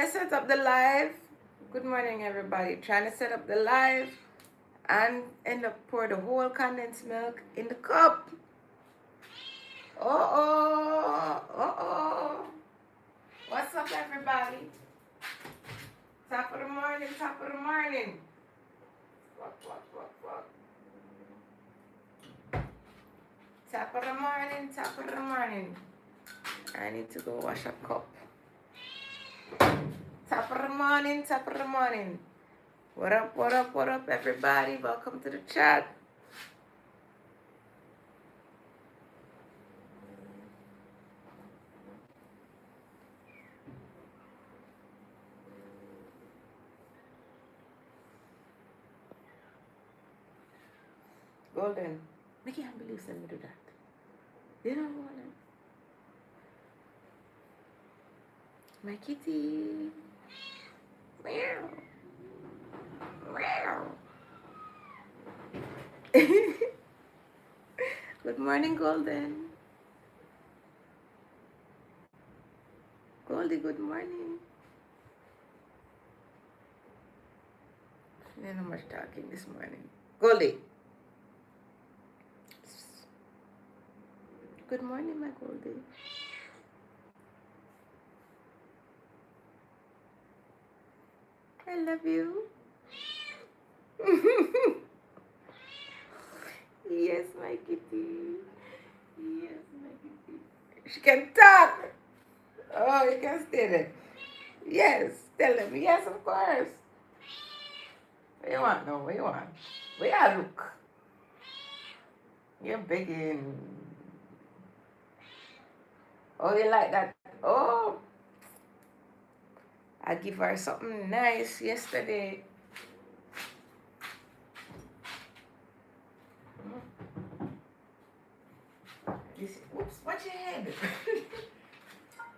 set up the live. Good morning, everybody. Trying to set up the live and end up pour the whole condensed milk in the cup. Oh. What's up, everybody? Top of the morning, top of the morning. What? Top of the morning, top of the morning. I need to go wash a cup. Top of the morning, top of the morning. What up, everybody? Welcome to the chat. Golden. I can't believe somebody do that. You know what? My kitty. Meow. Meow. Good morning, Golden. Goldie, good morning. Not much talking this morning. Goldie. Good morning, my Goldie. I love you. Yes, my kitty. Yes, my kitty. She can talk. Oh, you can stay there. Yes, tell them. Yes, of course. What you want now? What you want? Where you look? You're begging. Oh, you like that? Oh, I give her something nice yesterday. Oops, watch your head.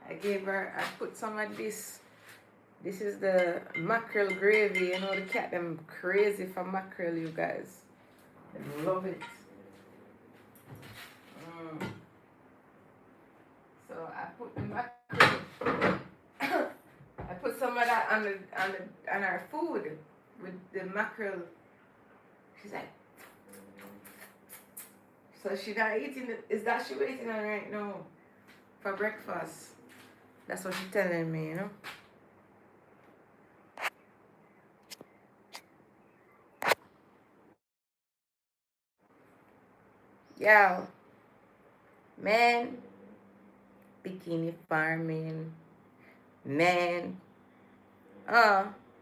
I put some of this. This is the mackerel gravy. You know, the cat, them crazy for mackerel, you guys. They love it. So I put the mackerel. I put some of that on our food with the mackerel. She's like, so she not eating it. Is that she waiting on right now for breakfast? That's what she's telling me, you know. Yo, man, bikini farming, man.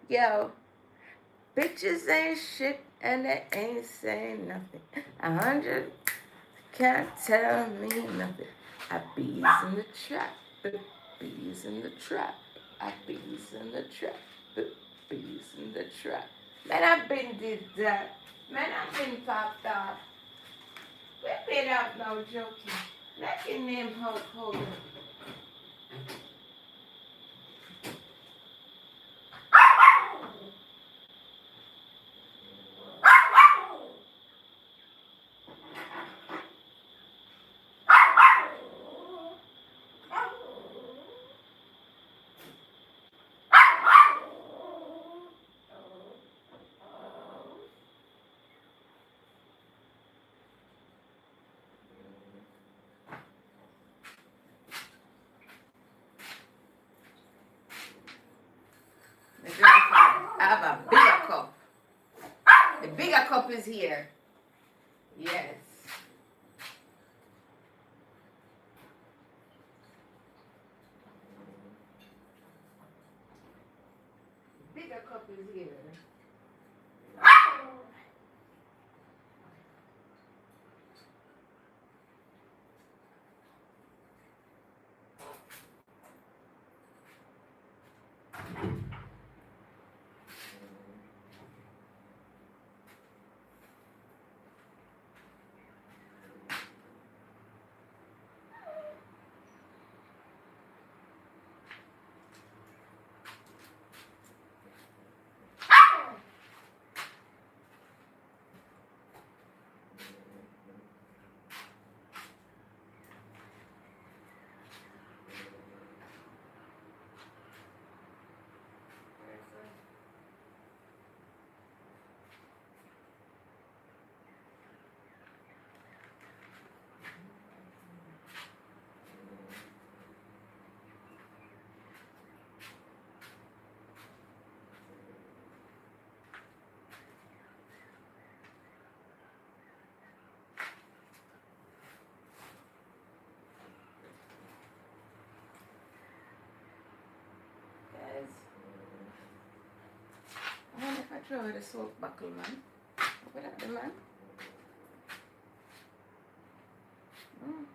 Yo, bitches ain't shit and they ain't saying nothing. 100 can't tell me nothing. I bees in the trap, bees in the trap. I bees in the trap, bees in the trap. Man, I been did that. Man, I been popped off. Whip it out now, joking. Let your name Hulk Hogan. I have a bigger cup. The bigger cup is here. Yes. The bigger cup is here. throw away the soap buckle, man. Look at that, man. Mm.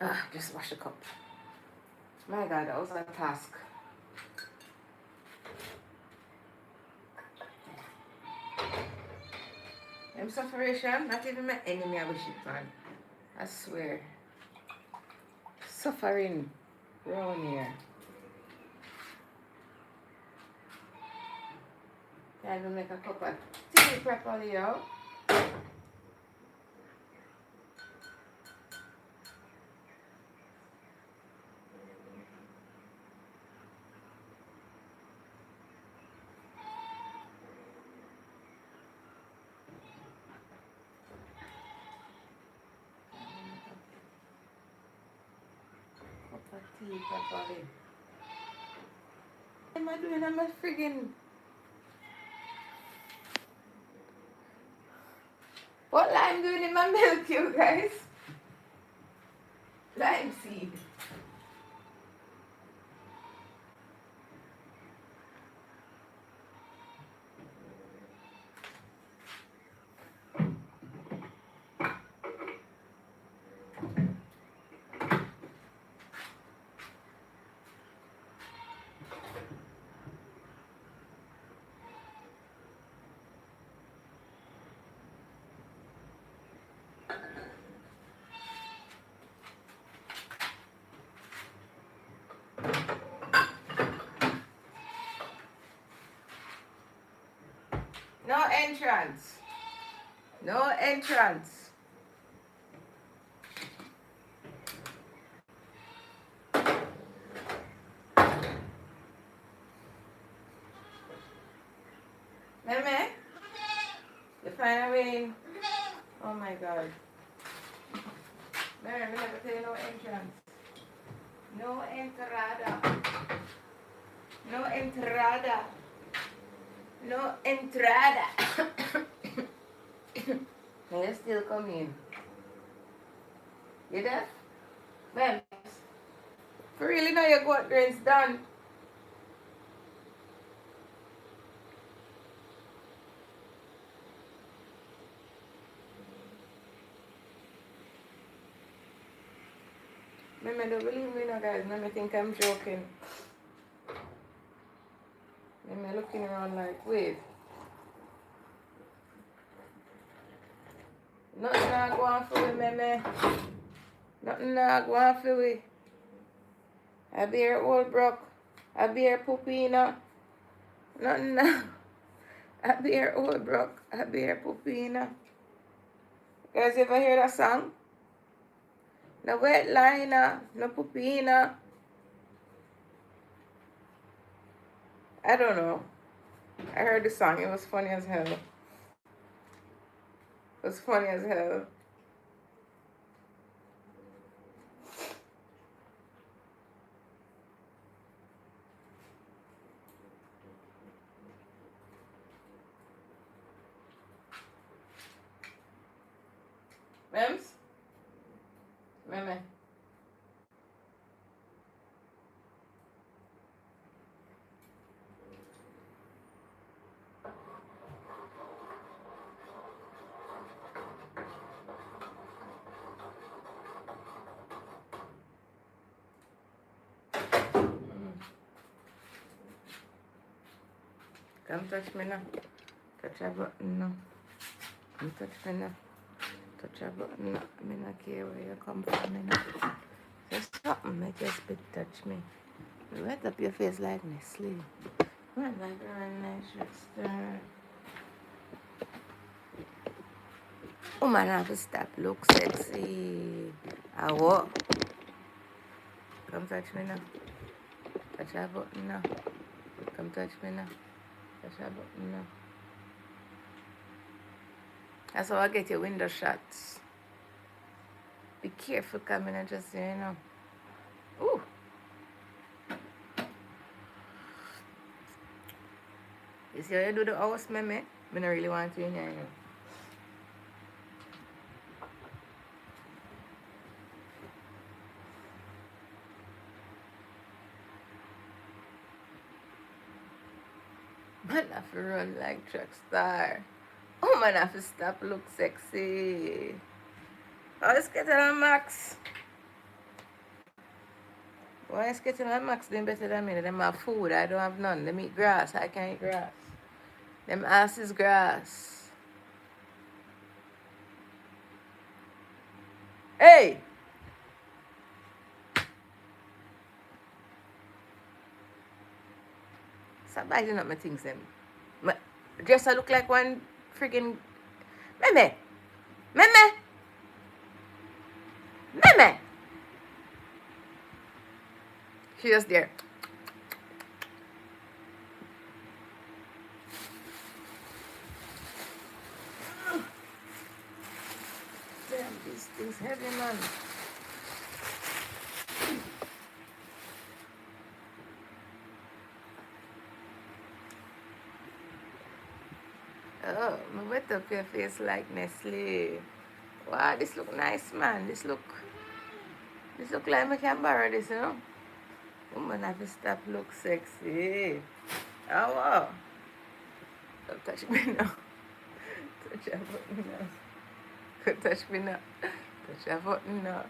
Ah, just wash the cup. My God, that was a task. I'm suffering, not even my enemy, I wish it, man. I swear. Suffering around here. Can't even make a cup of tea properly, yo. Cup of tea properly. What am I doing? I'm a friggin'. What lime doing in my milk, you guys? Lime seed. No entrance. No entrance. Meme, you find a way in. Oh my god. Mary, we never tell you no entrance. No entrada. No entrada. No entrada. May you still come in. You deaf? Ma'am, for really now your gut drain's done. Ma'am, don't believe me now guys. Ma'am, think I'm joking. Ma'am, looking around like, wait. Nothing not going for we, meme. Nothing not going for we. I be here old broke. I be here pupina. Nothing not. I be here old broke. I be here pupina. You guys ever hear that song? No wet liner, no pupina. I don't know. I heard the song. It was funny as hell. It was funny as hell. Mems? Meme. Come touch me now. Touch a button now. Come touch me now. Touch a button now. I not care where you come from, me now. Just something, make your spit touch me. Wet up your face like Nestle. Run like a run nice stir. Oh man, I have to stop. Look sexy. I walk. Come touch me now. Touch a button now. Come touch me now. Touch a button now. That's how I get your window shots. Be careful coming and just, you know. Ooh. You see how you do the house, meme? I don't really want to in here, you know. Man, I have to run like track star. Oh man, I have to stop look sexy. Oh, let's get it on max. Why is getting on max doing better than me? Them have food, I don't have none. Them eat grass, I can't eat grass. Them ass is grass. Hey! Stop biting up my things, them. Jess, I look like one friggin' meme. Meme! Meme! She just there. Damn, these things heavy, man. Oh, my wet up your face like Nestle. Wow, this look nice, man. This look like I can borrow this, you know? Woman have to stop look sexy. Oh, wow. Don't touch me now. Touch your button now. Don't touch me now. Touch your button now.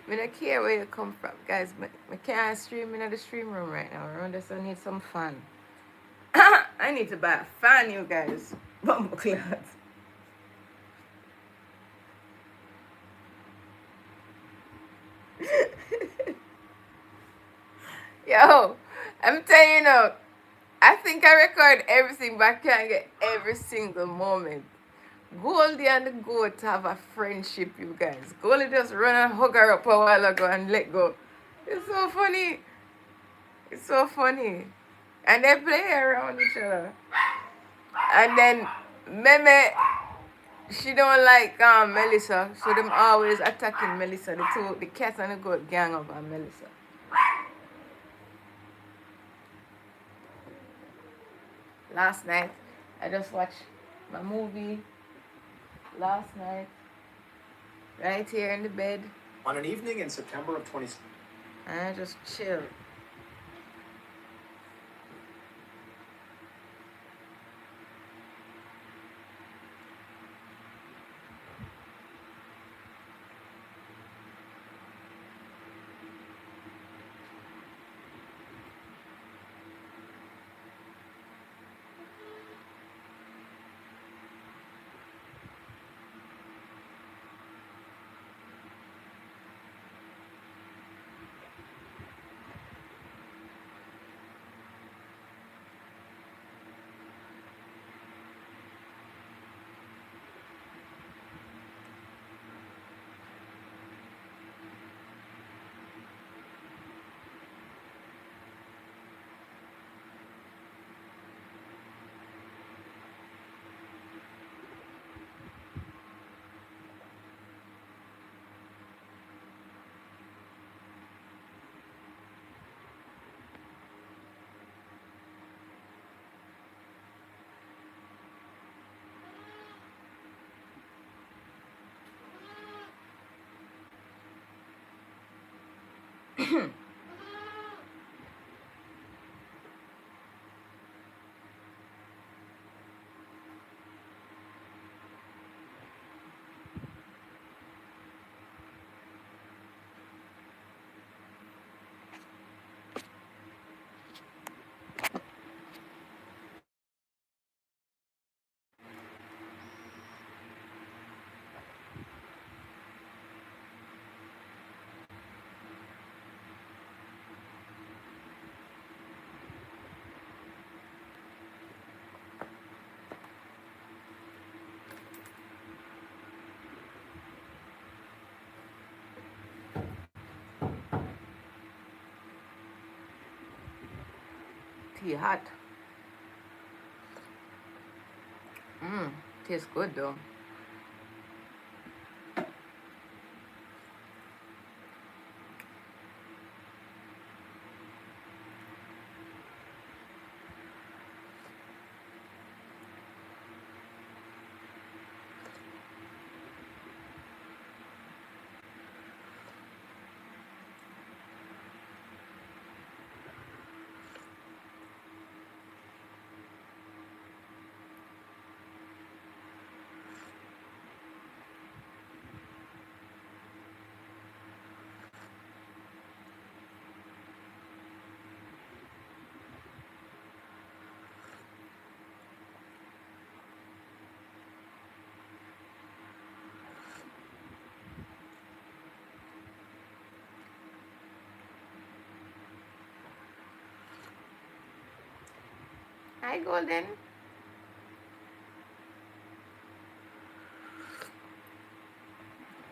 I don't care where you come from, guys. I can't stream in the stream room right now. Around this, I need some fun. I need to buy a fan, you guys. Bumble cloth. Yo, I'm telling you now, I think I record everything, but I can't get every single moment. Goldie and the goat have a friendship, you guys. Goldie just run and hug her up a while ago and let go. It's so funny. It's so funny. And they play around each other. And then Meme, she don't like Melissa, so them always attacking Melissa. The cat and the goat gang up on Melissa. Last night, I just watched my movie last night, right here in the bed. On an evening in September of 20. And I just chilled. Tea hot. Tastes good though. Hi, Golden.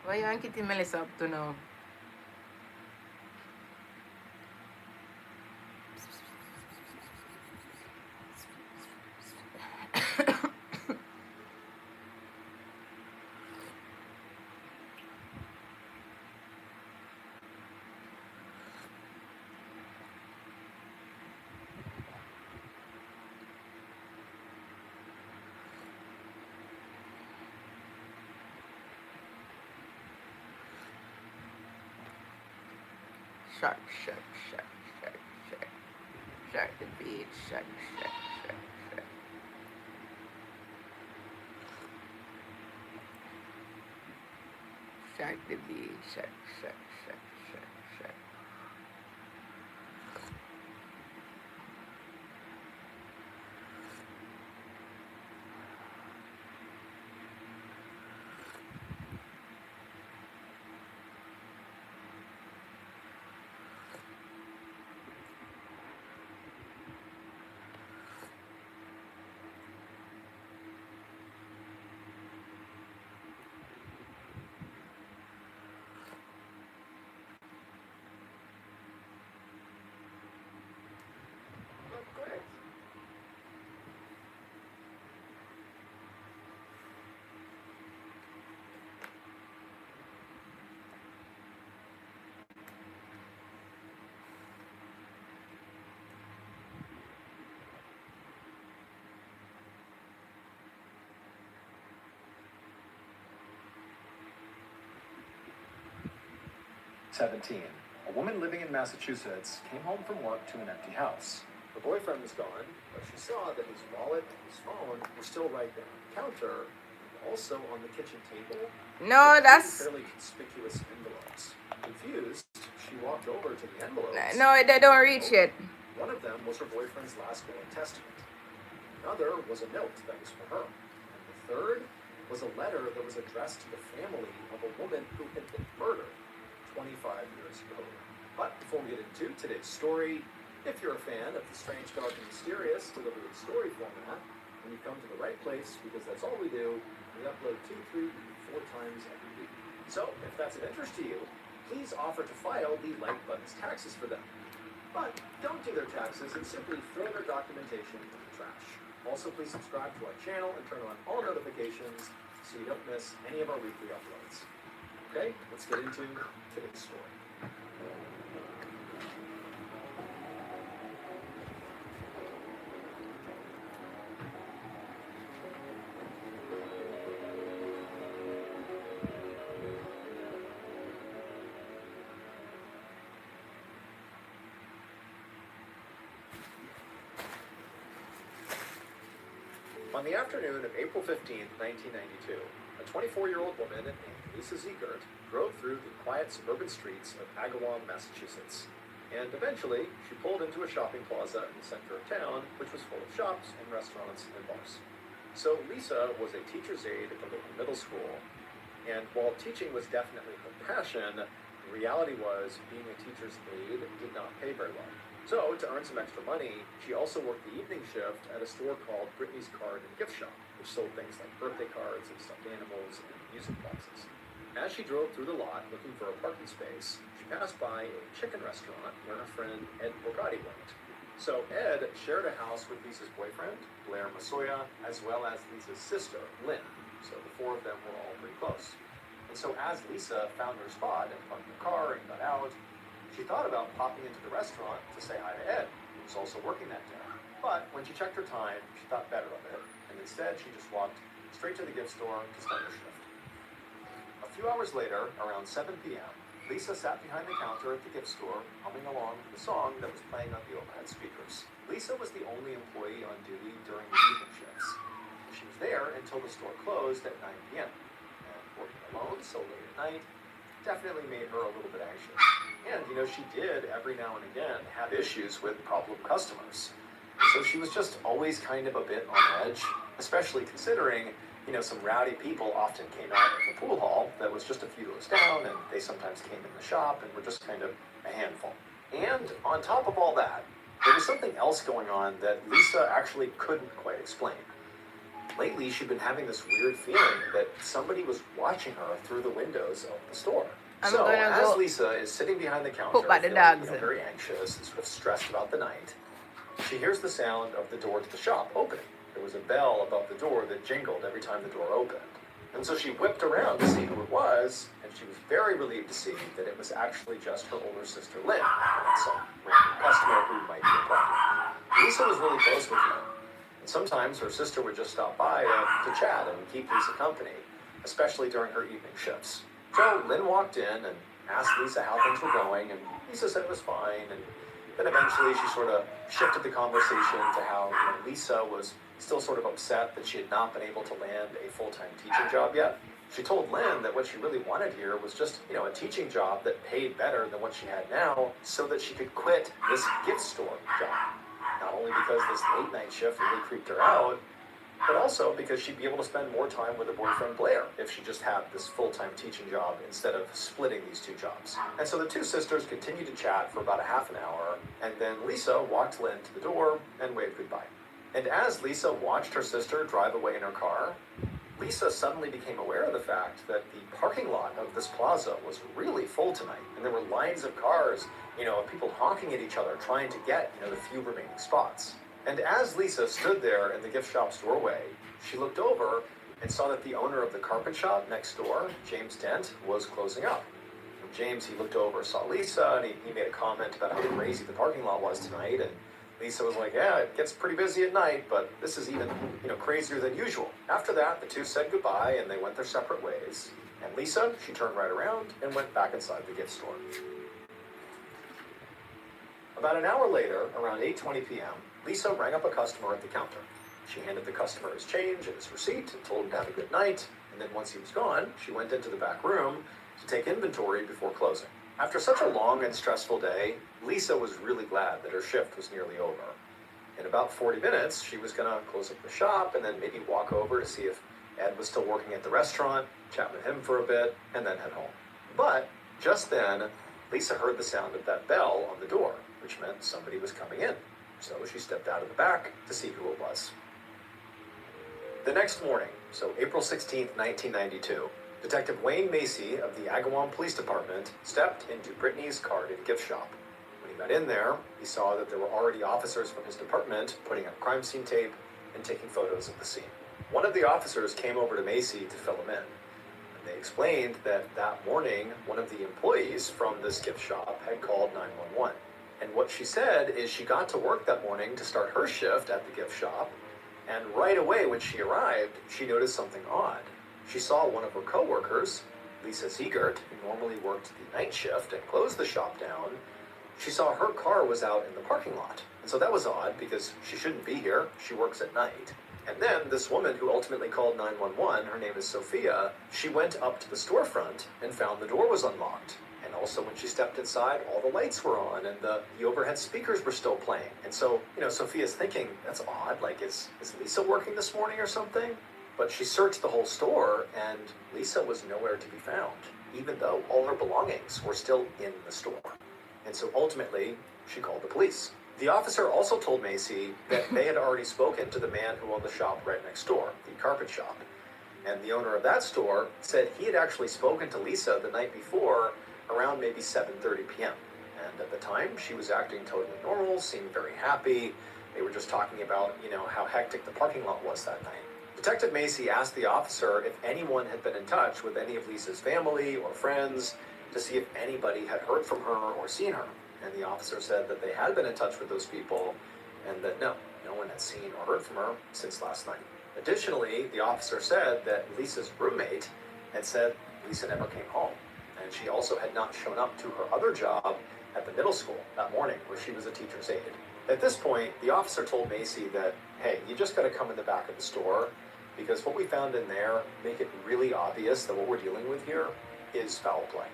What you and Kitty Melissa up to now? Shark, shark, shark, shark, shark. Shark the beach, shark, shark, shark, shark. Shark the beach, shark, shark, shark, shark, shark. 17. A woman living in Massachusetts came home from work to an empty house. Her boyfriend was gone, but she saw that his wallet and his phone were still right there on the counter, and also on the kitchen table. No, that's fairly conspicuous envelopes. Confused, she walked over to the envelopes. no, they don't reach it. One of them was her boyfriend's last will and testament. Another was a note that was for her. And the third was a letter that was addressed to the family of a woman who had been murdered 25 years ago. But before we get into today's story, if you're a fan of the strange, dark, and mysterious delivered in story format, then you've come to the right place, because that's all we do. We upload 2, 3, 4 times every week. So if that's of interest to you, please offer to file the like button's taxes for them. But don't do their taxes and simply throw their documentation in the trash. Also, please subscribe to our channel and turn on all notifications so you don't miss any of our weekly uploads. Okay, let's get into today's story. On the afternoon of April 15, 1992, a 24-year-old woman named Lisa Ziegert drove through the quiet suburban streets of Agawam, Massachusetts. And eventually, she pulled into a shopping plaza in the center of town, which was full of shops and restaurants and bars. So Lisa was a teacher's aide at the local middle school. And while teaching was definitely her passion, the reality was being a teacher's aide did not pay very well. So, to earn some extra money, she also worked the evening shift at a store called Brittany's Card and Gift Shop, which sold things like birthday cards and stuffed animals and music boxes. As she drove through the lot looking for a parking space, she passed by a chicken restaurant where her friend Ed Borgatti worked. So Ed shared a house with Lisa's boyfriend, Blair Masoya, as well as Lisa's sister, Lynn. So the four of them were all pretty close. And so as Lisa found her spot and parked her car and got out, she thought about popping into the restaurant to say hi to Ed, who was also working that day. But when she checked her time, she thought better of it, and instead she just walked straight to the gift store to start her shift. A few hours later, around 7 p.m., Lisa sat behind the counter at the gift store, humming along to the song that was playing on the overhead speakers. Lisa was the only employee on duty during the evening shifts. She was there until the store closed at 9 p.m. And working alone so late at night definitely made her a little bit anxious. And, she did every now and again have issues with problem customers. So she was just always kind of a bit on edge, especially considering, some rowdy people often came out of the pool hall that was just a few doors down, and they sometimes came in the shop and were just kind of a handful. And on top of all that, there was something else going on that Lisa actually couldn't quite explain. Lately, she'd been having this weird feeling that somebody was watching her through the windows of the store. So, as Lisa is sitting behind the counter, feeling, very anxious and sort of stressed about the night, she hears the sound of the door to the shop opening. There was a bell above the door that jingled every time the door opened. And so she whipped around to see who it was, and she was very relieved to see that it was actually just her older sister, Lynn, and some random customer who might be a problem. Lisa was really close with Lynn, and sometimes her sister would just stop by to chat and keep Lisa company, especially during her evening shifts. So Lynn walked in and asked Lisa how things were going, and Lisa said it was fine, and then eventually she sort of shifted the conversation to how Lisa was still sort of upset that she had not been able to land a full-time teaching job yet. She told Lynn that what she really wanted here was just, a teaching job that paid better than what she had now so that she could quit this gift store job. Not only because this late night shift really creeped her out, but also because she'd be able to spend more time with her boyfriend Blair if she just had this full-time teaching job instead of splitting these two jobs. And so the two sisters continued to chat for about a half an hour, and then Lisa walked Lynn to the door and waved goodbye. And as Lisa watched her sister drive away in her car, Lisa suddenly became aware of the fact that the parking lot of this plaza was really full tonight, and there were lines of cars, of people honking at each other trying to get, the few remaining spots. And as Lisa stood there in the gift shop's doorway, she looked over and saw that the owner of the carpet shop next door, James Dent, was closing up. And James, he looked over, saw Lisa, and he made a comment about how crazy the parking lot was tonight, and Lisa was like, yeah, it gets pretty busy at night, but this is even, crazier than usual. After that, the two said goodbye, and they went their separate ways. And Lisa, she turned right around and went back inside the gift store. About an hour later, around 8:20 p.m., Lisa rang up a customer at the counter. She handed the customer his change and his receipt and told him to have a good night, and then once he was gone, she went into the back room to take inventory before closing. After such a long and stressful day, Lisa was really glad that her shift was nearly over. In about 40 minutes, she was going to close up the shop and then maybe walk over to see if Ed was still working at the restaurant, chat with him for a bit, and then head home. But just then, Lisa heard the sound of that bell on the door, which meant somebody was coming in. So she stepped out of the back to see who it was. The next morning, so April 16th, 1992, Detective Wayne Macy of the Agawam Police Department stepped into Brittany's carded gift shop. When he got in there, he saw that there were already officers from his department putting up crime scene tape and taking photos of the scene. One of the officers came over to Macy to fill him in. And they explained that morning, one of the employees from this gift shop had called 911. And what she said is she got to work that morning to start her shift at the gift shop, and right away when she arrived, she noticed something odd. She saw one of her coworkers, Lisa Ziegert, who normally worked the night shift and closed the shop down. She saw her car was out in the parking lot. And so that was odd because she shouldn't be here. She works at night. And then this woman who ultimately called 911, her name is Sophia, she went up to the storefront and found the door was unlocked. And also when she stepped inside, all the lights were on and the overhead speakers were still playing. And so, Sophia's thinking, that's odd, like is Lisa working this morning or something? But she searched the whole store and Lisa was nowhere to be found, even though all her belongings were still in the store. And so ultimately, she called the police. The officer also told Macy that they had already spoken to the man who owned the shop right next door, the carpet shop. And the owner of that store said he had actually spoken to Lisa the night before around maybe 7:30 p.m. And at the time, she was acting totally normal, seemed very happy. They were just talking about, how hectic the parking lot was that night. Detective Macy asked the officer if anyone had been in touch with any of Lisa's family or friends to see if anybody had heard from her or seen her. And the officer said that they had been in touch with those people and that no one had seen or heard from her since last night. Additionally, the officer said that Lisa's roommate had said Lisa never came home. And she also had not shown up to her other job at the middle school that morning where she was a teacher's aide. At this point, the officer told Macy that, hey, you just got to come in the back of the store because what we found in there make it really obvious that what we're dealing with here is foul play.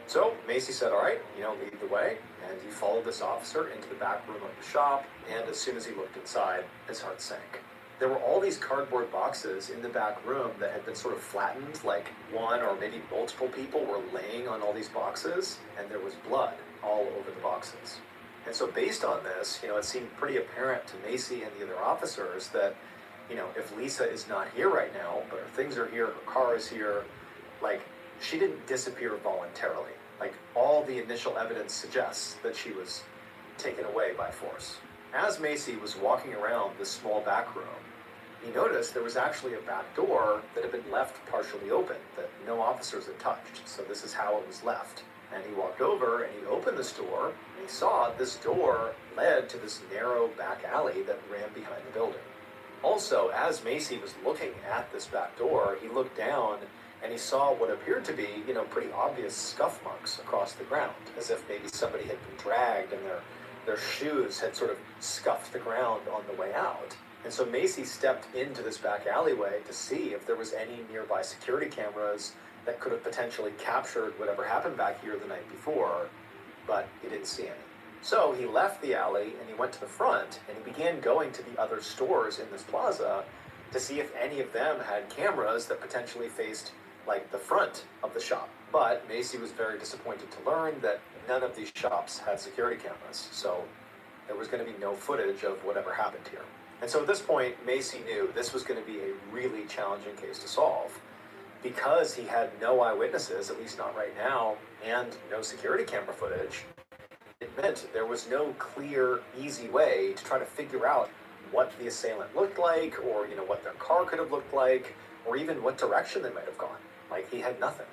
So Macy said, all right, lead the way. And he followed this officer into the back room of the shop. And as soon as he looked inside, his heart sank. There were all these cardboard boxes in the back room that had been sort of flattened, like one or maybe multiple people were laying on all these boxes, and there was blood all over the boxes. And so based on this, it seemed pretty apparent to Macy and the other officers that, if Lisa is not here right now, but her things are here, her car is here, she didn't disappear voluntarily. All the initial evidence suggests that she was taken away by force. As Macy was walking around this small back room, he noticed there was actually a back door that had been left partially open, that no officers had touched, so this is how it was left. And he walked over and he opened this door, and he saw this door led to this narrow back alley that ran behind the building. Also, as Macy was looking at this back door, he looked down and he saw what appeared to be, pretty obvious scuff marks across the ground, as if maybe somebody had been dragged and their shoes had sort of scuffed the ground on the way out. And so Macy stepped into this back alleyway to see if there was any nearby security cameras that could have potentially captured whatever happened back here the night before, but he didn't see any. So he left the alley and he went to the front and he began going to the other stores in this plaza to see if any of them had cameras that potentially faced the front of the shop. But Macy was very disappointed to learn that none of these shops had security cameras, so there was going to be no footage of whatever happened here. And so at this point, Macy knew this was going to be a really challenging case to solve. Because he had no eyewitnesses, at least not right now, and no security camera footage, it meant there was no clear, easy way to try to figure out what the assailant looked like, or what their car could have looked like, or even what direction they might have gone. He had nothing.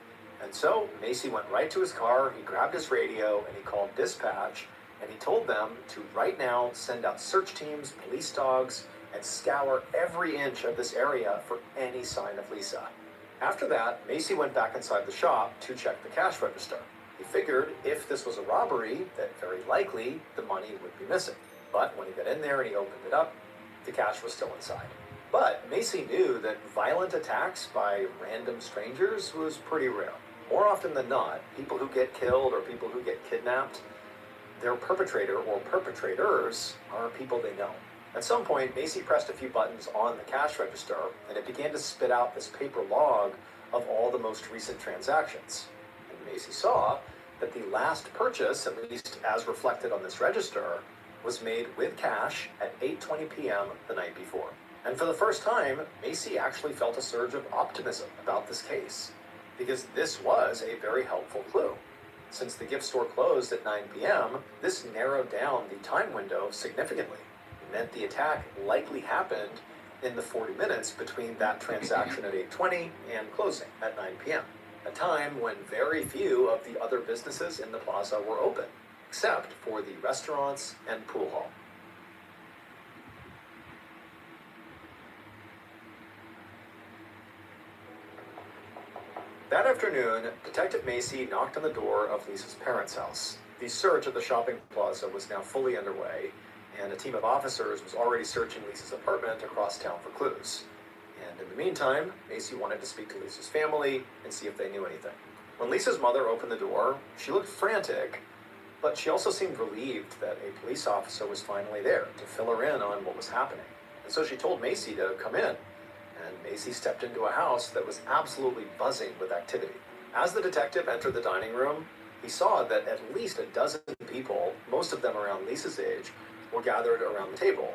And so Macy went right to his car, he grabbed his radio, and he called dispatch, and he told them to right now send out search teams, police dogs, and scour every inch of this area for any sign of Lisa. After that, Macy went back inside the shop to check the cash register. He figured if this was a robbery, then very likely the money would be missing. But when he got in there and he opened it up, the cash was still inside. But Macy knew that violent attacks by random strangers was pretty rare. More often than not, people who get killed or people who get kidnapped, their perpetrator or perpetrators are people they know. At some point, Macy pressed a few buttons on the cash register, and it began to spit out this paper log of all the most recent transactions. And Macy saw that the last purchase, at least as reflected on this register, was made with cash at 8:20 p.m. the night before. And for the first time, Macy actually felt a surge of optimism about this case, because this was a very helpful clue. Since the gift store closed at 9 p.m., this narrowed down the time window significantly. It meant the attack likely happened in the 40 minutes between that transaction at 8:20 and closing at 9 p.m., a time when very few of the other businesses in the plaza were open, except for the restaurants and pool hall. That afternoon, Detective Macy knocked on the door of Lisa's parents' house. The search at the shopping plaza was now fully underway, and a team of officers was already searching Lisa's apartment across town for clues. And in the meantime, Macy wanted to speak to Lisa's family and see if they knew anything. When Lisa's mother opened the door, she looked frantic, but she also seemed relieved that a police officer was finally there to fill her in on what was happening. And so she told Macy to come in. And Macy stepped into a house that was absolutely buzzing with activity. As the detective entered the dining room, he saw that at least a dozen people, most of them around Lisa's age, were gathered around the table.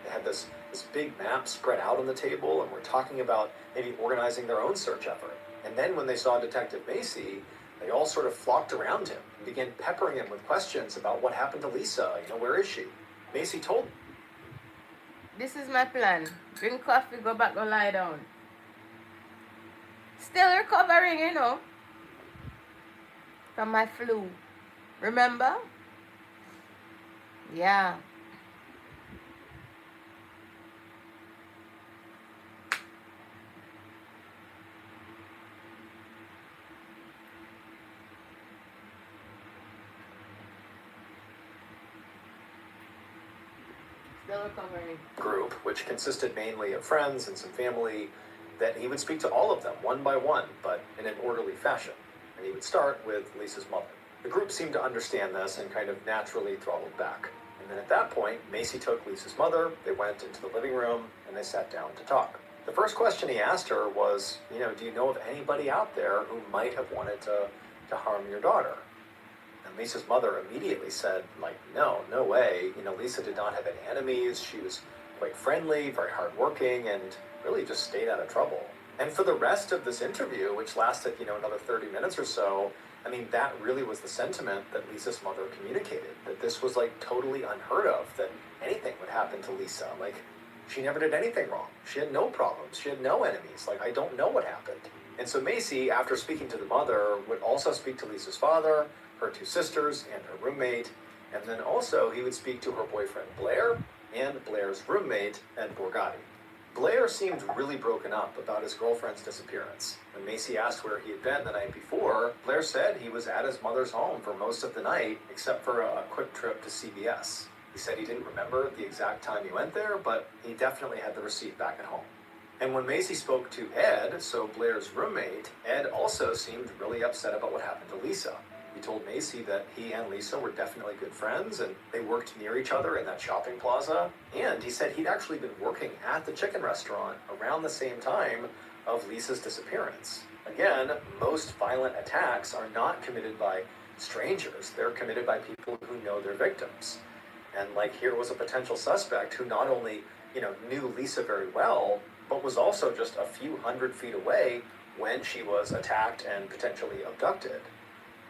They had this big map spread out on the table and were talking about maybe organizing their own search effort. And then when they saw Detective Macy, they all sort of flocked around him and began peppering him with questions about what happened to Lisa, where is she? Macy told them. This is my plan. Drink coffee, go back, go lie down. Still recovering, from my flu. Remember? Yeah. Still recovering. Group, which consisted mainly of friends and some family, that he would speak to all of them one by one, but in an orderly fashion. And he would start with Lisa's mother. The group seemed to understand this and kind of naturally throttled back. And then at that point, Macy took Lisa's mother, they went into the living room, and they sat down to talk. The first question he asked her was, do you know of anybody out there who might have wanted to harm your daughter? And Lisa's mother immediately said, no way. Lisa did not have any enemies. She was quite friendly, very hardworking, and really just stayed out of trouble. And for the rest of this interview, which lasted, another 30 minutes or so, that really was the sentiment that Lisa's mother communicated, that this was totally unheard of, that anything would happen to Lisa. She never did anything wrong. She had no problems. She had no enemies. I don't know what happened. And so Macy, after speaking to the mother, would also speak to Lisa's father, her two sisters, and her roommate. And then also he would speak to her boyfriend Blair and Blair's roommate, Ed Borgatti. Blair seemed really broken up about his girlfriend's disappearance. When Macy asked where he had been the night before, Blair said he was at his mother's home for most of the night, except for a quick trip to CVS. He said he didn't remember the exact time he went there, but he definitely had the receipt back at home. And when Macy spoke to Ed, so Blair's roommate, Ed also seemed really upset about what happened to Lisa. He told Macy that he and Lisa were definitely good friends and they worked near each other in that shopping plaza. And he said he'd actually been working at the chicken restaurant around the same time of Lisa's disappearance. Again, most violent attacks are not committed by strangers. They're committed by people who know their victims. And here was a potential suspect who not only, knew Lisa very well, but was also just a few hundred feet away when she was attacked and potentially abducted.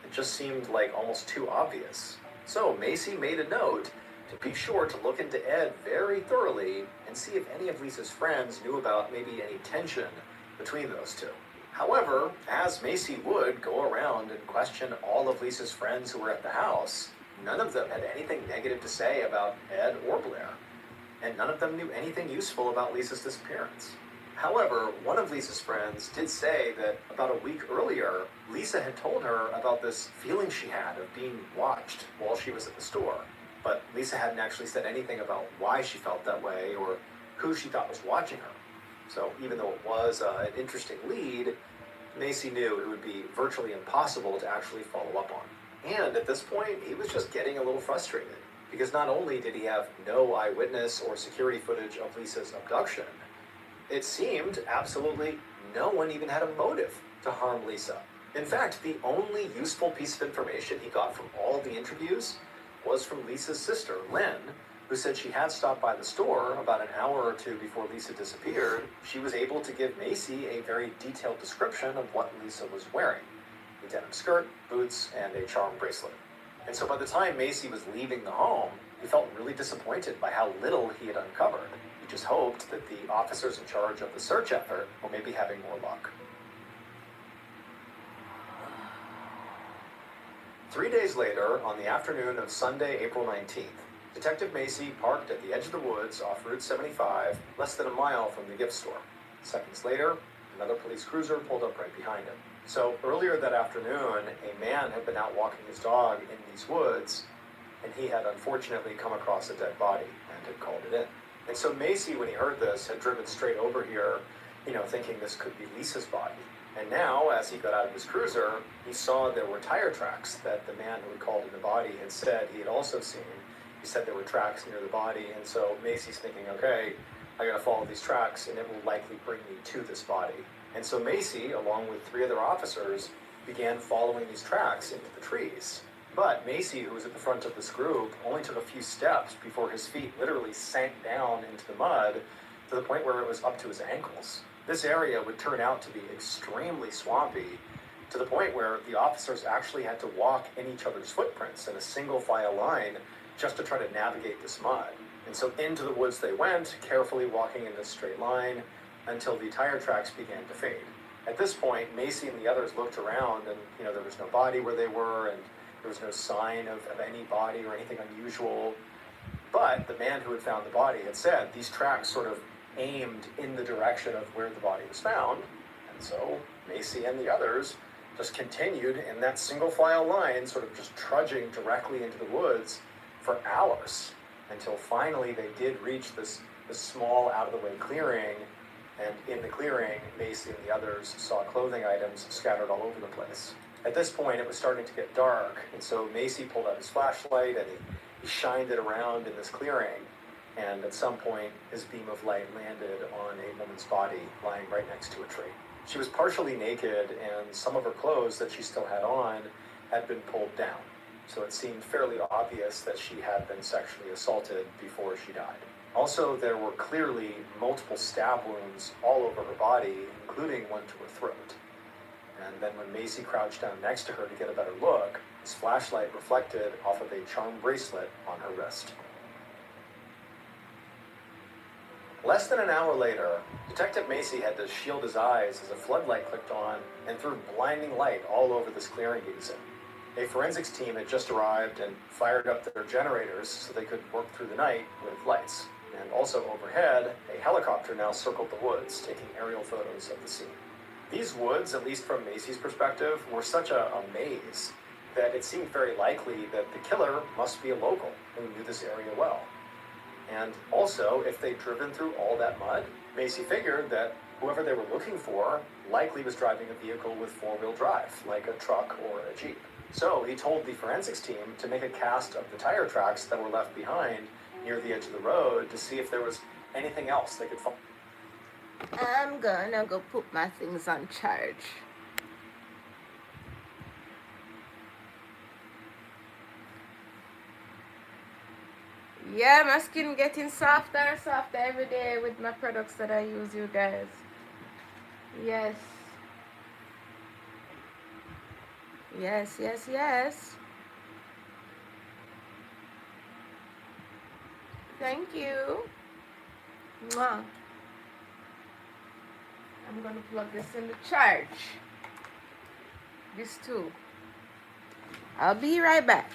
It just seemed almost too obvious. So Macy made a note to be sure to look into Ed very thoroughly and see if any of Lisa's friends knew about maybe any tension between those two. However, as Macy would go around and question all of Lisa's friends who were at the house, none of them had anything negative to say about Ed or Blair, and none of them knew anything useful about Lisa's disappearance. However, one of Lisa's friends did say that about a week earlier, Lisa had told her about this feeling she had of being watched while she was at the store. But Lisa hadn't actually said anything about why she felt that way or who she thought was watching her. So even though it was an interesting lead, Macy knew it would be virtually impossible to actually follow up on. And at this point, he was just getting a little frustrated, because not only did he have no eyewitness or security footage of Lisa's abduction, it seemed absolutely no one even had a motive to harm Lisa. In fact, the only useful piece of information he got from all the interviews was from Lisa's sister, Lynn, who said she had stopped by the store about an hour or two before Lisa disappeared. She was able to give Macy a very detailed description of what Lisa was wearing: a denim skirt, boots, and a charm bracelet. And so by the time Macy was leaving the home, he felt really disappointed by how little he had uncovered. He just hoped that the officers in charge of the search effort were maybe having more luck. 3 days later, on the afternoon of Sunday, April 19th, Detective Macy parked at the edge of the woods off Route 75, less than a mile from the gift store. Seconds later, another police cruiser pulled up right behind him. So earlier that afternoon, a man had been out walking his dog in these woods, and he had unfortunately come across a dead body and had called it in. And so Macy, when he heard this, had driven straight over here, thinking this could be Lisa's body. And now, as he got out of his cruiser, he saw there were tire tracks that the man who had called in the body had said he had also seen. He said there were tracks near the body, and so Macy's thinking, okay, I gotta follow these tracks, and it will likely bring me to this body. And so Macy, along with 3 other officers, began following these tracks into the trees. But Macy, who was at the front of this group, only took a few steps before his feet literally sank down into the mud to the point where it was up to his ankles. This area would turn out to be extremely swampy, to the point where the officers actually had to walk in each other's footprints in a single file line just to try to navigate this mud. And so into the woods they went, carefully walking in this straight line until the tire tracks began to fade. At this point, Macy and the others looked around, and there was no body where they were, and there was no sign of any body or anything unusual. But the man who had found the body had said these tracks sort of aimed in the direction of where the body was found. And so Macy and the others just continued in that single file line, sort of just trudging directly into the woods for hours, until finally they did reach this small out-of-the-way clearing. And in the clearing, Macy and the others saw clothing items scattered all over the place. At this point, it was starting to get dark, and so Macy pulled out his flashlight and he shined it around in this clearing. And at some point, his beam of light landed on a woman's body lying right next to a tree. She was partially naked, and some of her clothes that she still had on had been pulled down. So it seemed fairly obvious that she had been sexually assaulted before she died. Also, there were clearly multiple stab wounds all over her body, including one to her throat. And then when Macy crouched down next to her to get a better look, his flashlight reflected off of a charm bracelet on her wrist. Less than an hour later, Detective Macy had to shield his eyes as a floodlight clicked on and threw blinding light all over this clearing he was in. A forensics team had just arrived and fired up their generators so they could work through the night with lights. And also overhead, a helicopter now circled the woods, taking aerial photos of the scene. These woods, at least from Macy's perspective, were such a maze that it seemed very likely that the killer must be a local who knew this area well. And also, if they'd driven through all that mud, Macy figured that whoever they were looking for likely was driving a vehicle with 4-wheel drive, like a truck or a Jeep. So he told the forensics team to make a cast of the tire tracks that were left behind near the edge of the road to see if there was anything else they could find. I'm gonna go put my things on charge. Yeah, my skin getting softer and softer every day with my products that I use, you guys. Yes. Yes, yes, yes. Thank you. Mwah. I'm gonna plug this in the charge. This too. I'll be right back.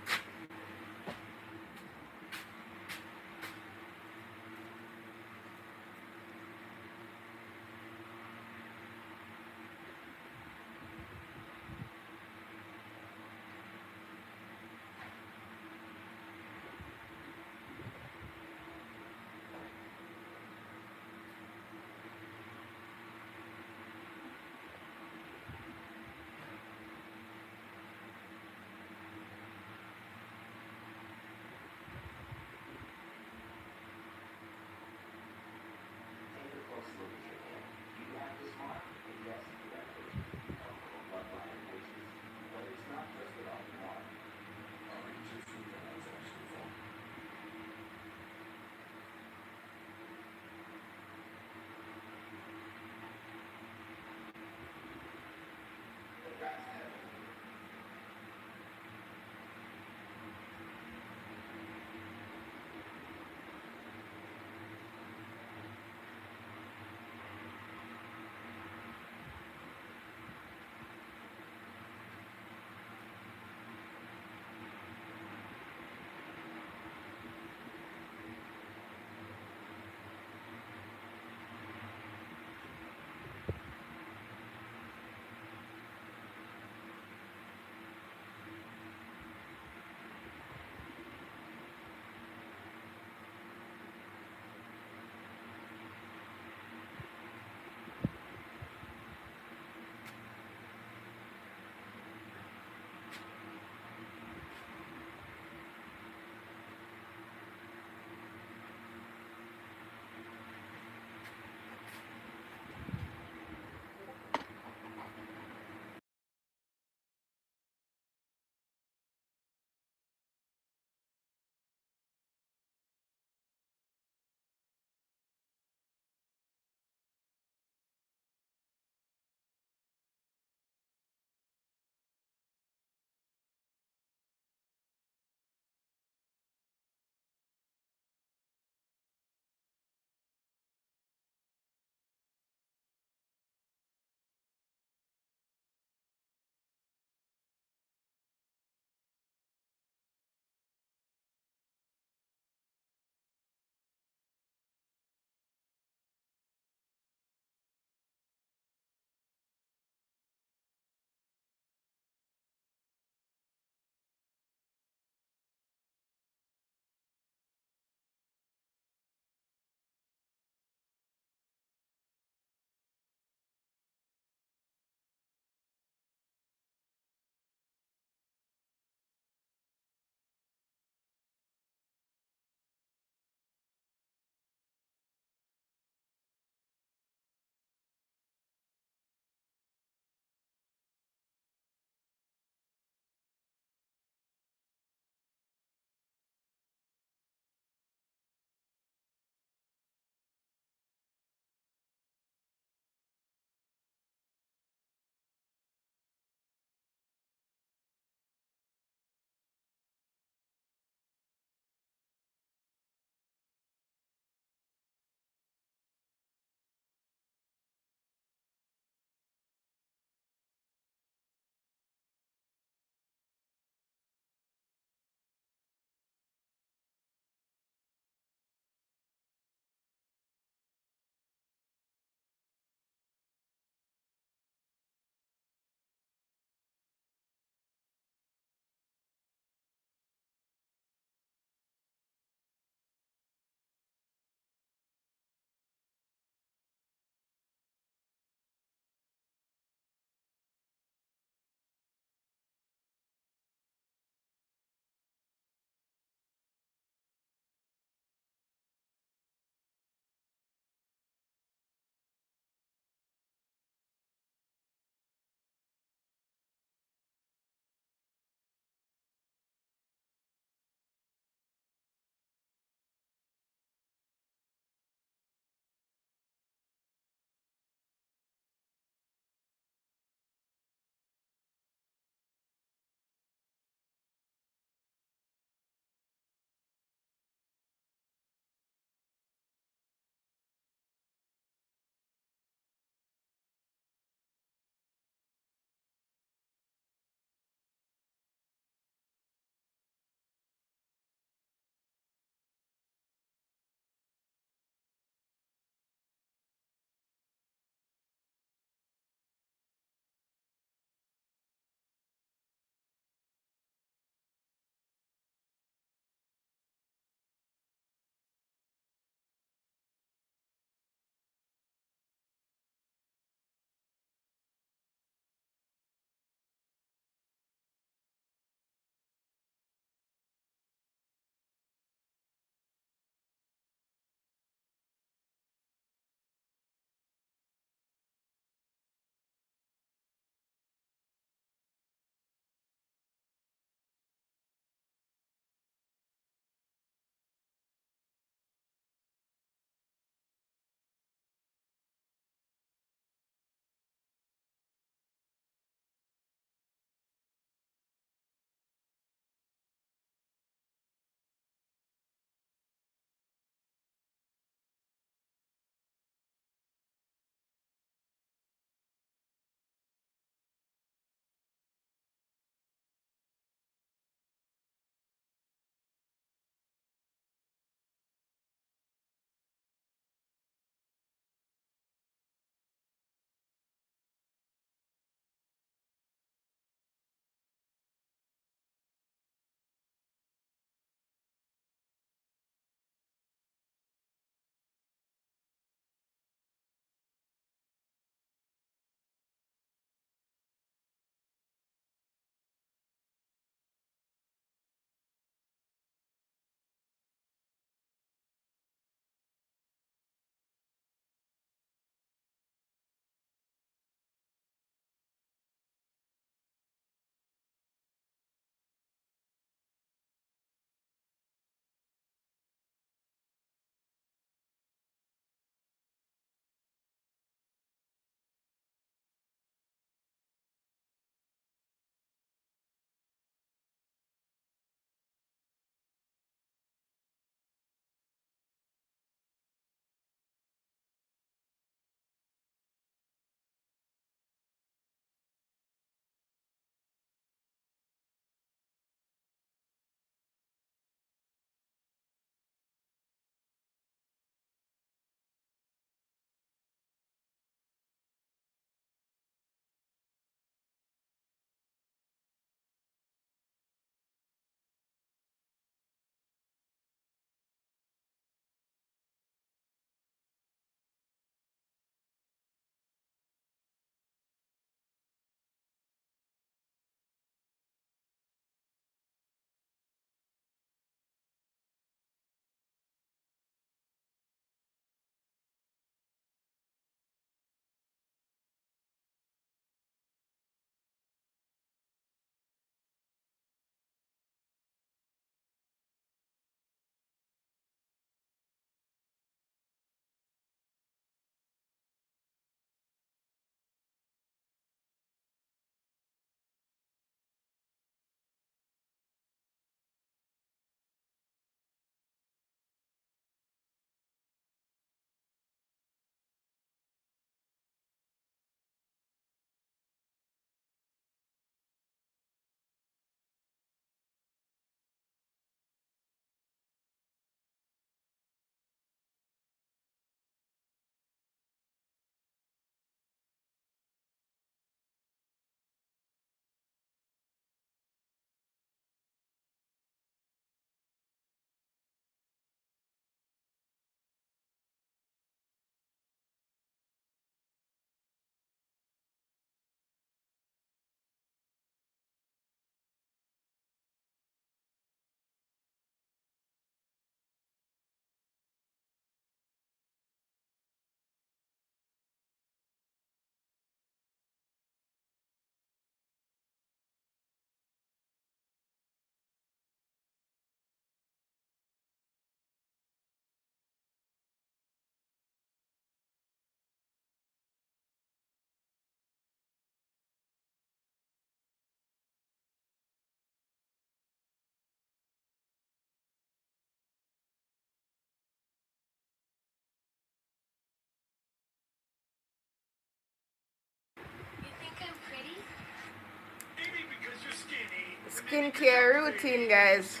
skincare routine, guys.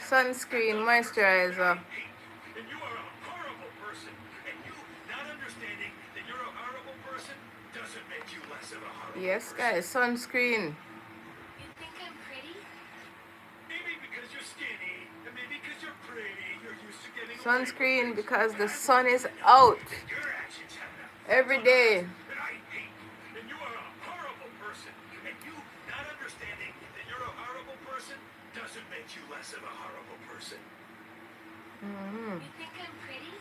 Sunscreen, moisturizer. And you are a horrible person. And you not understanding that you're a horrible person doesn't make you less of a horrible Yes, person. guys, sunscreen. You think I'm pretty? Maybe because you're skinny, and maybe because you're pretty, you're used to getting Sunscreen away with things. because the But I sun want is you to know out that your actions have an effect every on day. others, and I hate you. And you are a horrible person. And you not understanding that you're a horrible person doesn't make you less of a horrible person. Mm-hmm. You think I'm pretty?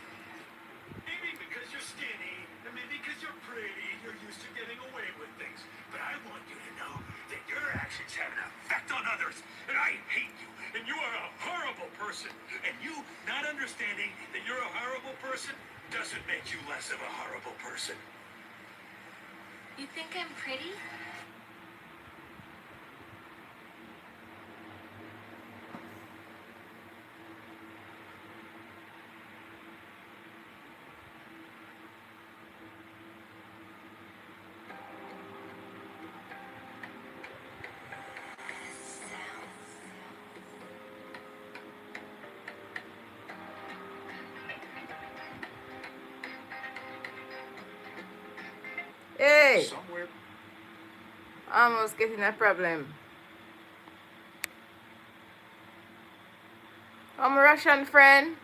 Maybe because you're skinny, and maybe because you're pretty, you're used to getting away with things. But I want you to know that your actions have an effect on others, and I hate you. And you are a horrible person. And you not understanding that you're a horrible person doesn't make you less of a horrible person. You think I'm pretty? Hey, Somewhere. almost getting a problem. I'm a Russian friend.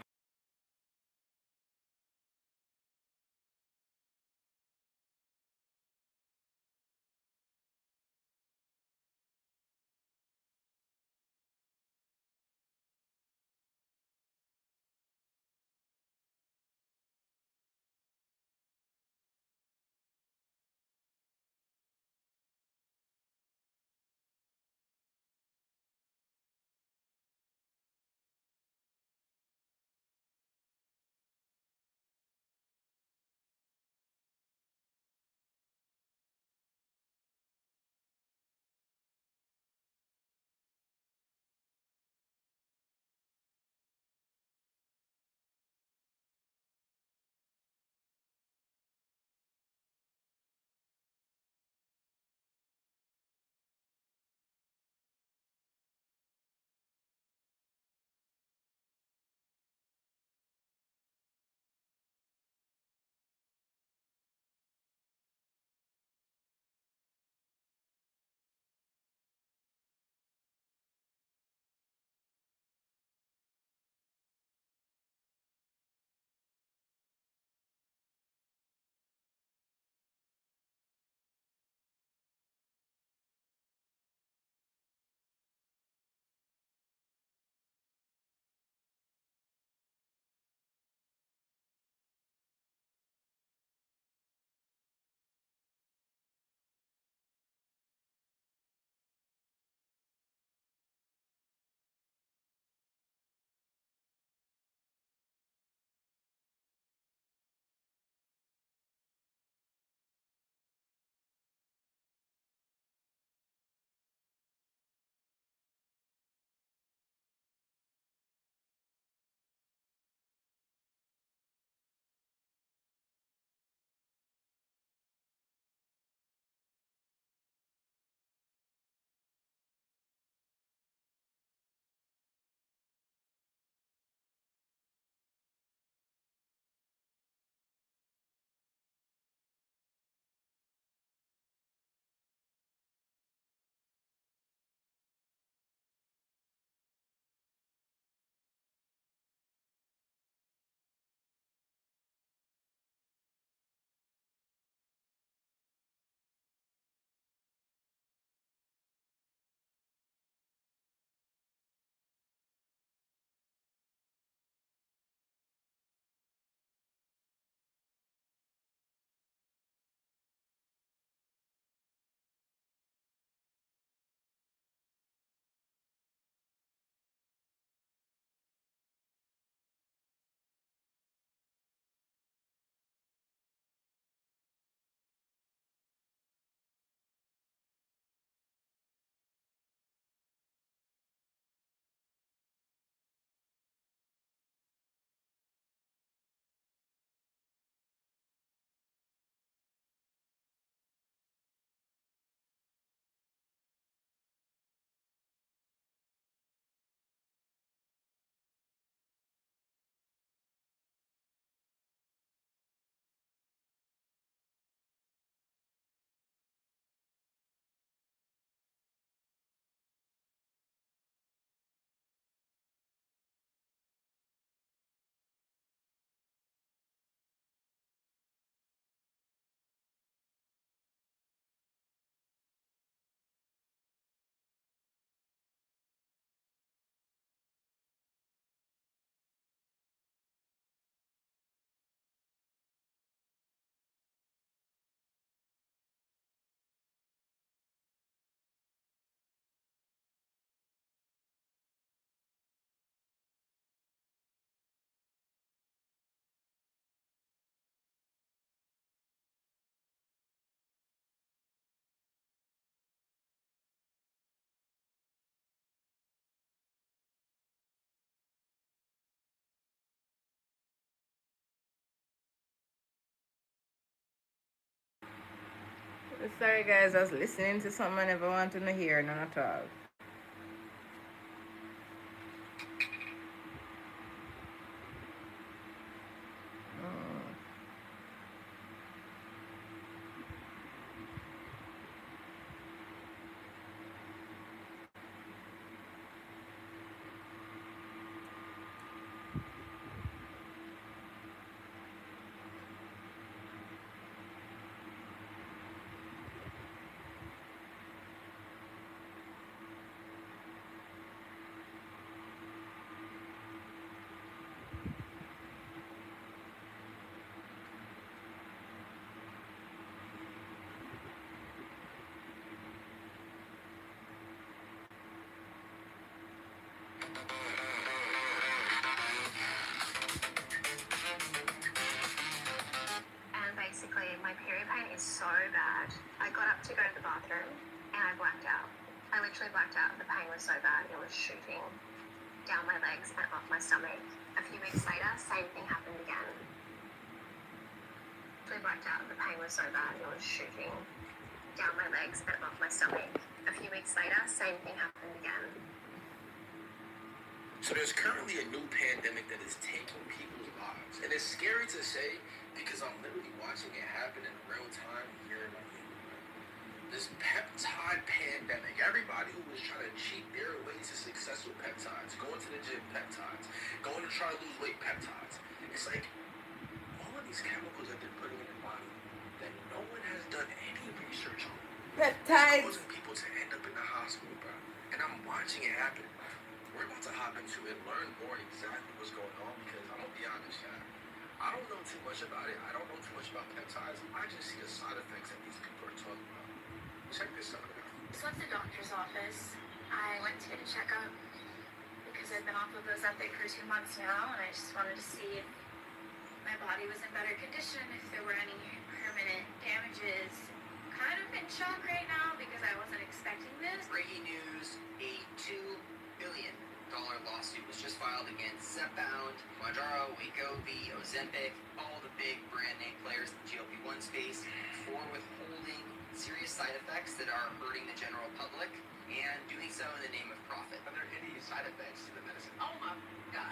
Sorry guys, I was listening to something I never wanted to hear, none at all. Mm. And basically, my period pain is so bad. I got up to go to the bathroom and I blacked out. I literally blacked out. The pain was so bad, it was shooting down my legs and up my stomach. A few weeks later, same thing happened again. I blacked out. The pain was so bad, it was shooting down my legs and up my stomach. A few weeks later, same thing happened again. So there's currently a new pandemic that is taking people's lives. And it's scary to say because I'm literally watching it happen in real time here in my neighborhood. This peptide pandemic. Everybody who was trying to cheat their way to success with peptides, going to the gym peptides, going to try to lose weight peptides. It's like all of these chemicals that they're putting in their body that no one has done any research on. Peptides. It's causing people to end up in the hospital, bro. And I'm watching it happen. We're about to hop into it, learn more exactly what's going on because I'm gonna be honest, yeah. I don't know too much about it. I don't know too much about peptides. I just see the side effects that these people are talking about. Check this out. Just went to the doctor's office. I went to get a checkup because I've been off of Ozempic for 2 months now, and I just wanted to see if my body was in better condition, if there were any permanent damages. Kind of in shock right now because I wasn't expecting this. Breaking news, a $2 billion lawsuit was just filed against Zepbound, Mounjaro, Wegovy, Ozempic, all the big brand name players in the GLP-1 space for withholding serious side effects that are hurting the general public and doing so in the name of profit. Are there any side effects to the medicine? Oh my God.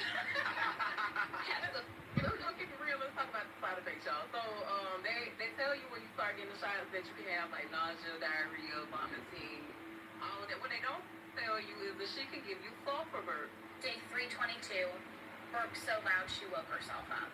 Let's keep it real. Let's talk about the side effects, y'all. So, they tell you when you start getting the shots that you can have like nausea, diarrhea, vomiting, all of that. What they don't tell you is that she can give you sulfur burst. Day 322, burped so loud she woke herself up.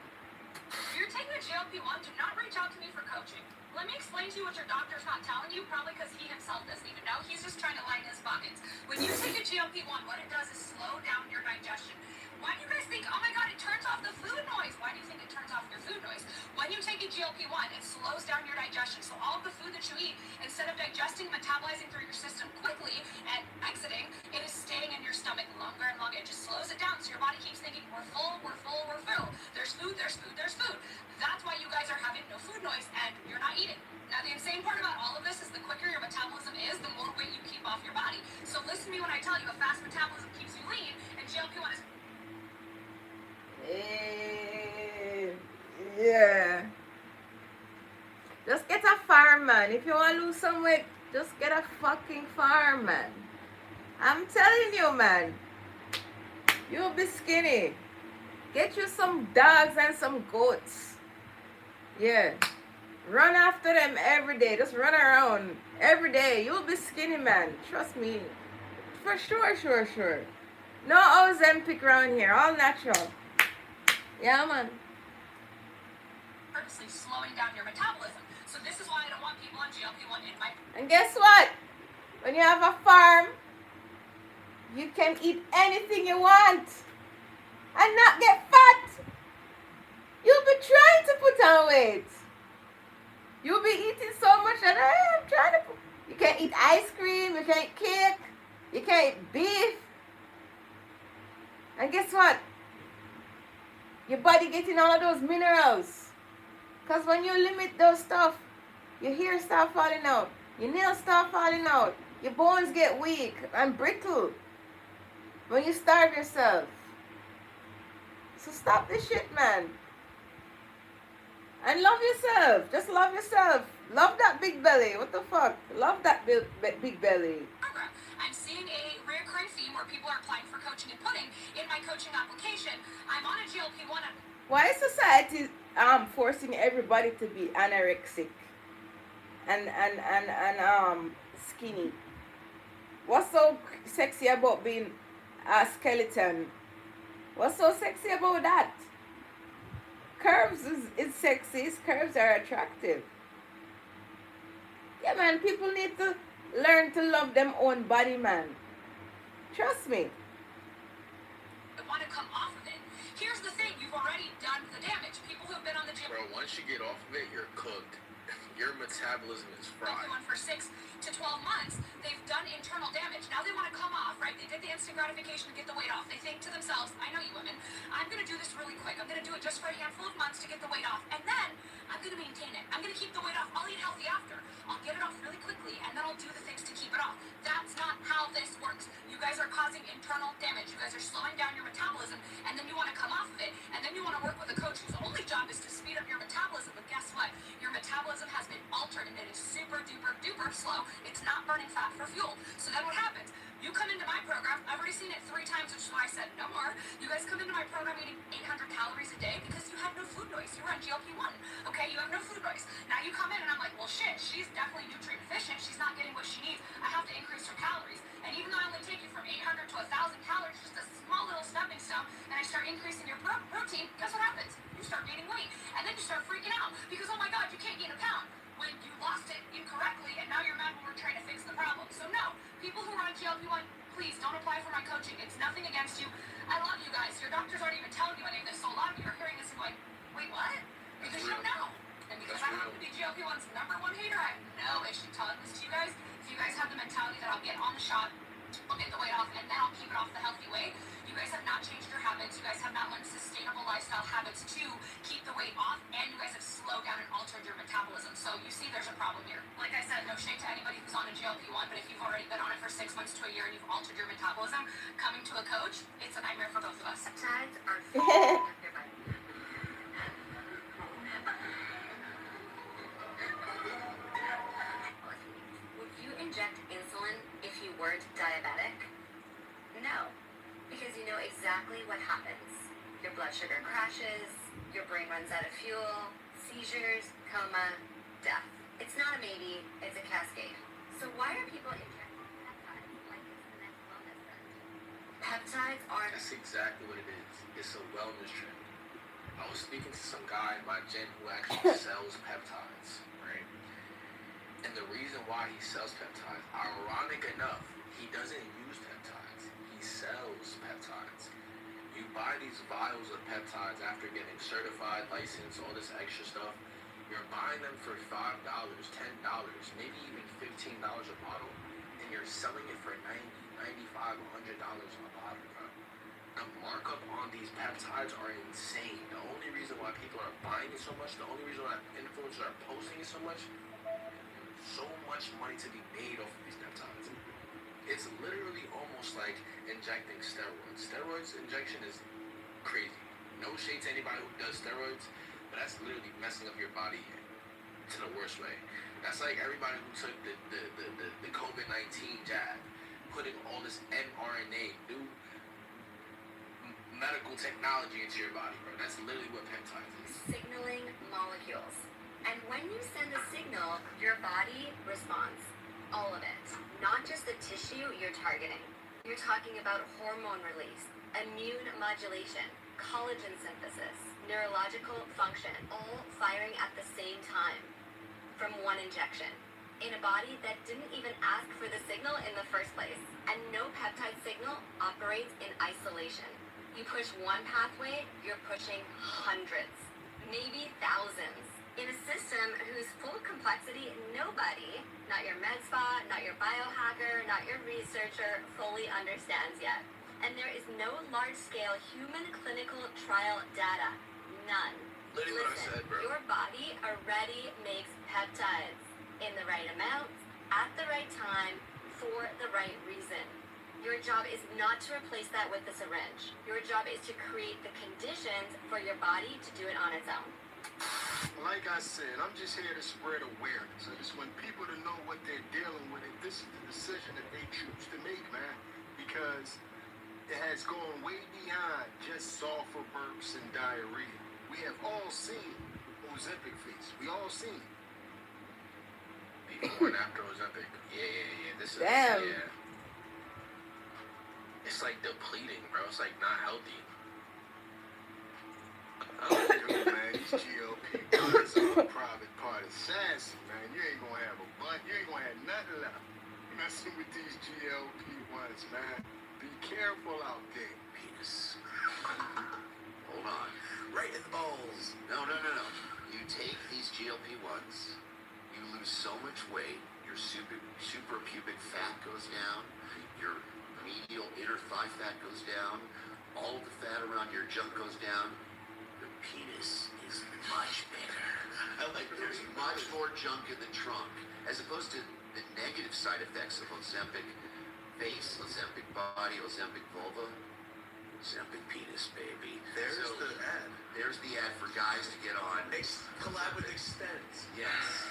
If you're taking a GLP-1, do not reach out to me for coaching. Let me explain to you what your doctor's not telling you, probably because he himself doesn't even know. He's just trying to line his pockets. When you take a GLP-1, what it does is slow down your digestion. Why do you guys think, oh my God, it turns off the food noise? Why do you think it turns off your food noise? When you take a GLP-1, it slows down your digestion. So all of the food that you eat, instead of digesting, metabolizing through your system quickly and exiting, it is staying in your stomach longer and longer. It just slows it down. So your body keeps thinking, we're full, we're full, we're full. There's food, there's food, there's food. That's why you guys are having no food noise and you're not eating. Now, the insane part about all of this is the quicker your metabolism is, the more weight you keep off your body. So listen to me when I tell you a fast metabolism keeps you lean, and GLP-1 is... Yeah. Just get a fireman. If you want to lose some weight, just get a fucking fireman. I'm telling you, man. You'll be skinny. Get you some dogs and some goats. Yeah. Run after them every day. Just run around every day. You'll be skinny, man. Trust me. For sure, sure, sure. No Ozempic around here. All natural. Yeah, man. purposely slowing down your metabolism. So this is why I don't want people on GLP-1 in my... And guess what? When you have a farm, you can eat anything you want and not get fat. You'll be trying to put on weight. You'll be eating so much that I'm trying to put... You can't eat ice cream, you can't eat cake, you can't eat beef. And guess what? Your body getting all of those minerals. Because when you limit those stuff, your hair start falling out, your nails start falling out, your bones get weak and brittle when you starve yourself. So stop this shit, man. And love yourself. Just love yourself. Love that big belly. What the fuck? Love that big belly. program. I'm seeing a recurring theme where people are applying for coaching and putting in my coaching application, I'm on a GLP-1. Why is society forcing everybody to be anorexic and skinny? What's so sexy about being a skeleton? What's so sexy about that? Curves is sexy. Curves are attractive. Yeah, man. People need to learn to love them own body, man. Trust me. Want to come off of it. Here's the thing, you've already done the damage. People who've been on the gym Bro, once you get off of it, you're cooked. Your metabolism is fried. on for 6 to 12 months, they've done internal damage. Now they want to come off, right? They did the instant gratification to get the weight off. They think to themselves, I know you women, I'm going to do this really quick. I'm going to do it just for a handful of months to get the weight off. And then I'm going to maintain it. I'm going to keep the weight off. I'll eat healthy after. I'll get it off really quickly, and then I'll do the things to keep it off. That's not how this works. You guys are causing internal damage. You guys are slowing down your metabolism, and then you want to come off of it, and then you want to work with a coach whose only job is to speed up your metabolism. But guess what? Your metabolism has been altered, and it is super duper duper slow. It's not burning fat for fuel. So then what happens? You come into my program. I've already seen it 3 times, which is why I said no more. You guys come into my program eating 800 calories a day because you have no food noise. You're on GLP-1. Okay, you have no food noise. Now you come in and I'm like, well, shit, she's definitely nutrient deficient. She's not getting what she needs. I have to increase her calories. And even though I only take you from 800 to 1,000 calories, just a small little stepping stone, and I start increasing your protein, guess what happens? You start gaining weight. And then you start freaking out because, oh my God, you can't gain a pound when you lost it incorrectly, and now you're mad when we're trying to fix the problem. So no, people who are on GLP-1, please don't apply for my coaching. It's nothing against you. I love you guys. Your doctors aren't even telling you any of this, so a lot of you are hearing this and going, wait, what? Because you don't know. And because I happen to be GLP-1's #1 hater, I have no issue telling this to you guys. If you guys have the mentality that I'll get on the shot, I'll get the weight off, and then I'll keep it off the healthy way, you guys have not changed your habits. You guys have not learned sustainable lifestyle habits to keep the weight off, and you guys have slowed down and altered your metabolism. So you see there's a problem here. Like I said, no shade to anybody who's on a GLP-1, but if you've already been on it for 6 months to a year and you've altered your metabolism, coming to a coach, it's a nightmare for both of us. Peptides are full of your body. Would you inject insulin if you weren't diabetic? No, because you know exactly what happens. Your blood sugar crashes, your brain runs out of fuel, seizures, coma, death. It's not a maybe, it's a cascade. So why are people injecting peptides like it's the next wellness trend? Peptides are... That's exactly what it is. It's a wellness trend. I was speaking to some guy in my gym who actually sells peptides, right? And the reason why he sells peptides, ironic enough, he doesn't use peptides. He sells peptides. You buy these vials of peptides after getting certified, licensed, all this extra stuff. You're buying them for $5, $10, maybe even $15 a bottle, and you're selling it for $90, $95, $100 a bottle, bro. The markup on these peptides are insane. The only reason why people are buying it so much, the only reason why influencers are posting it so much money to be made off of these peptides. It's literally almost like injecting steroids. Steroids injection is crazy. No shade to anybody who does steroids, but that's literally messing up your body to the worst way. That's like everybody who took the COVID-19 jab, putting all this mRNA, new medical technology into your body, bro. That's literally what peptides is. Signaling molecules. And when you send a signal, your body responds. All of it. Not just the tissue you're targeting. You're talking about hormone release, immune modulation, collagen synthesis, neurological function, all firing at the same time from one injection in a body that didn't even ask for the signal in the first place. And no peptide signal operates in isolation. You push one pathway, you're pushing hundreds, maybe thousands. In a system whose full complexity nobody, not your med spa, not your biohacker, not your researcher, fully understands yet. And there is no large-scale human clinical trial data. None. Literally what I said, bro. Your body already makes peptides in the right amount, at the right time, for the right reason. Your job is not to replace that with the syringe. Your job is to create the conditions for your body to do it on its own. Like I said, I'm just here to spread awareness. I just want people to know what they're dealing with. And this is the decision that they choose to make, man. Because it has gone way beyond just sulfur burps and diarrhea. We have all seen Ozempic face. We all seen it. Before and after Ozempic. Yeah. This is, Damn. yeah. It's like depleting, bro. It's like not healthy. Dude, man, these GLP guns are a private part assassin, man. You ain't gonna have a butt. You ain't gonna have nothing left messing with these GLP ones, man. Be careful out there. Penis. Hold on. Right in the balls. No. You take these GLP-1s, you lose so much weight, your super pubic fat goes down, your medial inner thigh fat goes down, all of the fat around your junk goes down. The penis is much bigger. There's much more junk in the trunk, as opposed to the negative side effects of Ozempic face, Ozempic body, Ozempic vulva, Ozempic penis, baby. There's the ad. There's the ad for guys to get on. Collab with Extends. Yes.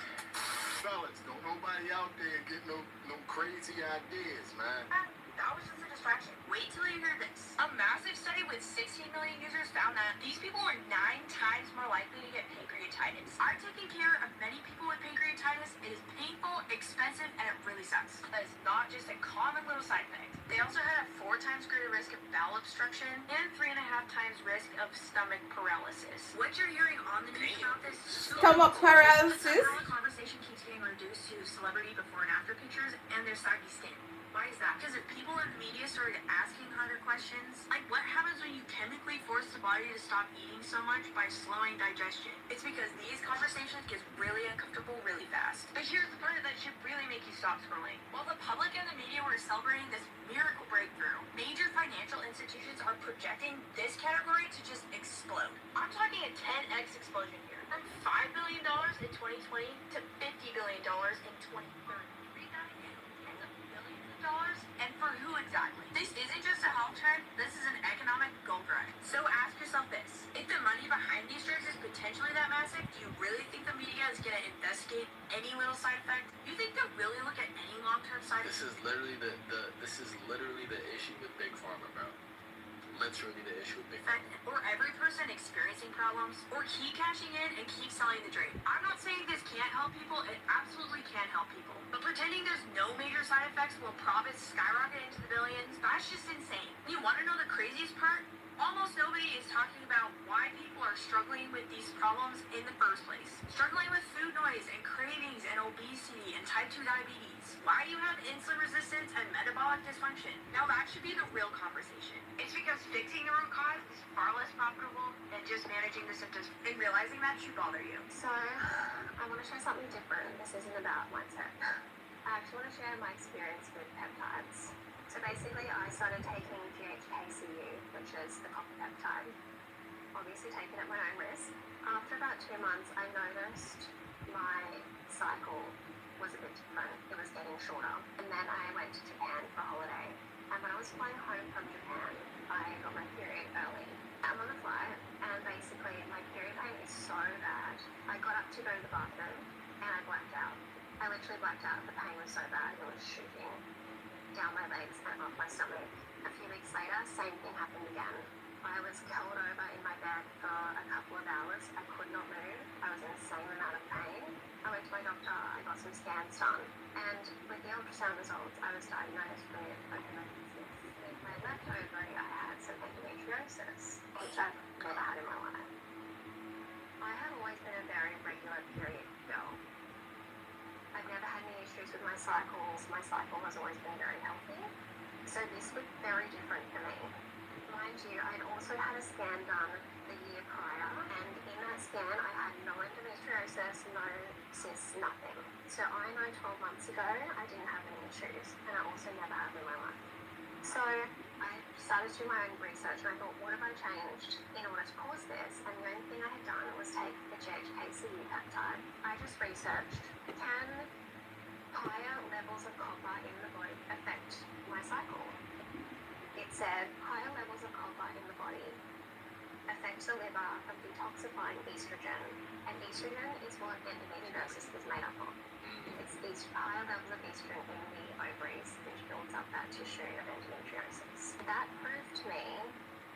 Fellas, don't nobody out there get no crazy ideas, man. That was just a distraction. Wait till you hear this. A massive study with 16 million users found that these people are 9 times more likely to get pancreatitis. I'm taking care of many people with pancreatitis. It is painful, expensive, and it really sucks. That is not just a common little side effect. They also had a 4 times greater risk of bowel obstruction and 3.5 times risk of stomach paralysis. What you're hearing on the news about this Stomach paralysis. the conversation keeps getting reduced to celebrity before and after pictures and their saggy skin. Why is that? Because if people in the media started asking harder questions, like what happens when you chemically force the body to stop eating so much by slowing digestion? It's because these conversations get really uncomfortable really fast. But here's the part that should really make you stop scrolling. While the public and the media were celebrating this miracle breakthrough, major financial institutions are projecting this category to just explode. I'm talking a 10x explosion here. From $5 billion in 2020 to $50 billion in 2030. Dollars, and for who exactly? This isn't just a health trend, this is an economic gold rush. So ask yourself this: if the money behind these drugs is potentially that massive, do you really think the media is gonna investigate any little side effect? You think they'll really look at any long-term side effects? This is literally the issue with Big Pharma, bro. Literally the issue with Big Pharma. Or every person experiencing problems, or keep cashing in and keep selling the dream. I'm not saying this can't help people, it absolutely can help people. But pretending there's no major side effects while profits skyrocket into the billions, that's just insane. You want to know the craziest part? Almost nobody is talking about why people are struggling with these problems in the first place. Struggling with food noise and cravings and obesity and type 2 diabetes. Why you have insulin resistance and metabolic dysfunction. Now that should be the real conversation. It's because fixing the root cause is far less profitable than just managing the symptoms and realizing that should bother you. So, I want to share something different. This isn't about mindset. I actually want to share my experience with peptides. So basically, I started taking GHKCU, which is the copper peptide. Obviously taking it at my own risk. After about 2 months, I noticed my cycle was a bit different. It was getting shorter. And then I went to Japan for a holiday. And when I was flying home from Japan, I got my period early. I'm on the flight, and basically my period pain is so bad. I got up to go to the bathroom, and I blacked out. I literally blacked out. The pain was so bad, it was shooting down my legs and up my stomach. A few weeks later, same thing happened again. I was curled over in my bed for a couple of hours. I could not move. I was in the same amount of pain. I went to my doctor. I got some scans done. And with the ultrasound results, I was diagnosed with open cyst. In my left ovary, I had some endometriosis, which I've never had in my life. I have always been a very regular period girl. I've never had any issues with my cycles. My cycle has always been very healthy. So this was very different for me. Mind you, I'd also had a scan done the year prior, and in that scan I had no endometriosis, no cysts, nothing. So I know 12 months ago I didn't have any issues, and I also never have in my life. So I started to do my own research, and I thought, what have I changed in order to cause this? And the only thing I had done was take the GHKCU peptide. I just researched, can higher levels of copper in the body affect my cycle? It said higher levels of copper in the body affect the liver from detoxifying estrogen and And estrogen is what endometriosis is made up of. It's higher levels of estrogen in the ovaries, which builds up that tissue of endometriosis. That proved to me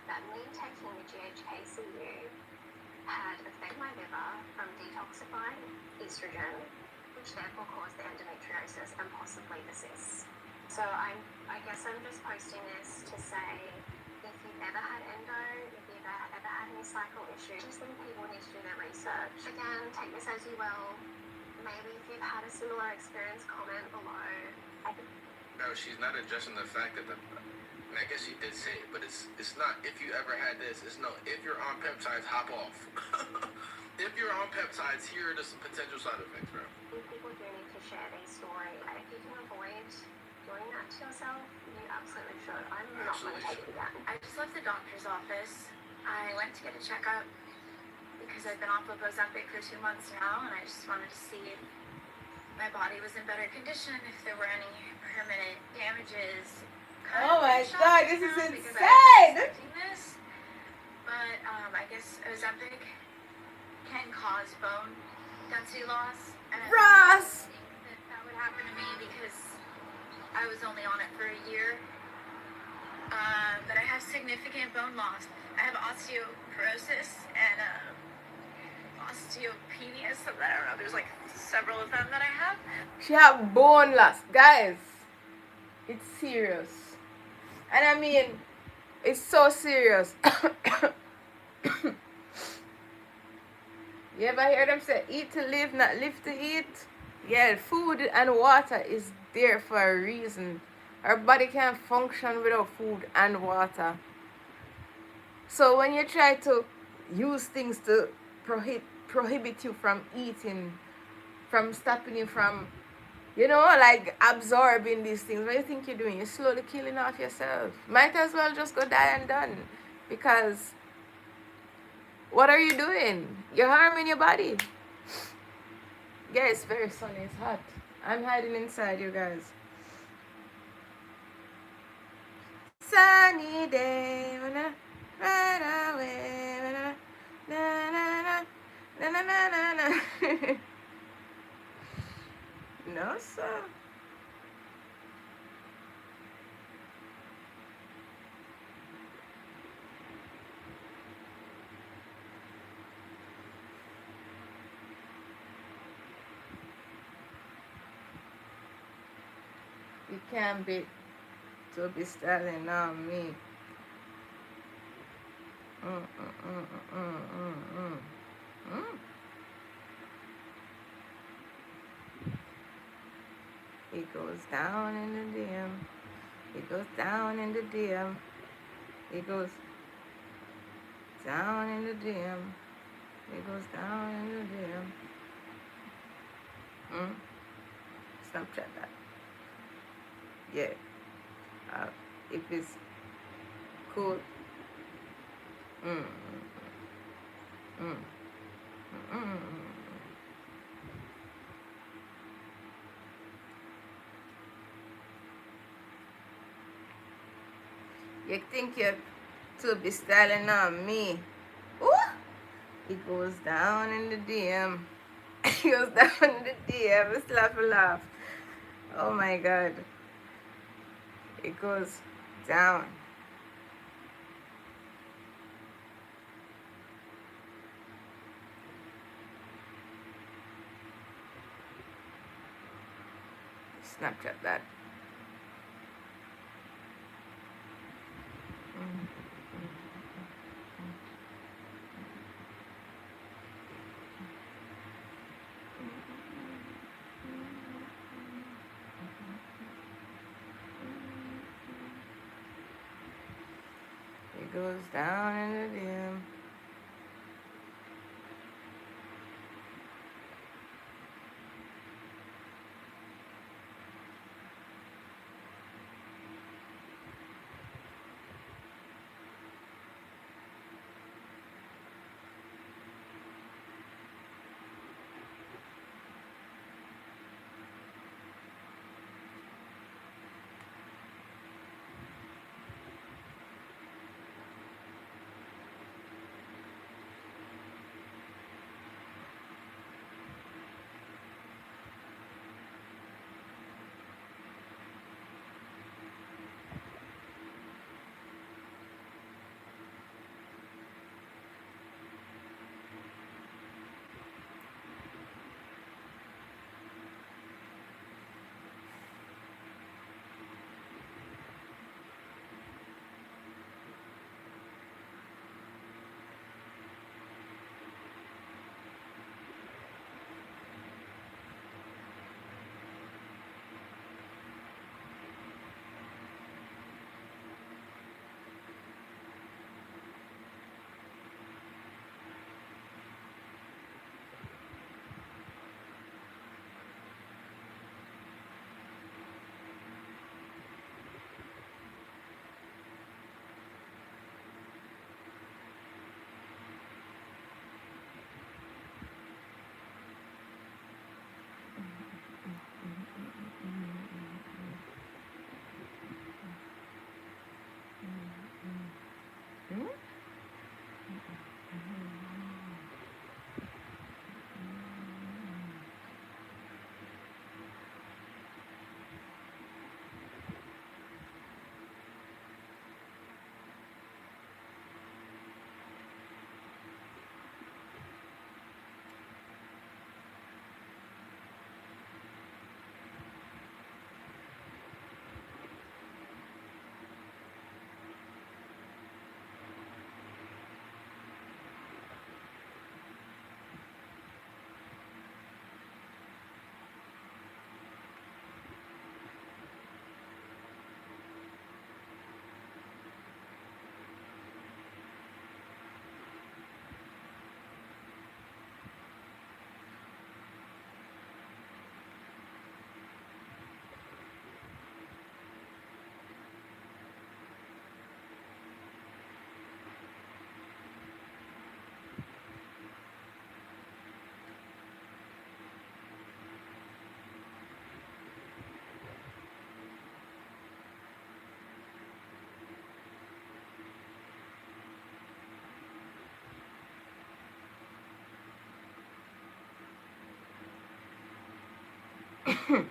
that me taking the GHKCU had affected my liver from detoxifying estrogen, which therefore caused the endometriosis and possibly the cysts. So I guess I'm just posting this to say, if you've ever had endo, if you've ever had any cycle issues, just think people need to do their research. Again, take this as you will. Maybe if you've had a similar experience, comment below. No, she's not addressing the fact that and I guess she did say it, but it's not if you ever had this. It's no, if you're on peptides, hop off. If you're on peptides, here are some potential side effects, bro. People do need to share these stories. If you can avoid doing that to yourself, you absolutely should. I'm not going to take it again. I just left the doctor's office. I went to get a checkup because I've been off of Ozempic for 2 months now, and I just wanted to see if my body was in better condition, if there were any permanent damages. Oh my God, this is insane! But I guess Ozempic can cause bone density loss. And I Ross! that would happen to me because I was only on it for a year. But I have significant bone loss. I have osteoporosis and osteopenia, something, I don't know. There's like several of them that I have. She have bone loss. Guys, it's serious. And I mean, it's so serious. You ever hear them say, eat to live, not live to eat? Yeah, food and water is there for a reason. Our body can't function without food and water. So when you try to use things to prohibit you from eating, from stopping you from, like absorbing these things, what do you think you're doing? You're slowly killing off yourself. Might as well just go die and done. Because what are you doing? You're harming your body. Yeah, it's very sunny. It's hot. I'm hiding inside, you guys. Sunny day when I run away. When I, na na na na na na na. No, sir. You can't be styling on me. It goes down in the DM. It goes down in the DM. It goes down in the DM. It goes down in the DM. Snapchat that. Yeah. If it's cool. You think you're to be styling on me? Ooh! It goes down in the DM. It goes down in the DM. It's laugh. Oh my God. It goes down. Snapchat that. It goes down in the DM. Ooh,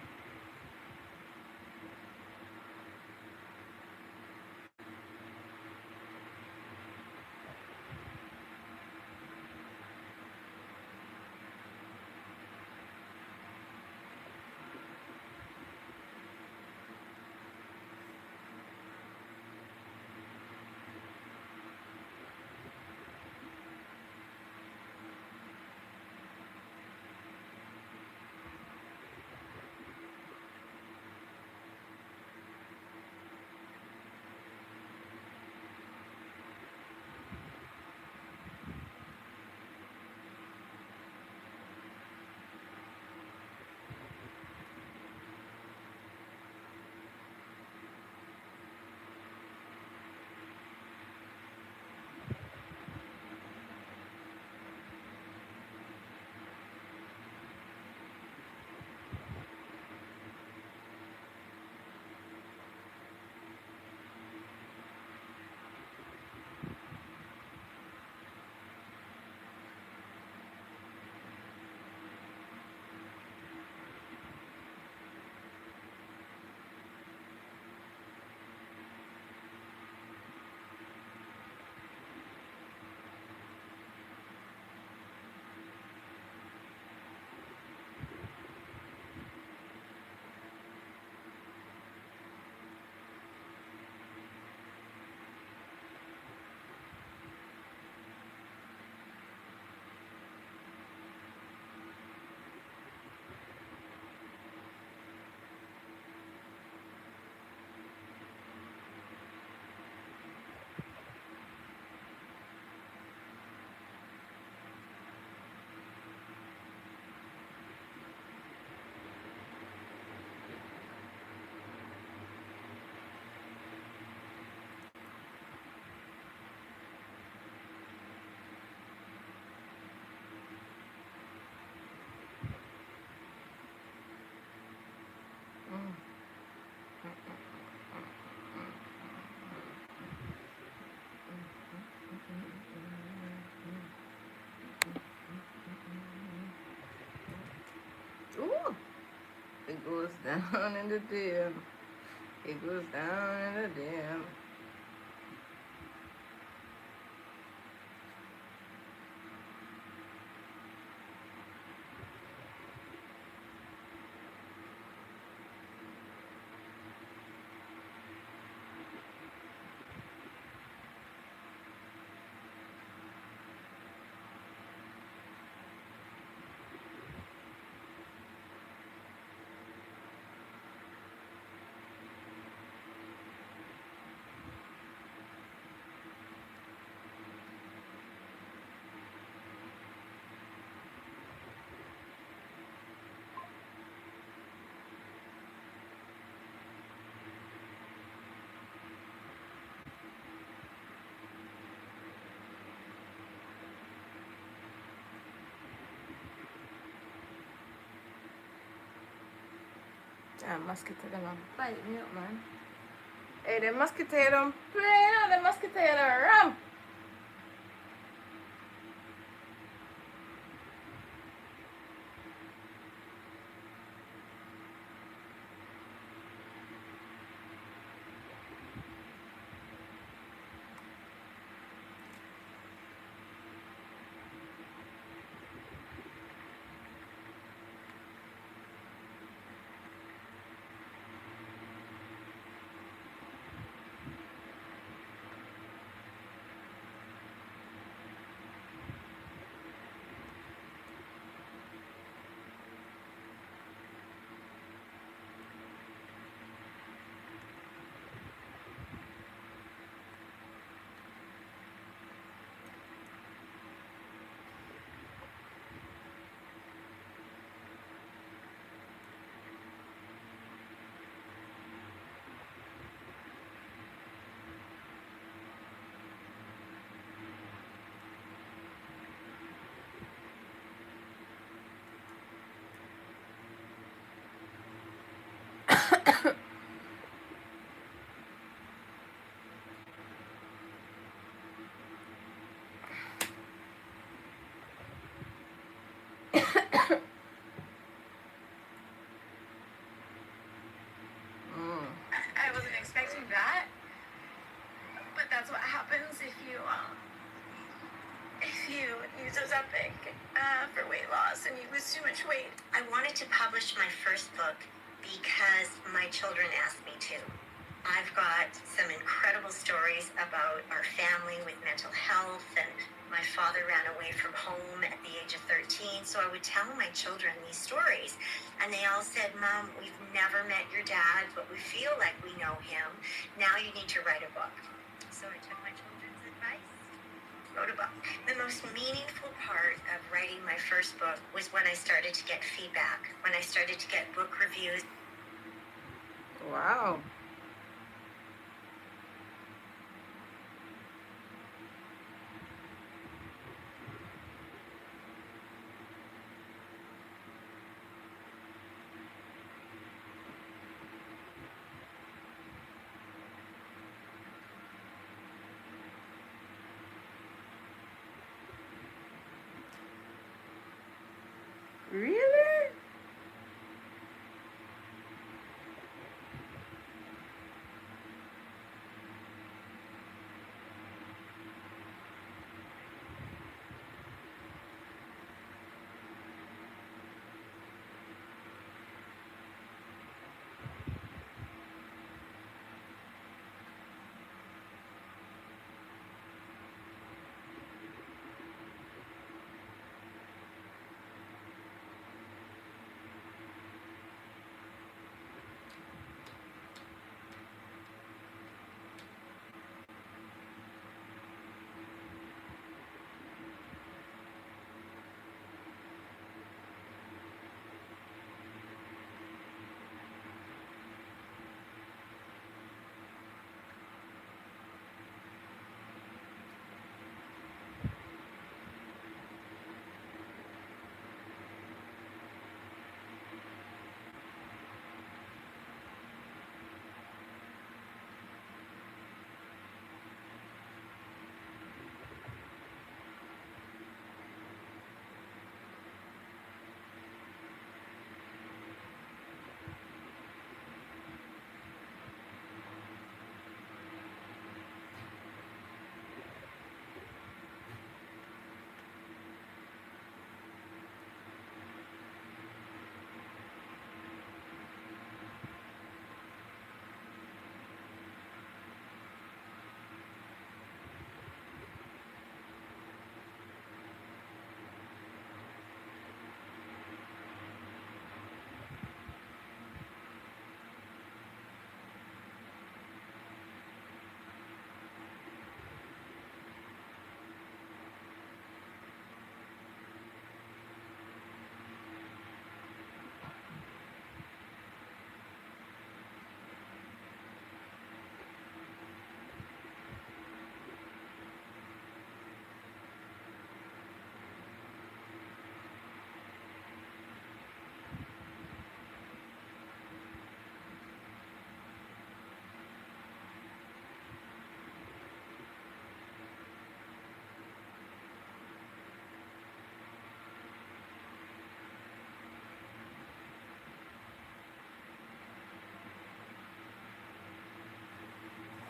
it goes down in the dip. It goes down in the dip. That musketeer don't bite me up, man. Hey, the musketeer don't play, no, the musketeer rum. for weight loss and you lose too much weight? I wanted to publish my first book because my children asked me to. I've got some incredible stories about our family with mental health, and my father ran away from home at the age of 13, so I would tell my children these stories, and they all said, Mom, we've never met your dad, but we feel like we know him. Now you need to write a book. So I took my children's advice, wrote a book. The most meaningful part of writing my first book was when I started to get feedback, when I started to get book reviews. Wow. Really?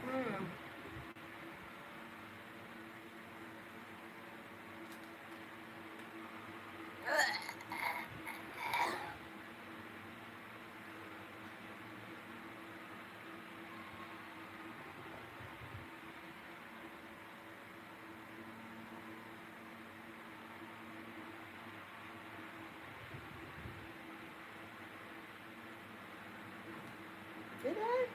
Hmm. Did I?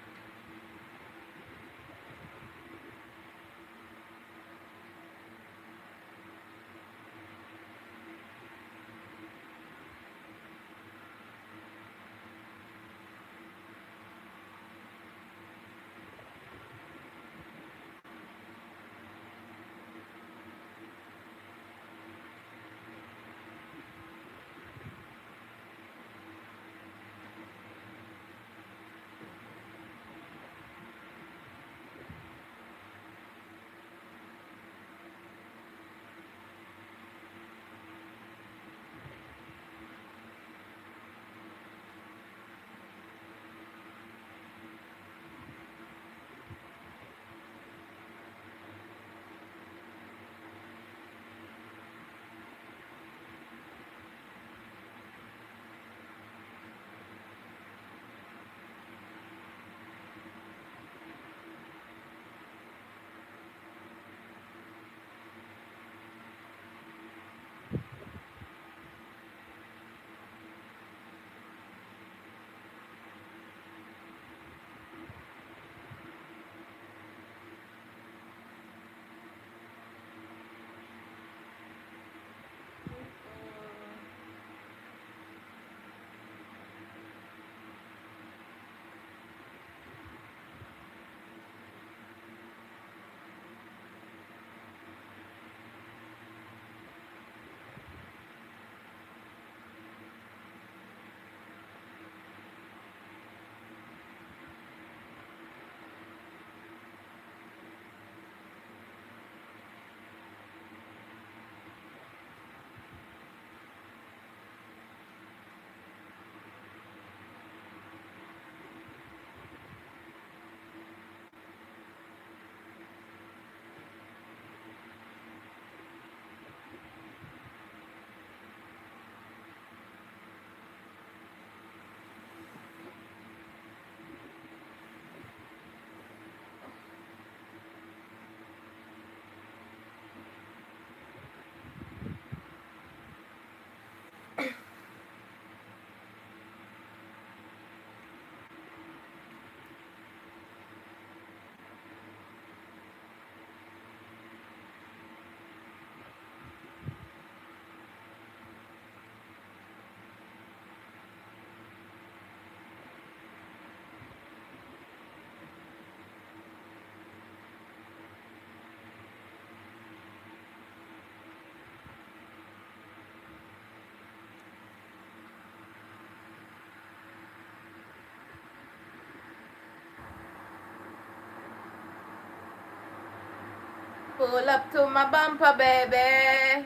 Pull up to my bumper, baby.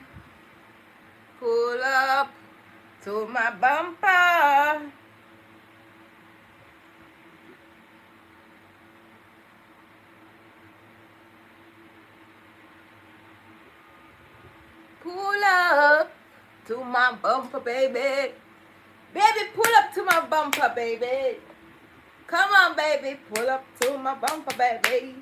Pull up to my bumper. Pull up to my bumper, baby. Baby, pull up to my bumper, baby. Come on, baby, pull up to my bumper, baby.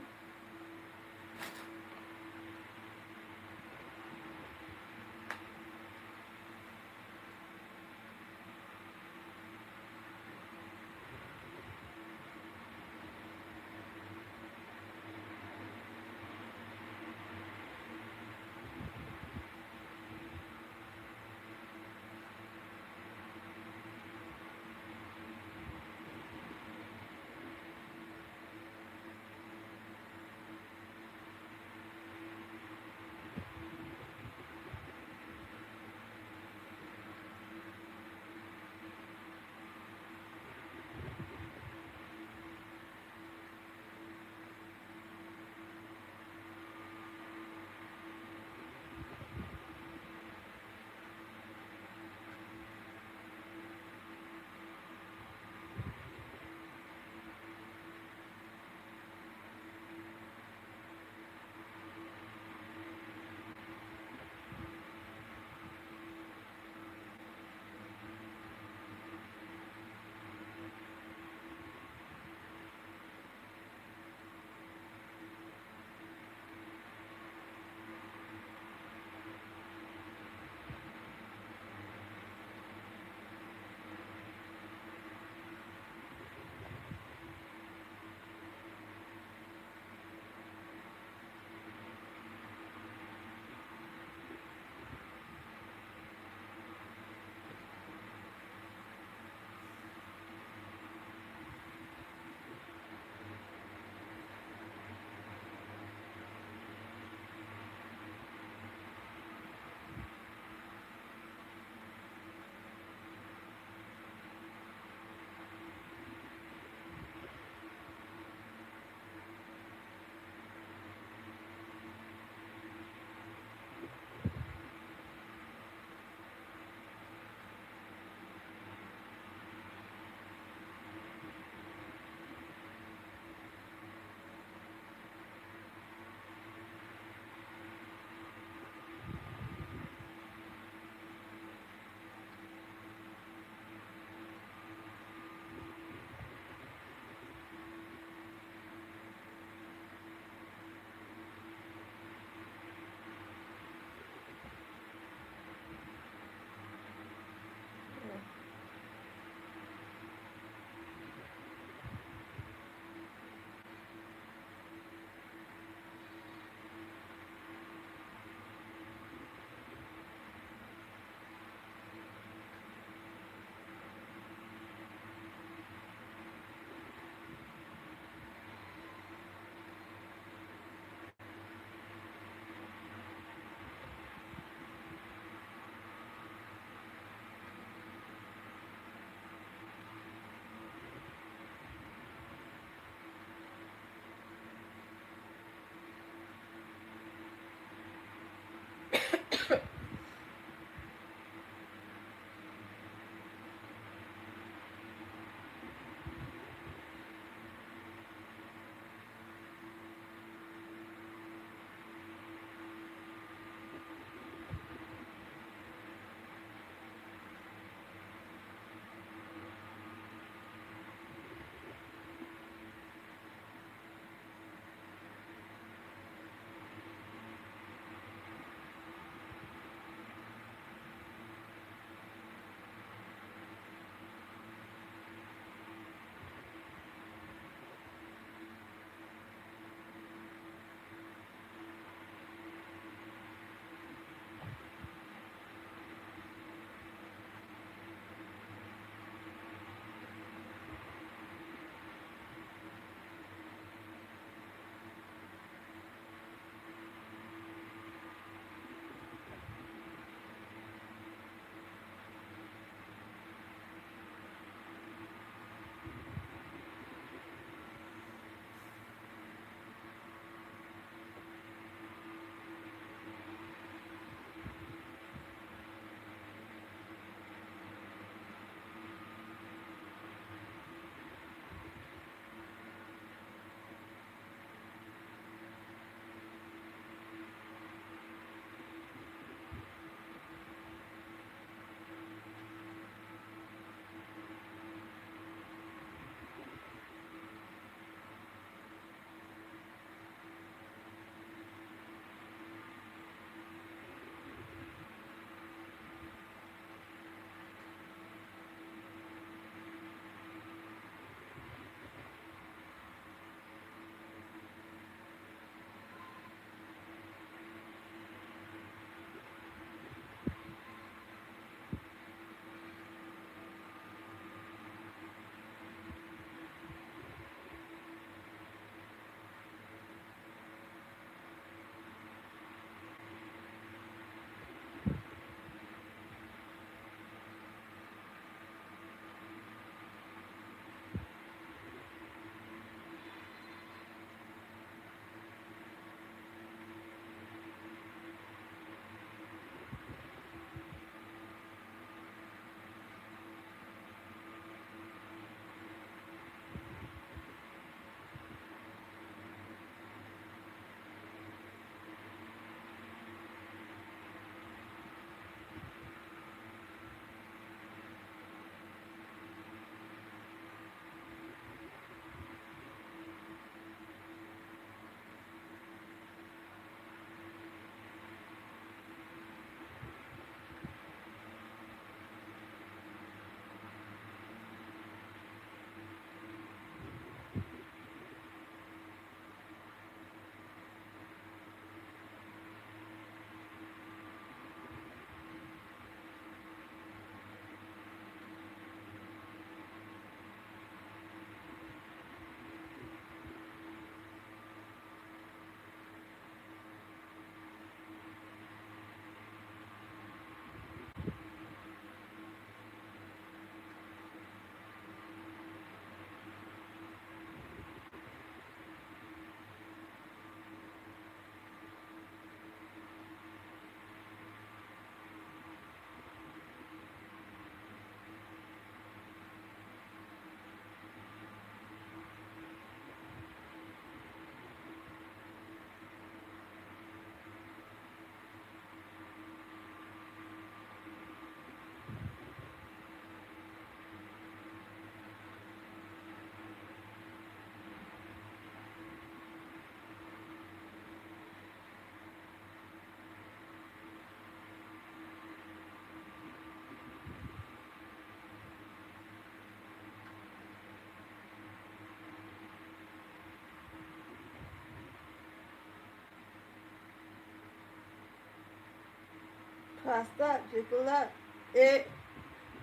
Pass that, jiggle that. Eh.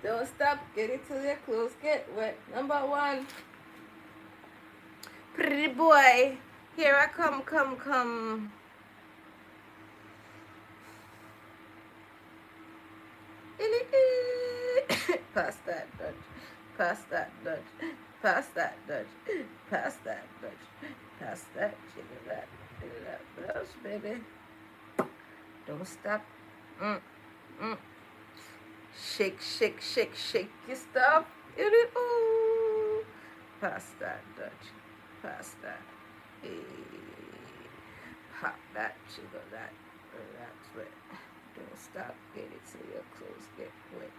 Don't stop, get it till your clothes get wet. Number one. Pretty boy. Here I come, come, come. Pass that, Dutch. Pass that, Dutch. Pass that, Dutch. Pass that, Dutch. Pass that, jiggle that. Jiggle that. Bounce, baby. Don't stop. Mm, mm. Shake, shake, shake, shake your stuff. Ooh. Pass that, Dutch. Pass that. Hey. Pop that, jiggle that. Relax with. Don't stop. Get it till your clothes get wet.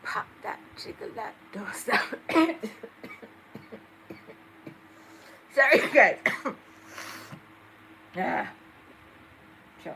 Pop that, jiggle that, don't stop. Sorry, guys. Ah, sure.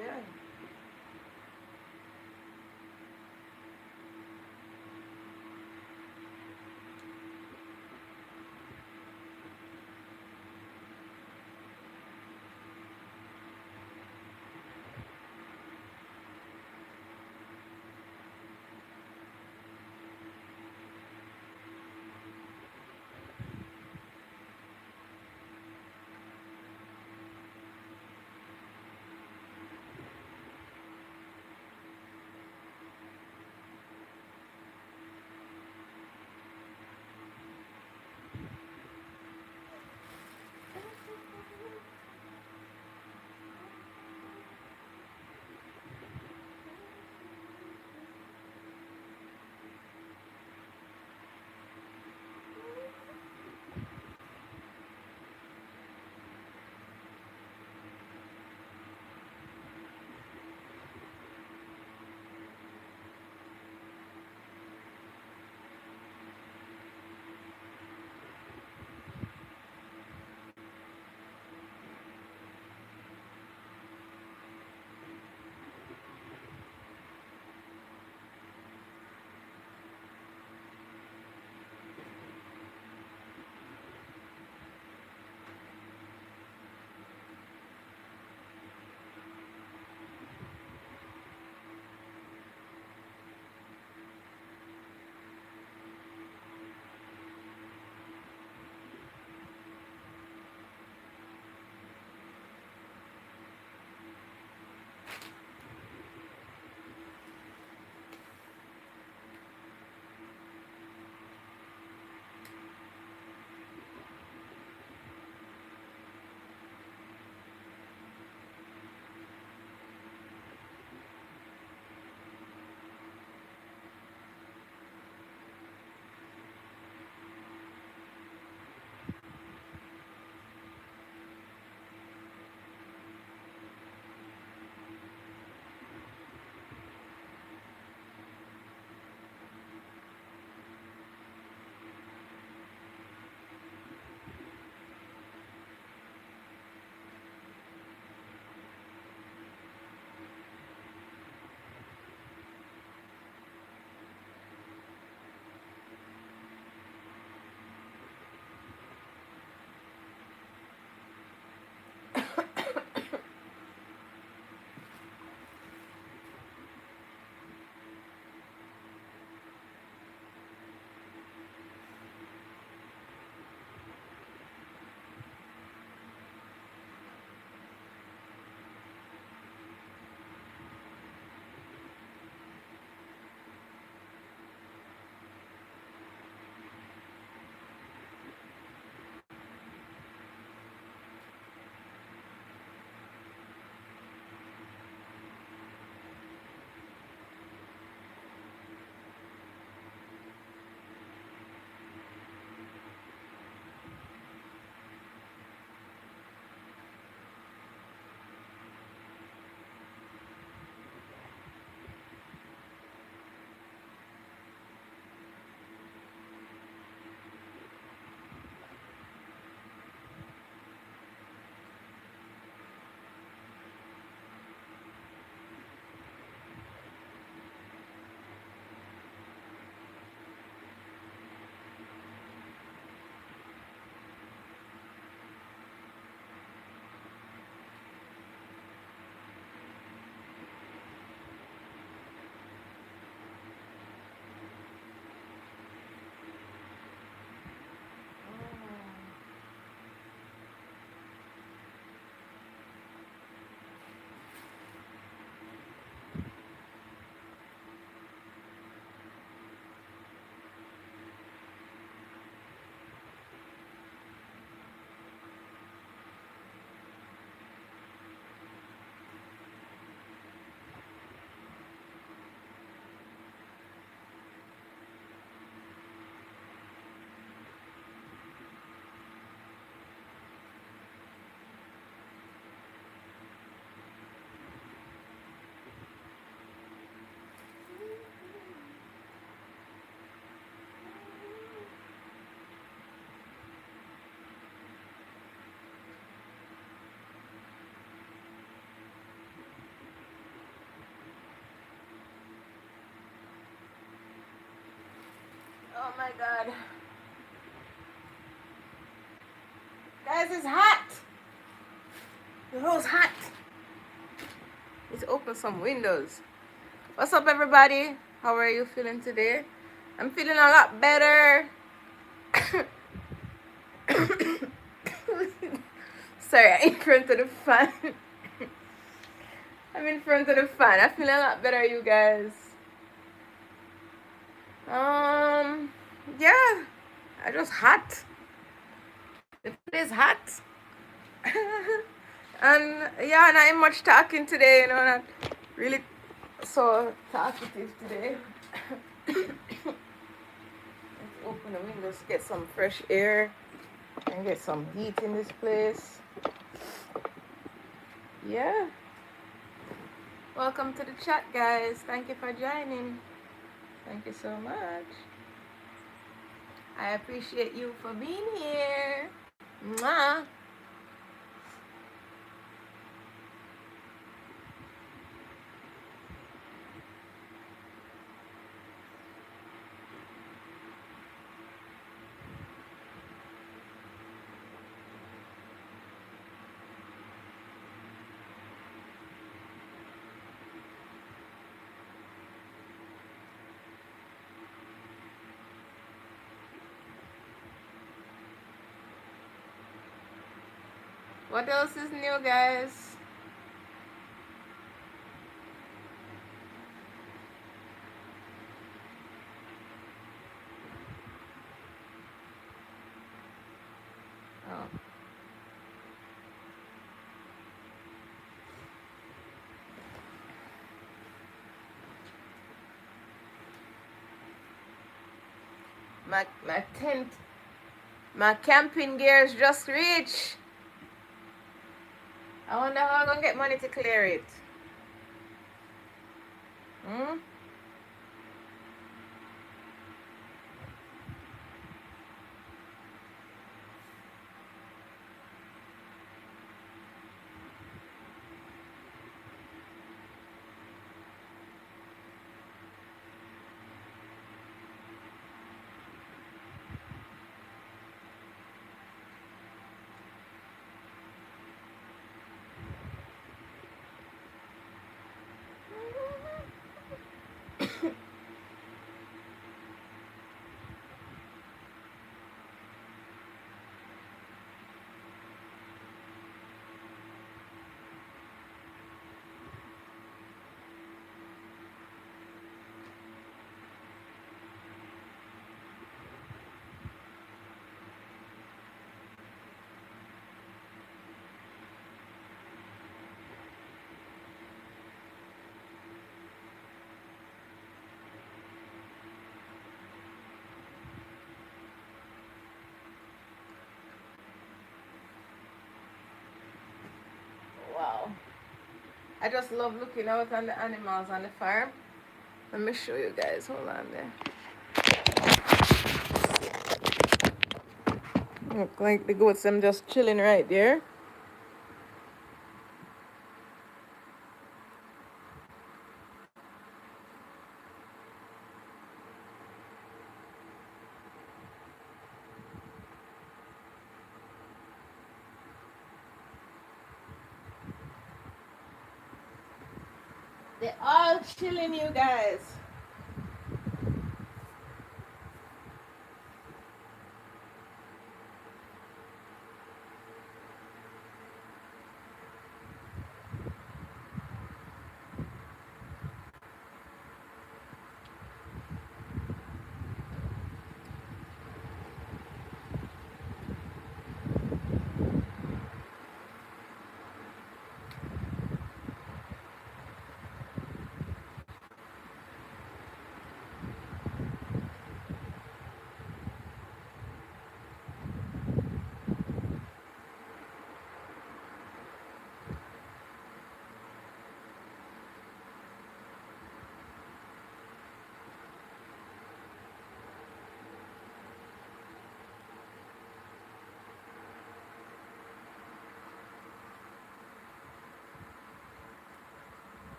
Yeah. Oh my god. Guys, it's hot. The house hot. Let's open some windows. What's up, everybody? How are you feeling today? I'm feeling a lot better. Sorry, I'm in front of the fan. I'm in front of the fan. I feel a lot better, you guys. Yeah. I just hot. The place hot. And yeah, not much talking today, not really so talkative today. Let's open the windows, get some fresh air, and get some heat in this place. Yeah. Welcome to the chat, guys. Thank you for joining. Thank you so much. I appreciate you for being here. Mwah. What else is new, guys? Oh. My tent, my camping gears just reached. I wonder how I'm gonna get money to clear it. Hmm? Wow. I just love looking out on the animals on the farm. Let me show you guys. Hold on there. Look like the goats, I'm just chilling right there. They're all chilling, you guys.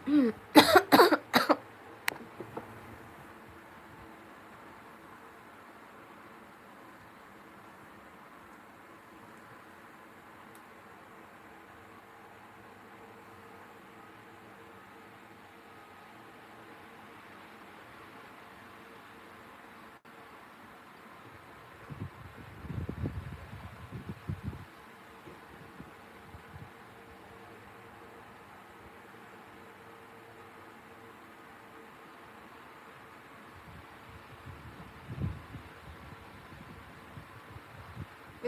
You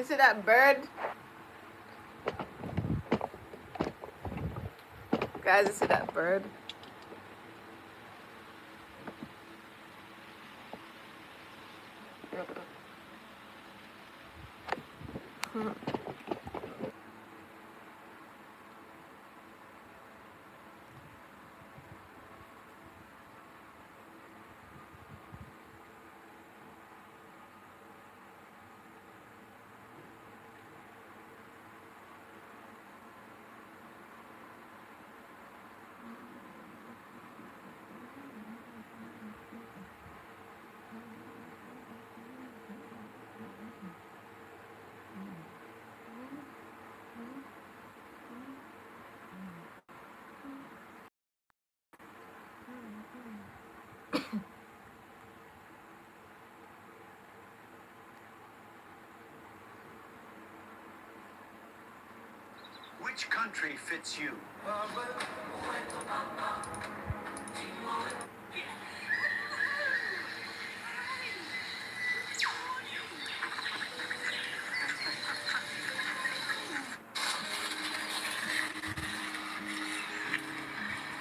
see that bird? Guys, you see that bird? Which country fits you?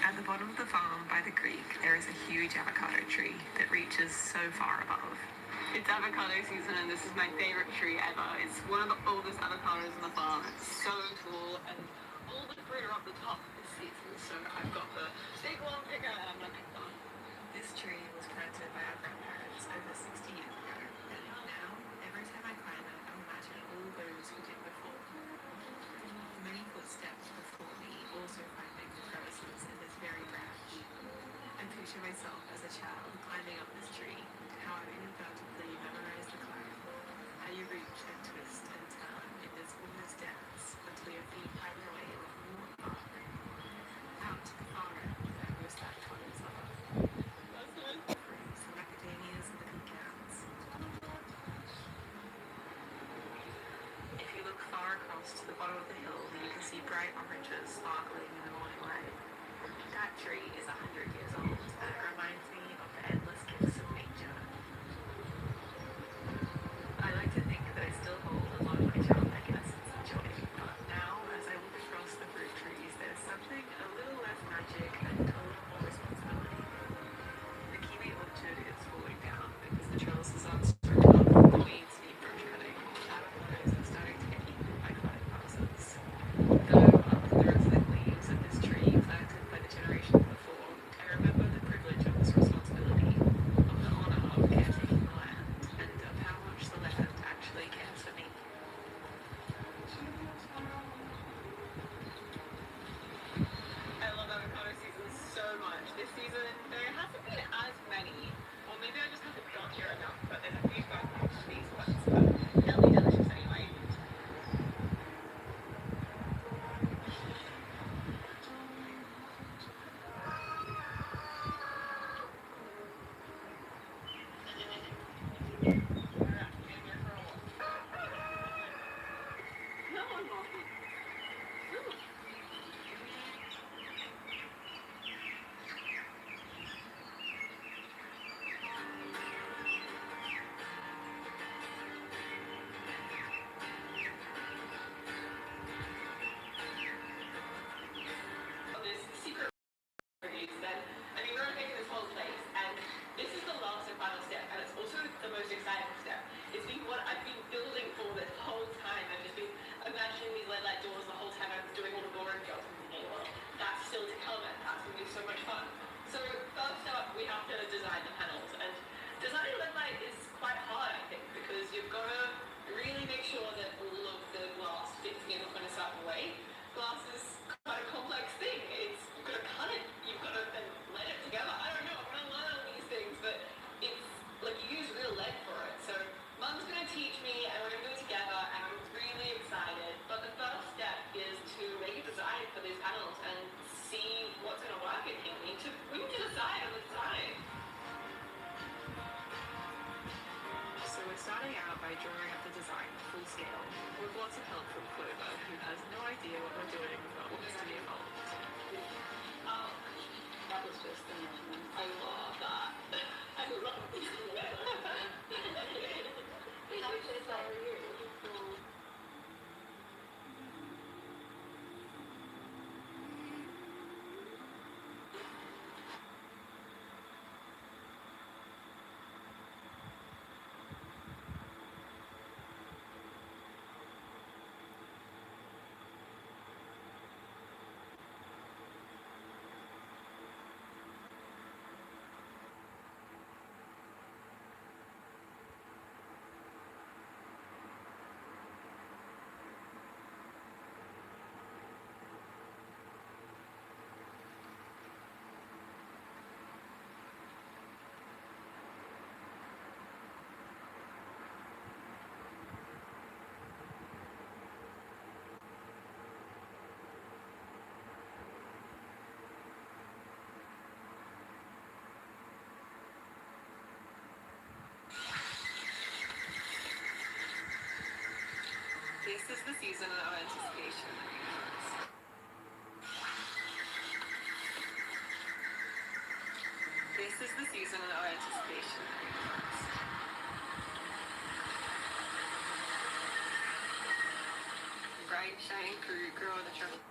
At the bottom of the farm by the creek, there is a huge avocado tree that reaches so far above. It's avocado season and this is my favorite tree ever. It's one of the oldest avocados on the farm. It's so tall and all the fruit are up the top this season. So I've got the big long picker and I'm gonna pick them. This tree was planted by our grandparents over 60 years ago. And now, every time I climb it, I imagine all those who did before. Many footsteps before me also climbing the crevices in this very branch. I picture myself as a child climbing up this tree, how I inadvertently memorized the climb, how you reach and twist and turn in this almost dance until your feet find their way along the bark, out to the far end where most avocados are. Some macadamias and the pecans. If you look far across to the bottom of the hill, you can see bright oranges sparkling in the morning light. That tree is 100 years old, and it reminds me of the endless gifts of nature. I like to think that I still hold a lot of my childhood innocence and joy, but now, as I look across the fruit trees, there's something a little less magic and a little more responsibility. The kiwi orchard is falling down because the trellises aren't strong enough, the weeds need brush cutting, avocados are starting to get eaten by flying passes. Though up the resin leaves of this tree planted by the generation before, I remember the privilege of this responsibility, of the honor of caretaking the land, and of how much the land actually cares for me. I love avocado season so much. This season, there hasn't been as many, or maybe I just haven't got here enough, but there's a few guys like these ones, but they'll be delicious anyway. This secret is that, I mean, we're making this whole place, and this is the last and final step, and it's also the most exciting step. It's been what I've been building for this whole time. I've just been imagining these LED light doors the whole time I was doing all the boring jobs and thinking, well, that's still to come, and that's going to be so much fun. So first up, we have to design the panels, and designing LED light is quite hard, I think, because you've got to really make sure that all of the glass fits in a certain way. Glass is quite a complex thing. You've got to cut it, you've got to We can decide on the design. So we're starting out by drawing up the design full scale, with lots of help from Clover, who has no idea what we're doing but wants to be involved. Oh, that was just amazing. I love that. I love this weather. How are you? This is the season of anticipation. This is the season of anticipation. Bright, shining fruit, grow in the trouble.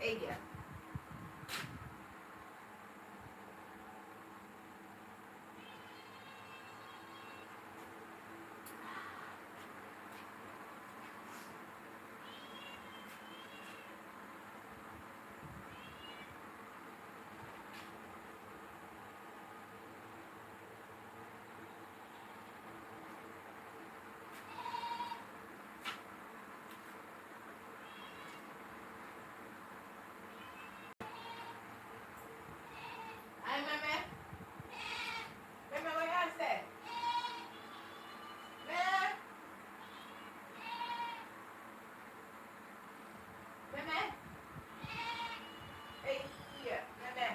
Hey, yeah. Hi, Mama. Mama, what you say? Mama? Mama? Hey, yeah. Mama.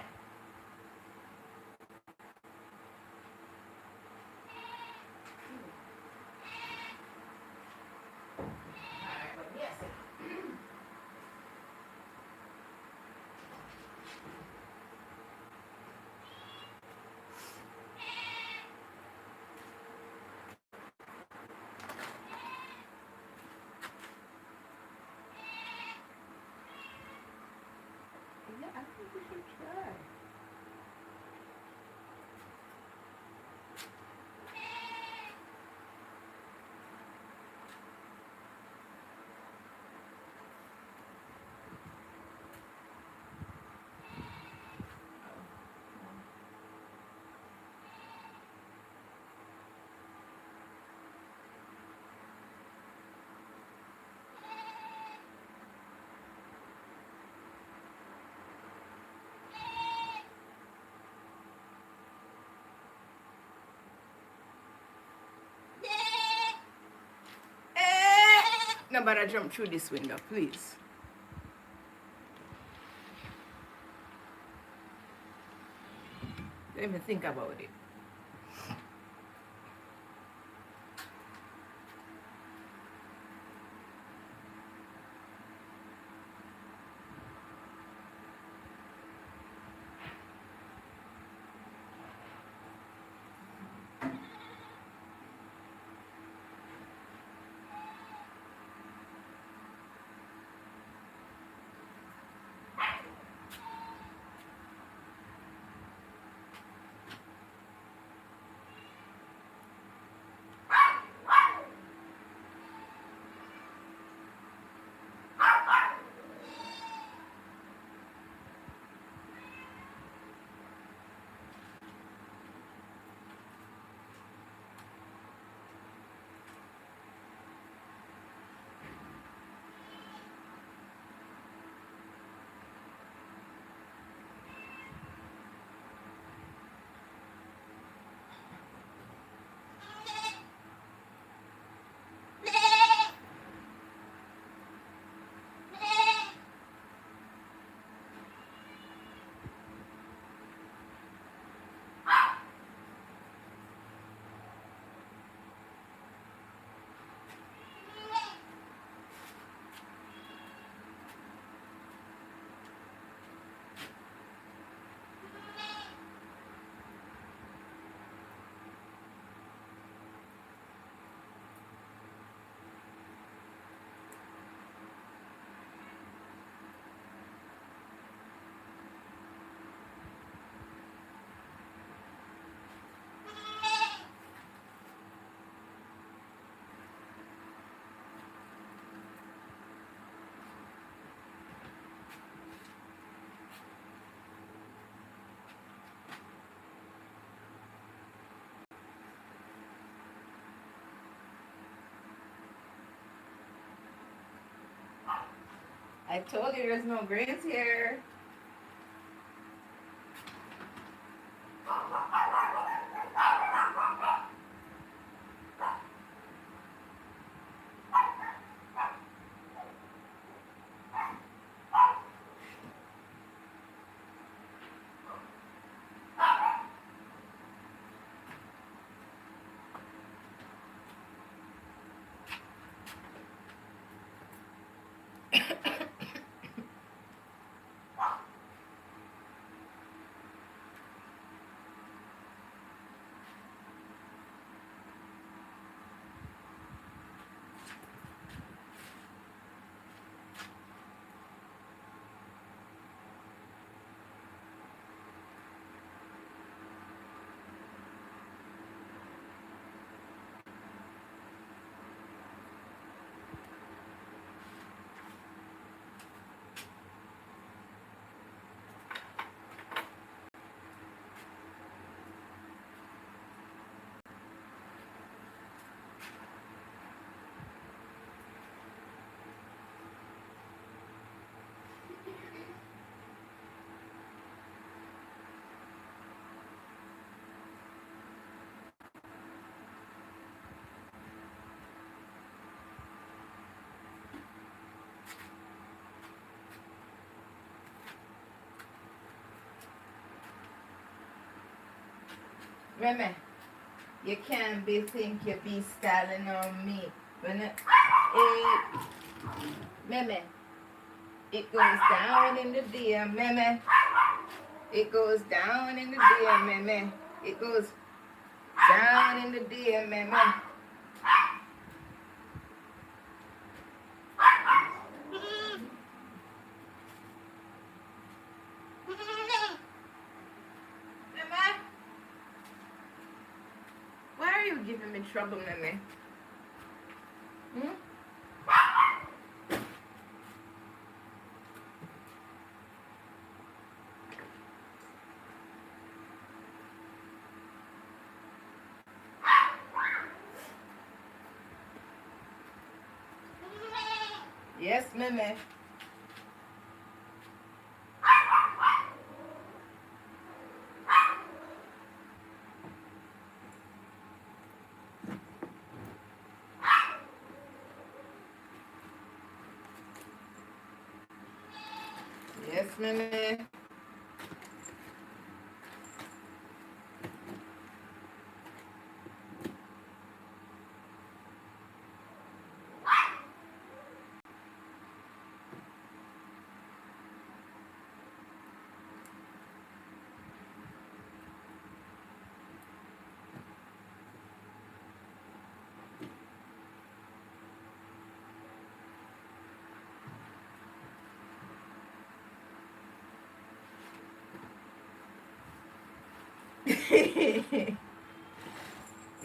Alright, but yes. Yeah, I think we should try. Nobody jump through this window, please. Let me think about it. I told you there's no greens here. Remy, you can't be think you be styling on me. When it, Meme, it goes down in the deer, Meme. It goes down in the deer, Meme. It goes down in the deer, Meme. Meme, why are you giving me trouble, Meme? Hmm? Yes, Meme. Yes, Meme.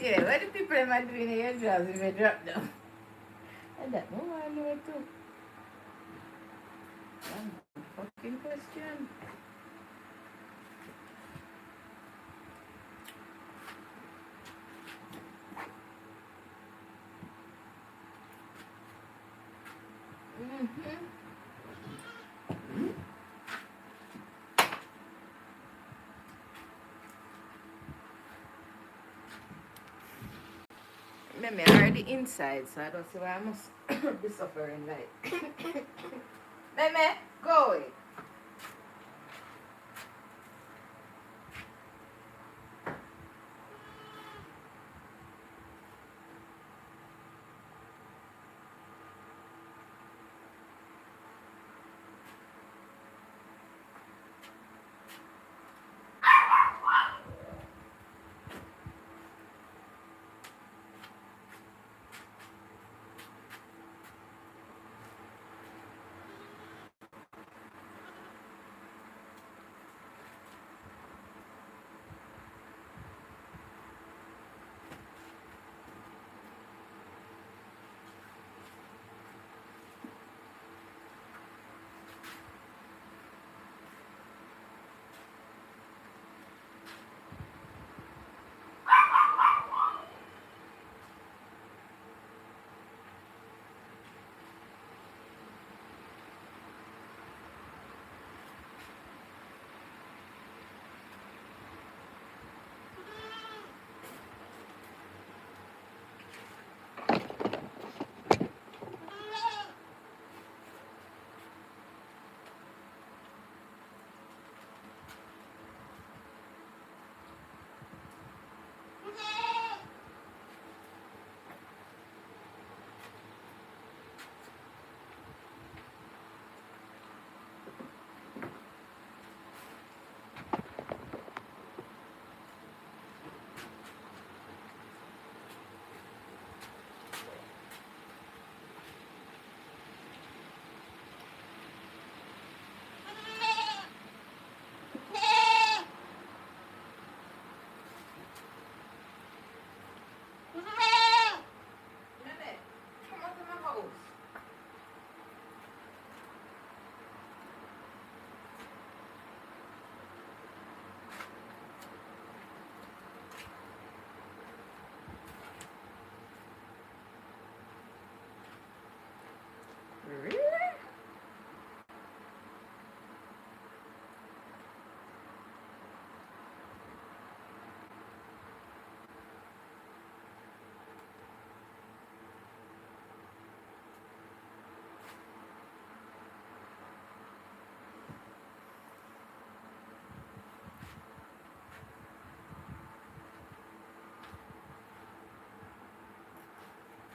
Yeah, what the people am I doing in your jobs if you drop down? And that no one know it too. Fucking question. Mm-hmm. Maybe I already inside, so I don't see why I must be suffering like. Meme, go away.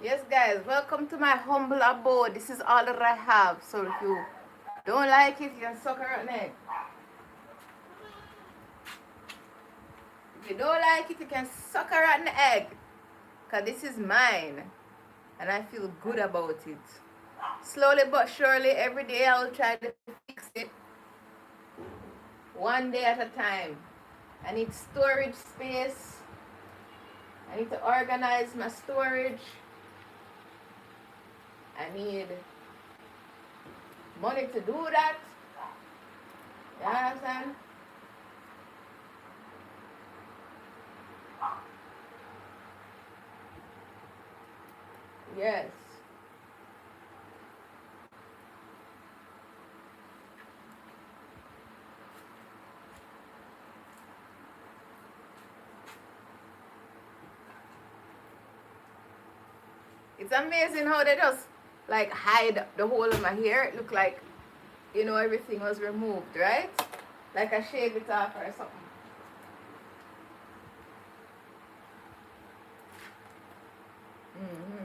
Yes, guys, welcome to my humble abode. This is all that I have. So if you don't like it, you can suck a rotten egg. If you don't like it, you can suck a rotten egg. Because this is mine. And I feel good about it. Slowly but surely, every day I will try to fix it. One day at a time. I need storage space. I need to organize my storage. I need money to do that. You understand? Yes. It's amazing how they just like hide the whole of my hair. It looked like, everything was removed, right? Like I shaved it off or something. Mm-hmm.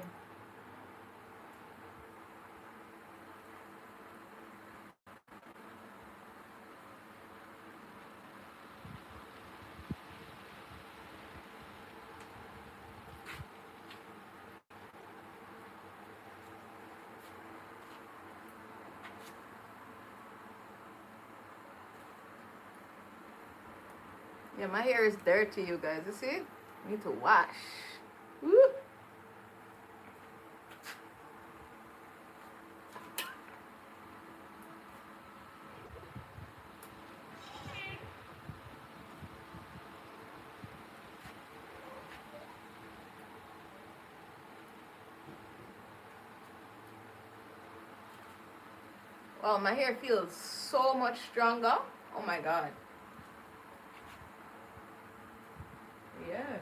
Yeah, my hair is dirty, you guys. You see? I need to wash. Woo. Well, my hair feels so much stronger. Oh my god. Yeah.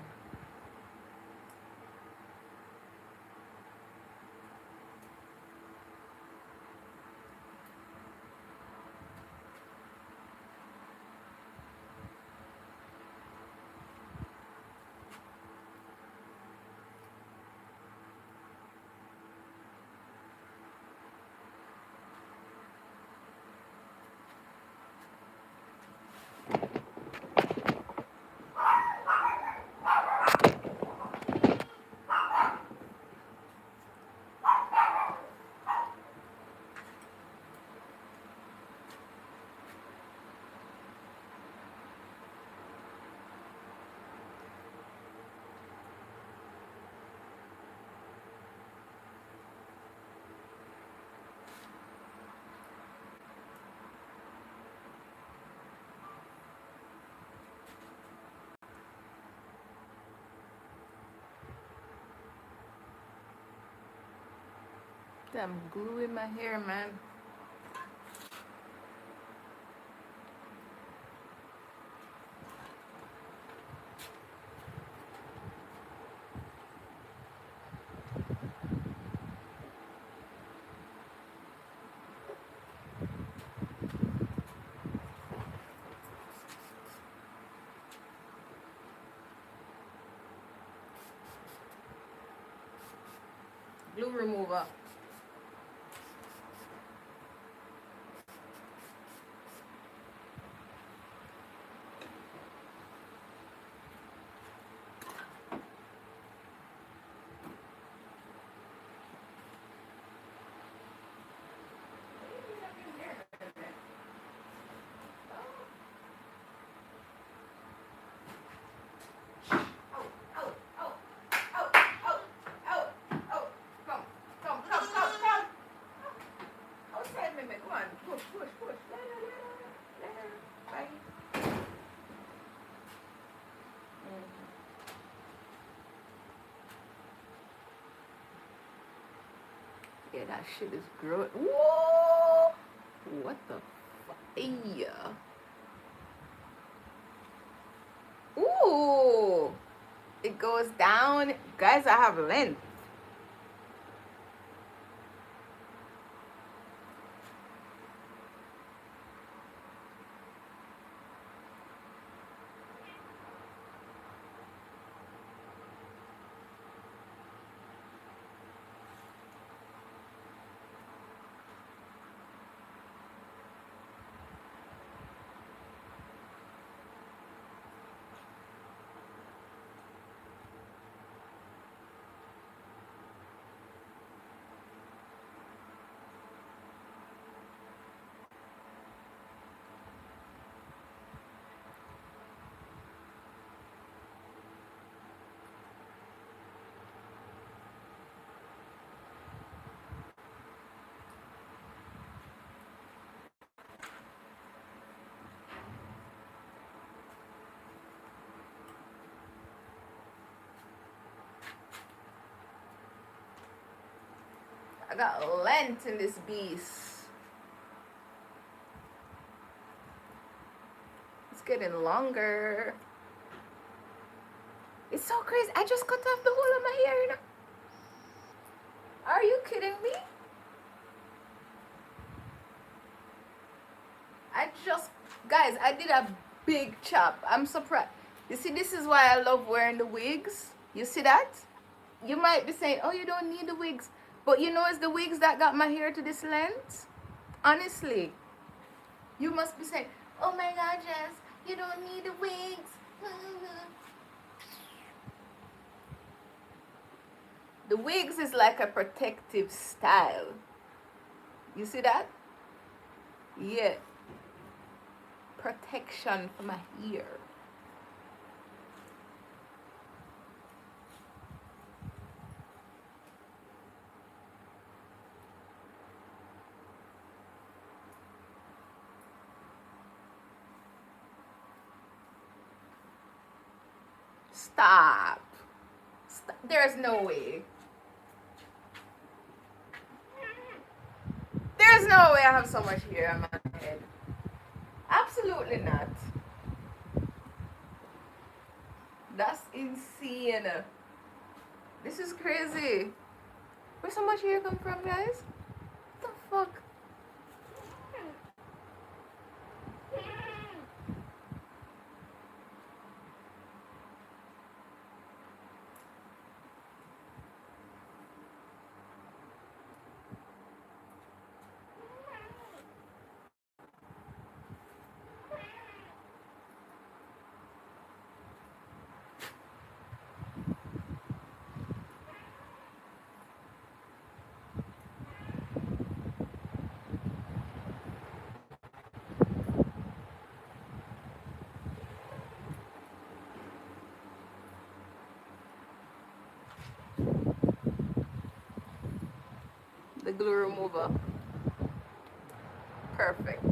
I'm gluing my hair, man. Glue remover. Yeah, that shit is growing. Whoa! What the fuck? Yeah. Ooh! It goes down. Guys, I have length. I got length in this beast. It's getting longer. It's so crazy. I just cut off the whole of my hair, you know. Are you kidding me? Guys, I did a big chop. I'm surprised. You see, this is why I love wearing the wigs. You see that? You might be saying, oh, you don't need the wigs. But you know it's the wigs that got my hair to this length? Honestly. You must be saying, oh my God, Jess, you don't need the wigs. The wigs is like a protective style. You see that? Yeah. Protection for my hair. Stop. Stop. There's no way. There's no way I have so much hair on my head. Absolutely not. That's insane. This is crazy. Where so much hair come from, guys? What the fuck? The glue remover. Perfect.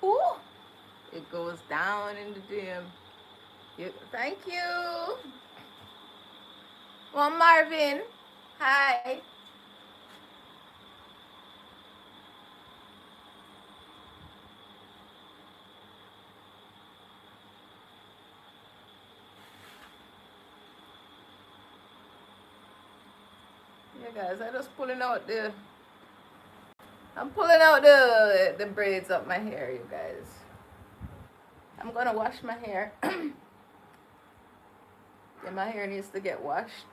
Ooh. It goes down in the gym. Thank you. Well, Marvin. Hi. Yeah, guys, I'm pulling out the braids up my hair, you guys. I'm gonna wash my hair. Yeah, my hair needs to get washed.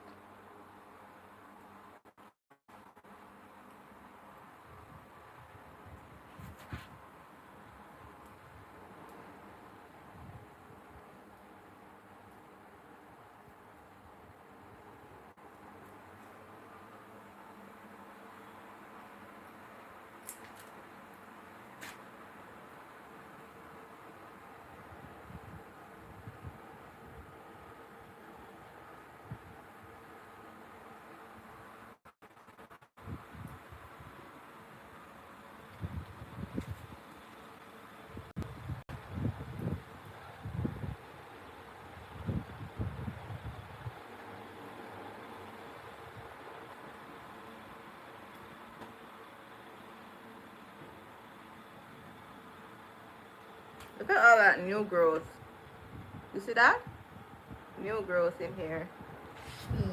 Look at all that new growth. You see that? New growth in here. Yeah.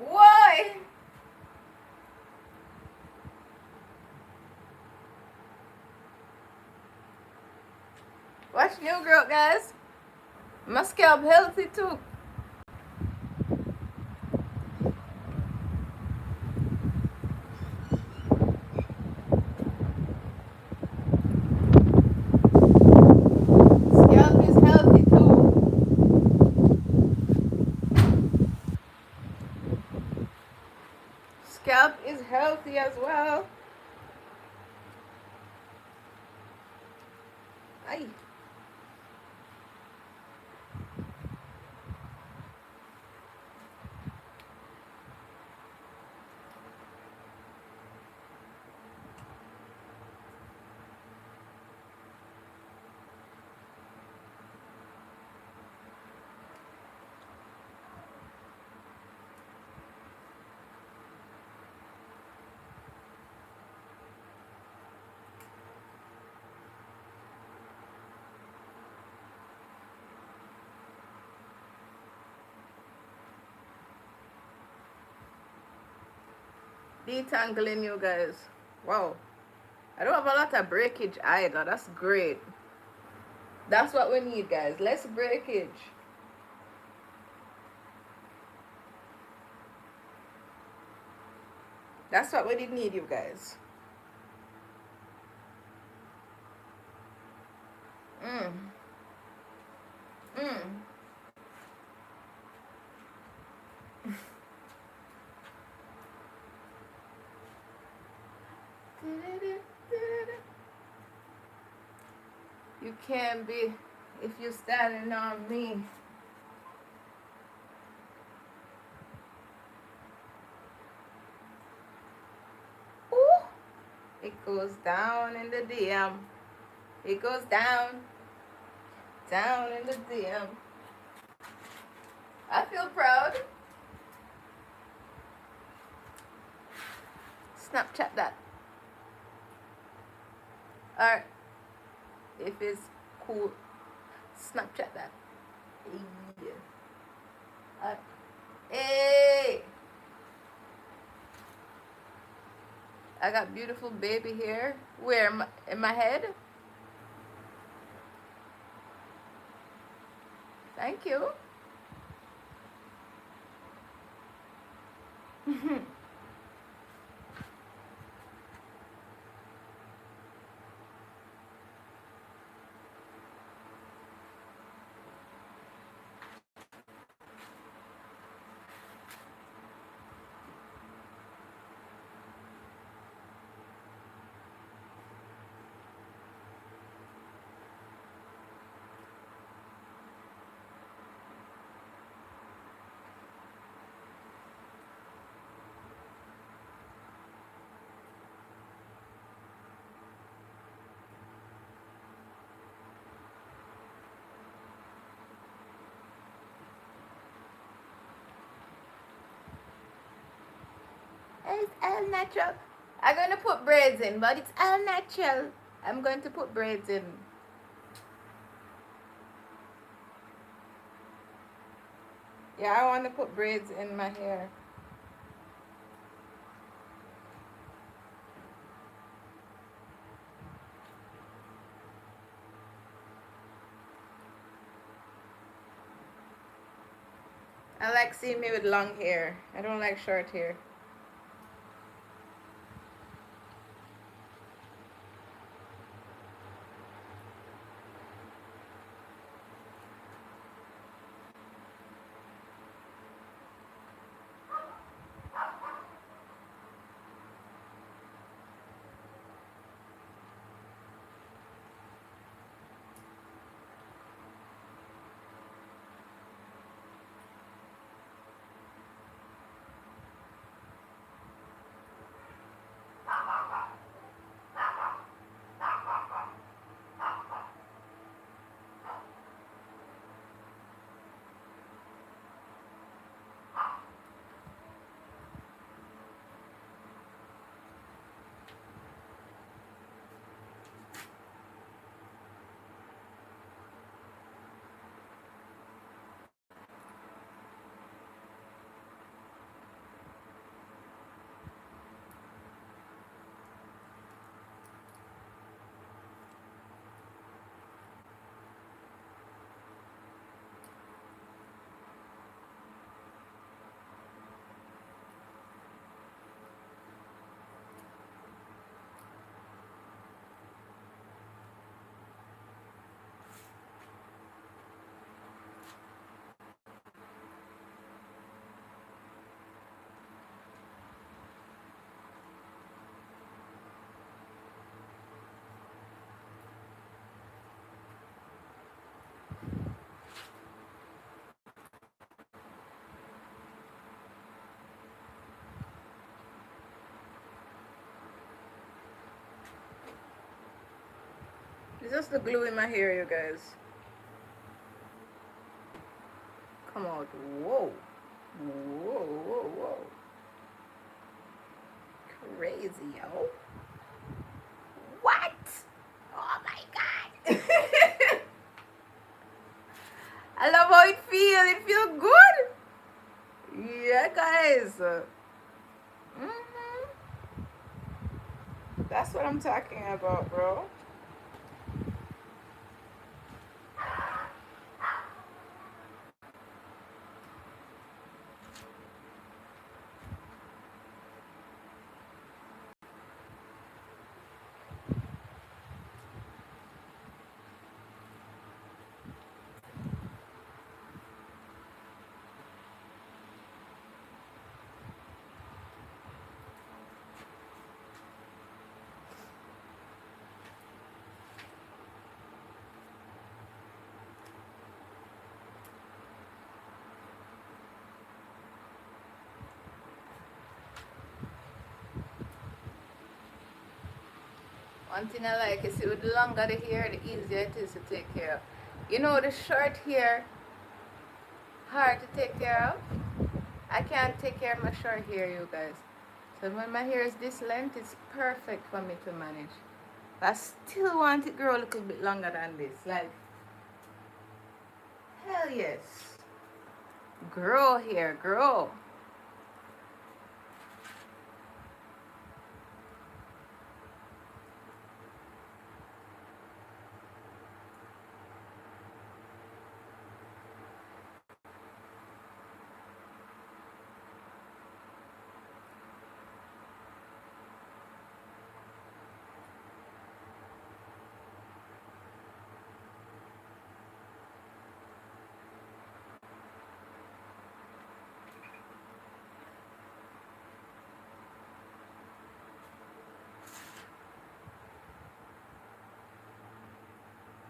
Why? Watch new growth, guys. My scalp healthy too. Scalp is healthy too. Scalp is healthy as well. Ay. Detangling you guys. Wow. I don't have a lot of breakage either. That's great. That's what we need, guys. Less breakage. That's what we need, you guys. Mm. Mm. You can't be if you're standing on me. Ooh. It goes down in the DM. It goes down in the DM. I feel proud. Snapchat that. Alright. If it's cool, Snapchat that. Yeah. Alright. Hey! I got beautiful baby hair. Where? In my head? Thank you. It's all natural. I'm going to put braids in, but it's all natural. I'm going to put braids in. Yeah, I want to put braids in my hair. I like seeing me with long hair. I don't like short hair. It's just the glue in my hair, you guys. Come out. Whoa. Whoa, whoa, whoa. Crazy, yo. What? Oh my god. I love how it feels. It feels good. Yeah, guys. That's what I'm talking about, bro. One thing I like is with the longer the hair, the easier it is to take care of. You know, the short hair, hard to take care of. I can't take care of my short hair, you guys. So when my hair is this length, it's perfect for me to manage. But I still want it grow a little bit longer than this. Like, hell yes. Grow hair, grow.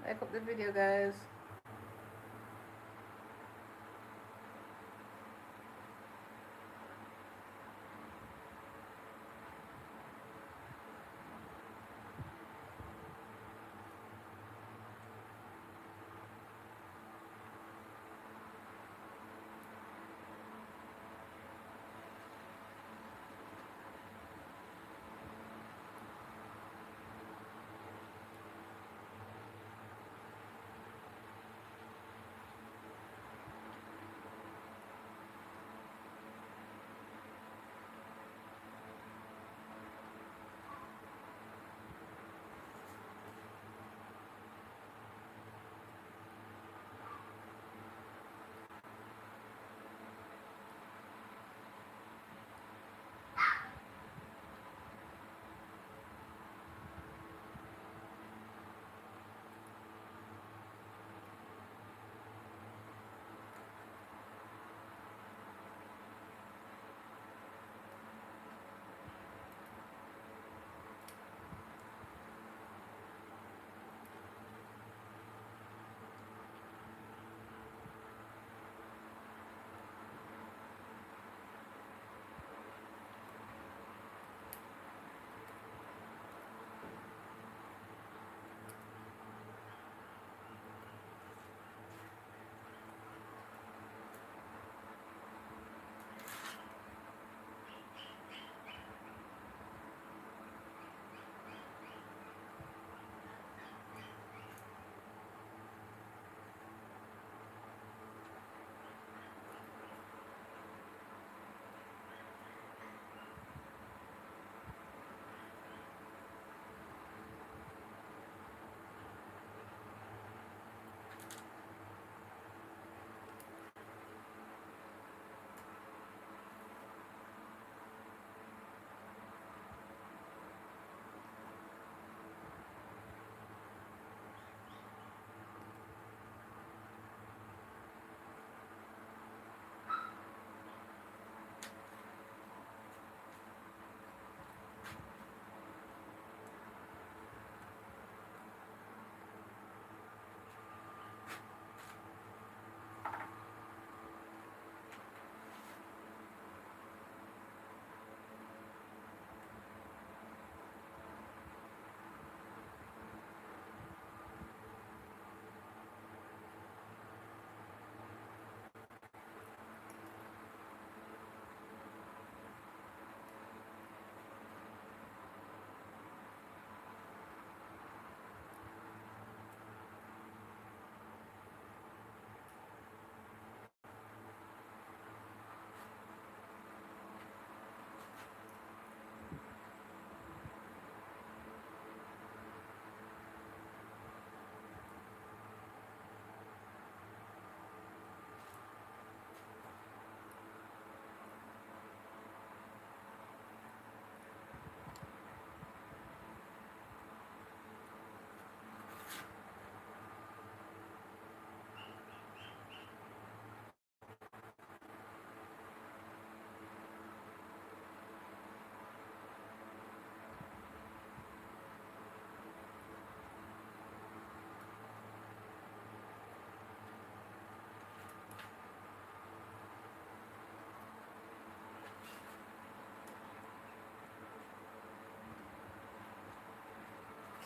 Like up the video, guys.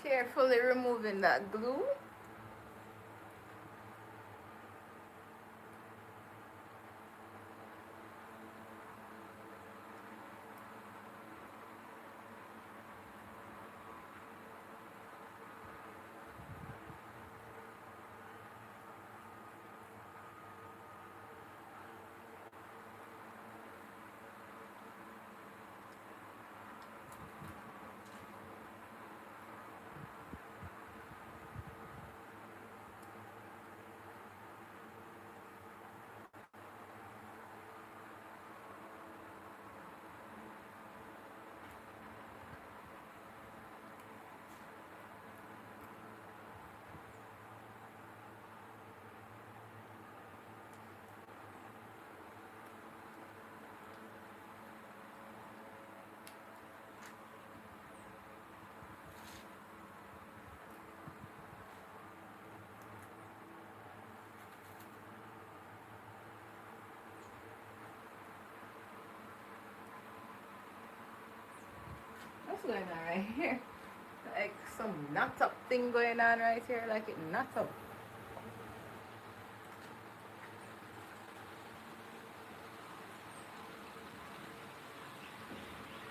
Carefully removing that glue. What's going on right here? Like some knot up thing going on right here, like it knot up.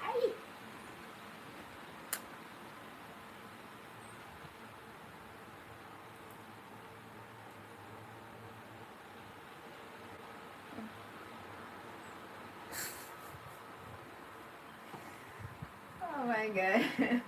Aye. Oh my god.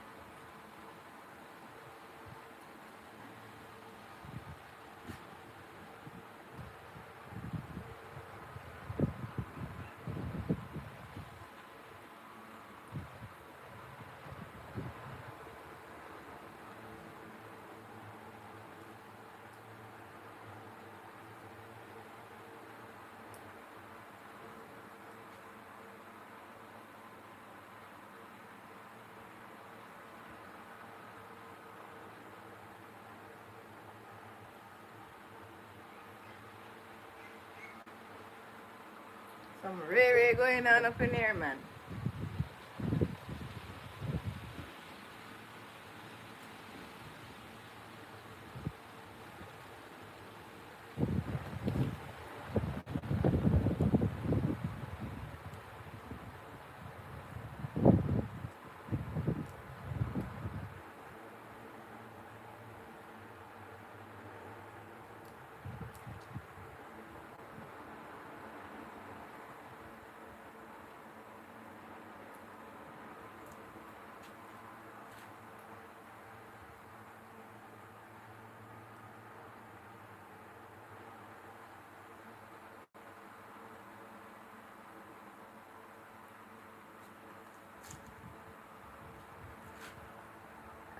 Some rare going on up in here, man.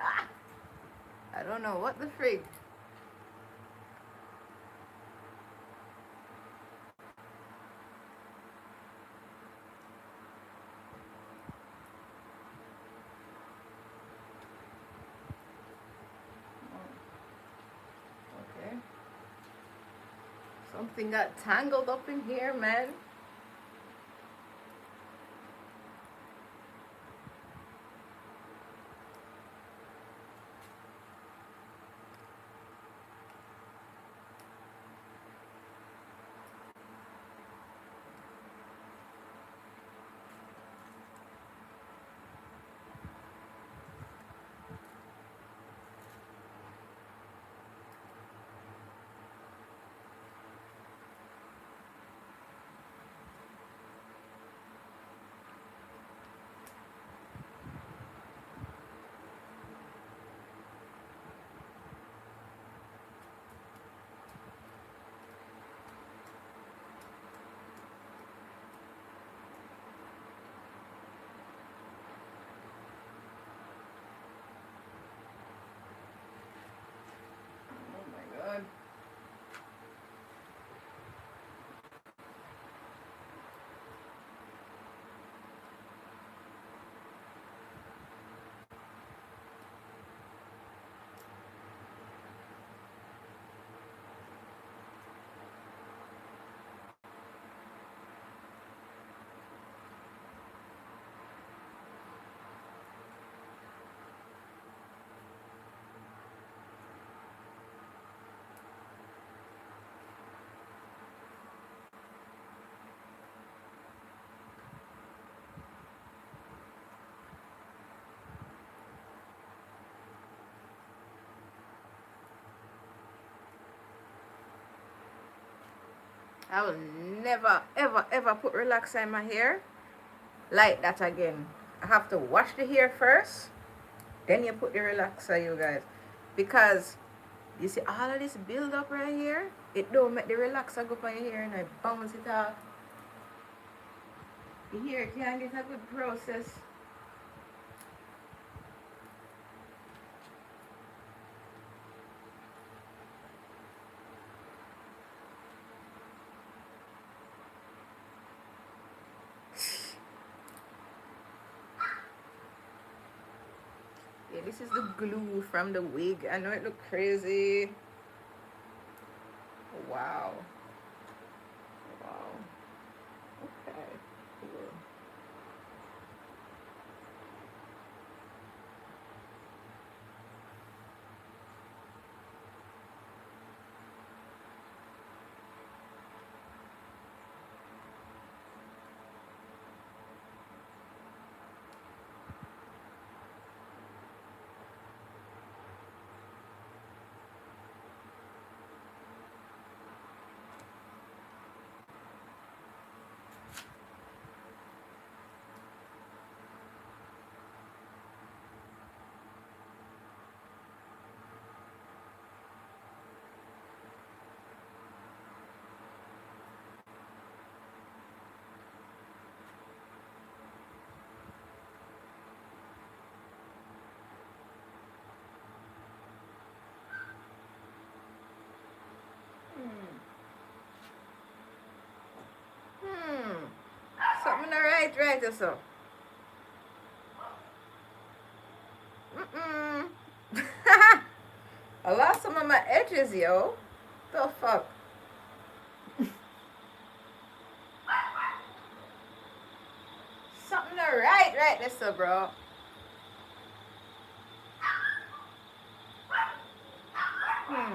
Ah, I don't know what the frig. Okay. Something got tangled up in here, man. I will never, ever, ever put relaxer in my hair like that again. I have to wash the hair first, then you put the relaxer, you guys. Because you see all of this build up right here, it don't make the relaxer go on your hair and I bounce it off. Your hair can't get a good process. Yeah, this is the glue from the wig. I know it look crazy. Wow. Wow. Okay. Cool. Hmm. Something right or so. Mm-mm. I lost some of my edges, yo. The fuck? Something right there, so, bro. Hmm.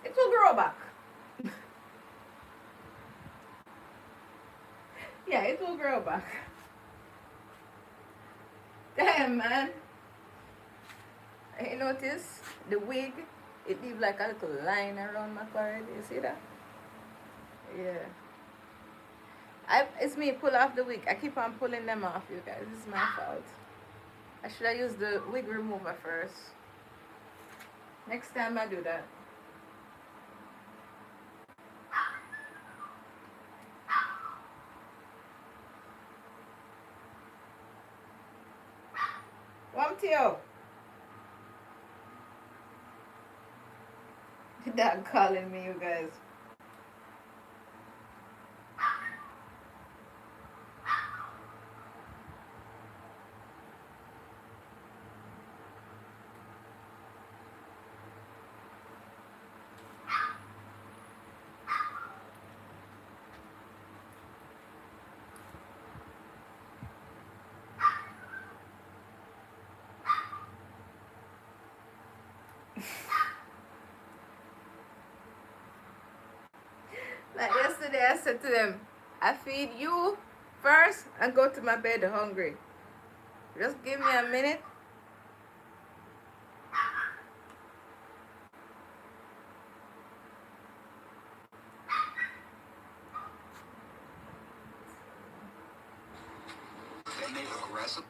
It will grow back. Yeah, it will grow back. Damn, man. You notice the wig? It leave like a little line around my forehead. You see that? Yeah. It's me pull off the wig. I keep on pulling them off, you guys. This is my fault. I should have used the wig remover first. Next time I do that. Wamtio. The dog calling me, you guys. Like yesterday, I said to them, I feed you first and go to my bed hungry. Just give me a minute. Then they aggressive.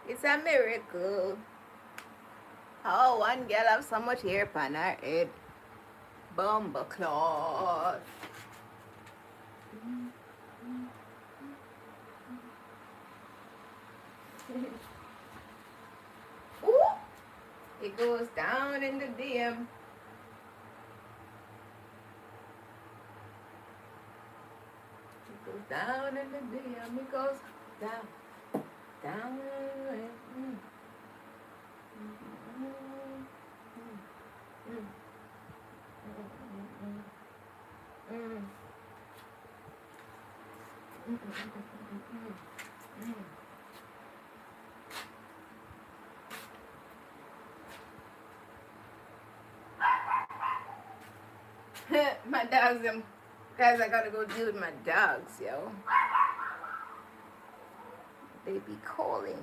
It's a miracle. How one girl have so much hair on her head. Bumbleclaw. Ooh, it goes down in the DM. down in the DM, it goes down, down. My dogs, them guys, I gotta go deal with my dogs, yo. They be calling.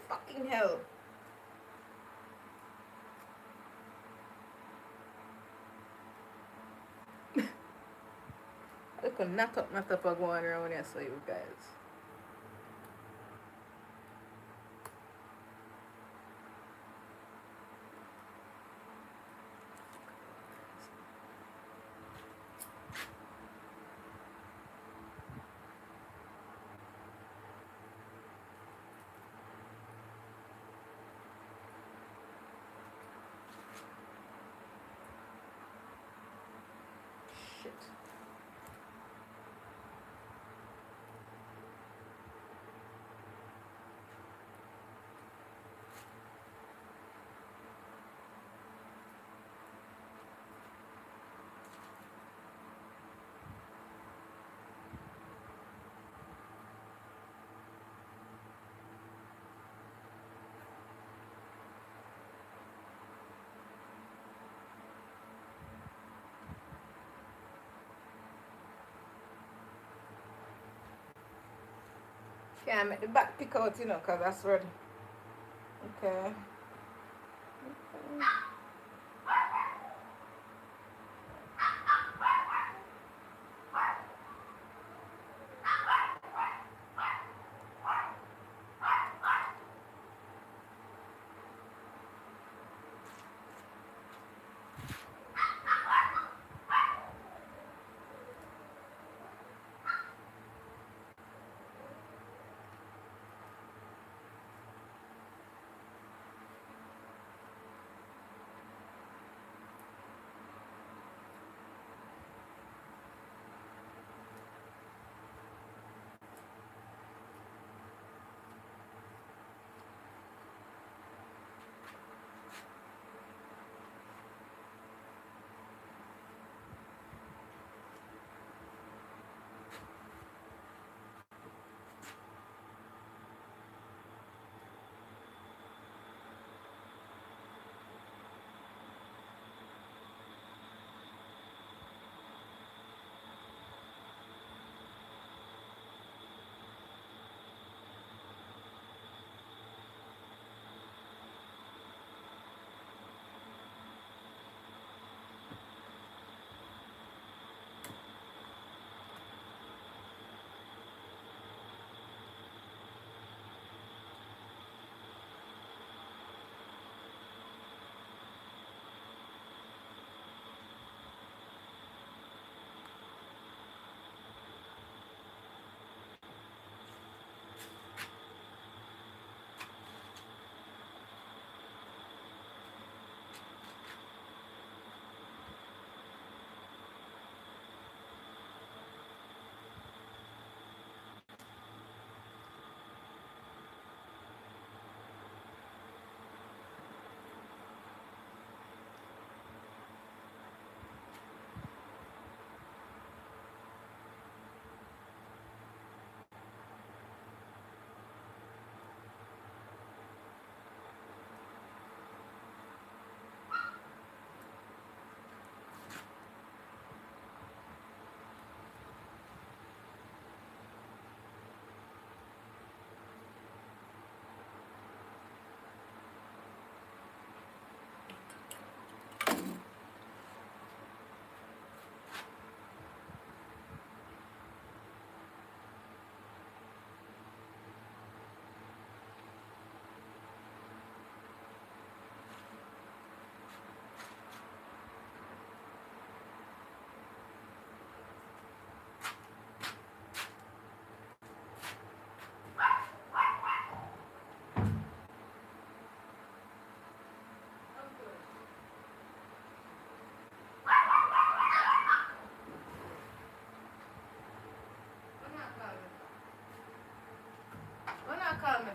Fucking hell. I could knock up my stuff going around there, so you guys. Shit. Can't make the back pick out, you know, because that's where. Okay.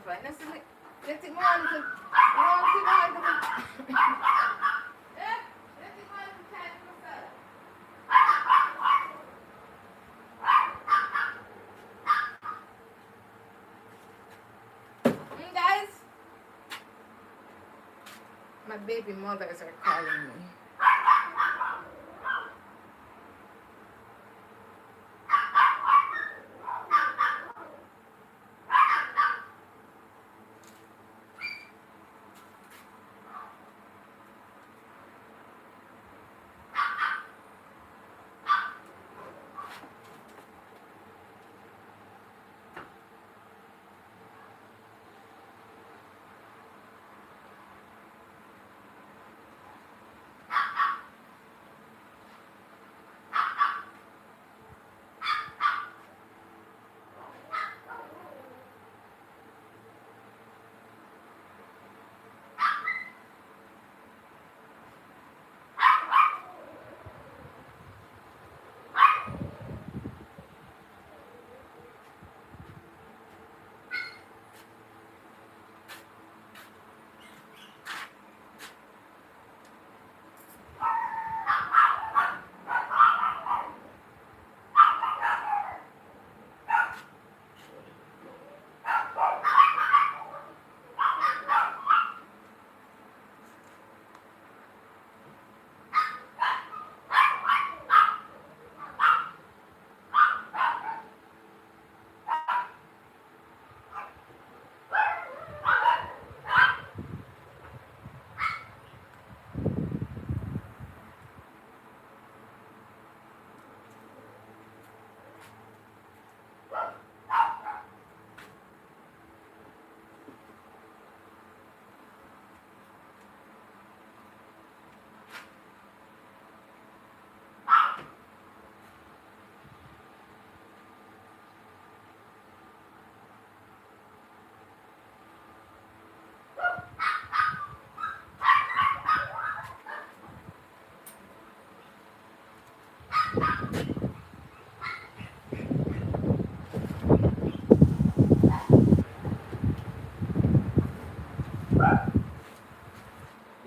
fine. Let's see. Let it go on to. Yeah, let it go on to time myself. Guys, my baby mothers are calling me.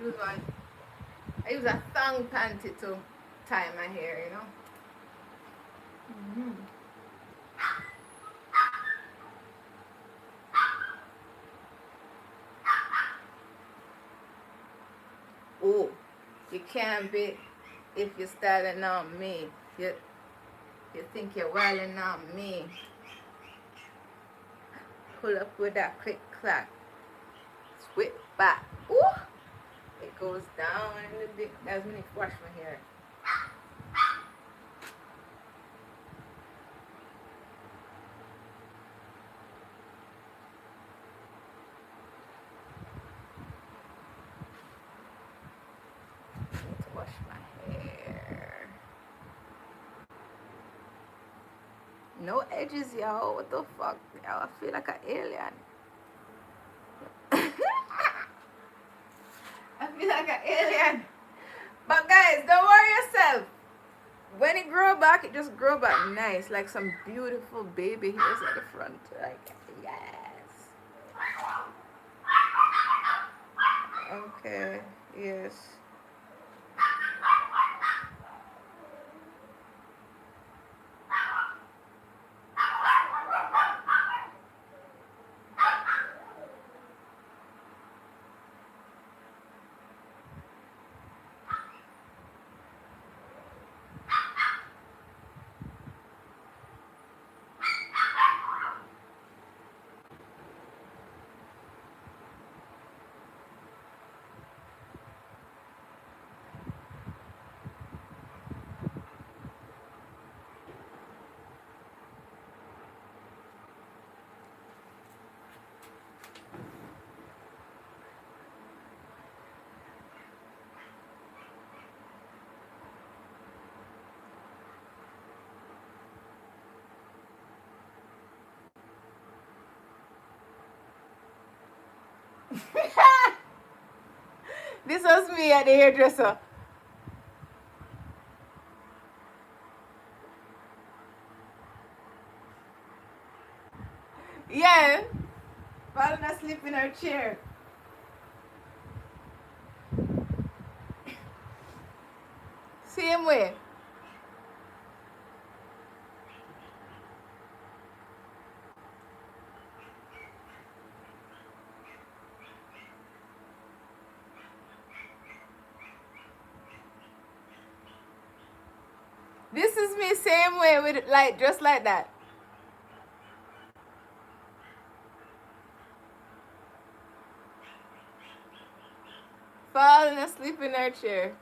Use one. I use a thong panty to tie my hair, you know. Mm-hmm. Oh, you can't be if you're styling on me. You think you're wilding on me. Pull up with that click clack. Switch back. Ooh! It goes down in the dick. That's when you wash my hair. To wash my hair. No edges, y'all. What the fuck? Y'all, I feel like an alien. I feel like an alien. But guys, don't worry yourself. When it grow back, it just grow back nice, like some beautiful baby hairs at the front. Like, yes. Okay, yes. This was me at the hairdresser. Yeah. Falling asleep in her chair. Same way. This is me same way with like just like that. Falling asleep in her chair.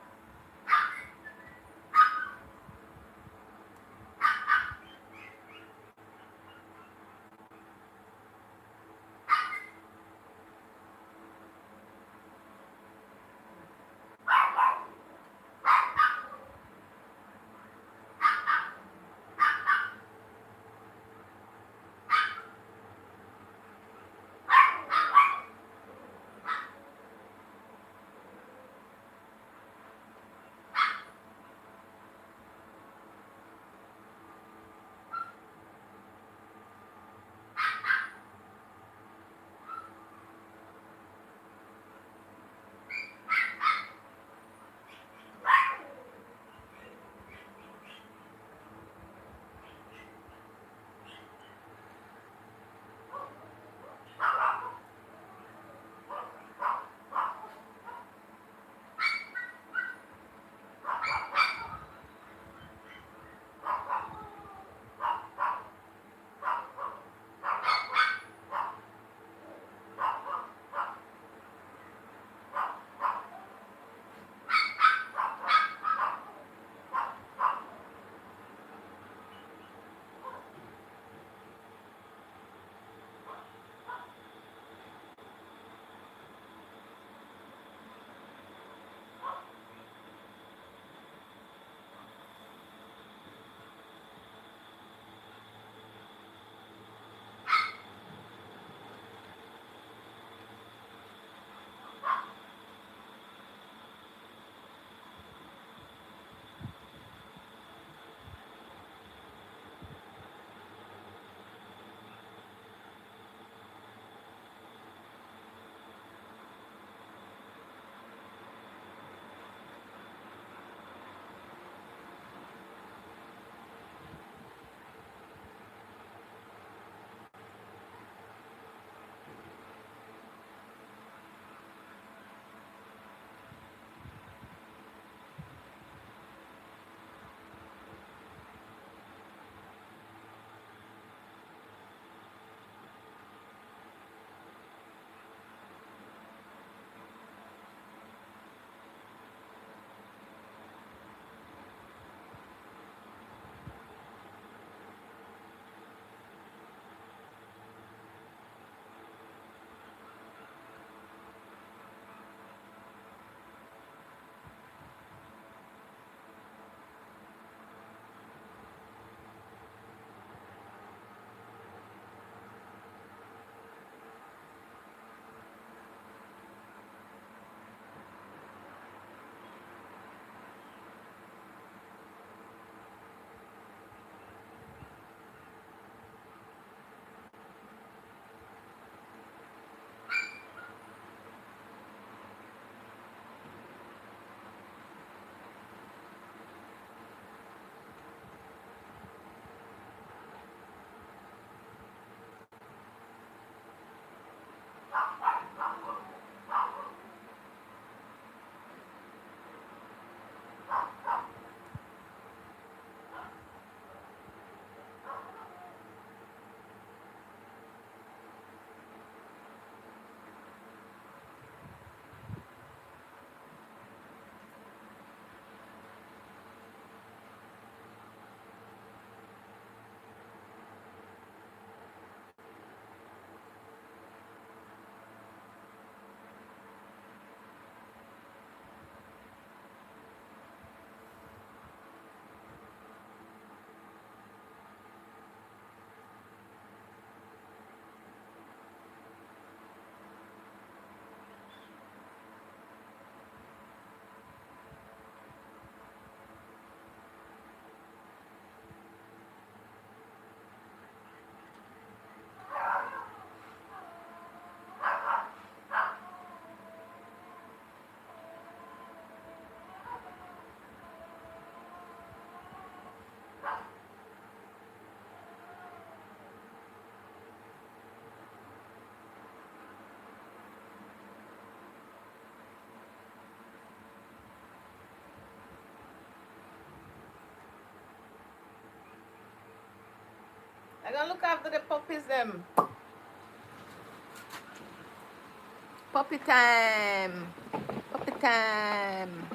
I gotta look after the puppies them. Puppy time. Puppy time.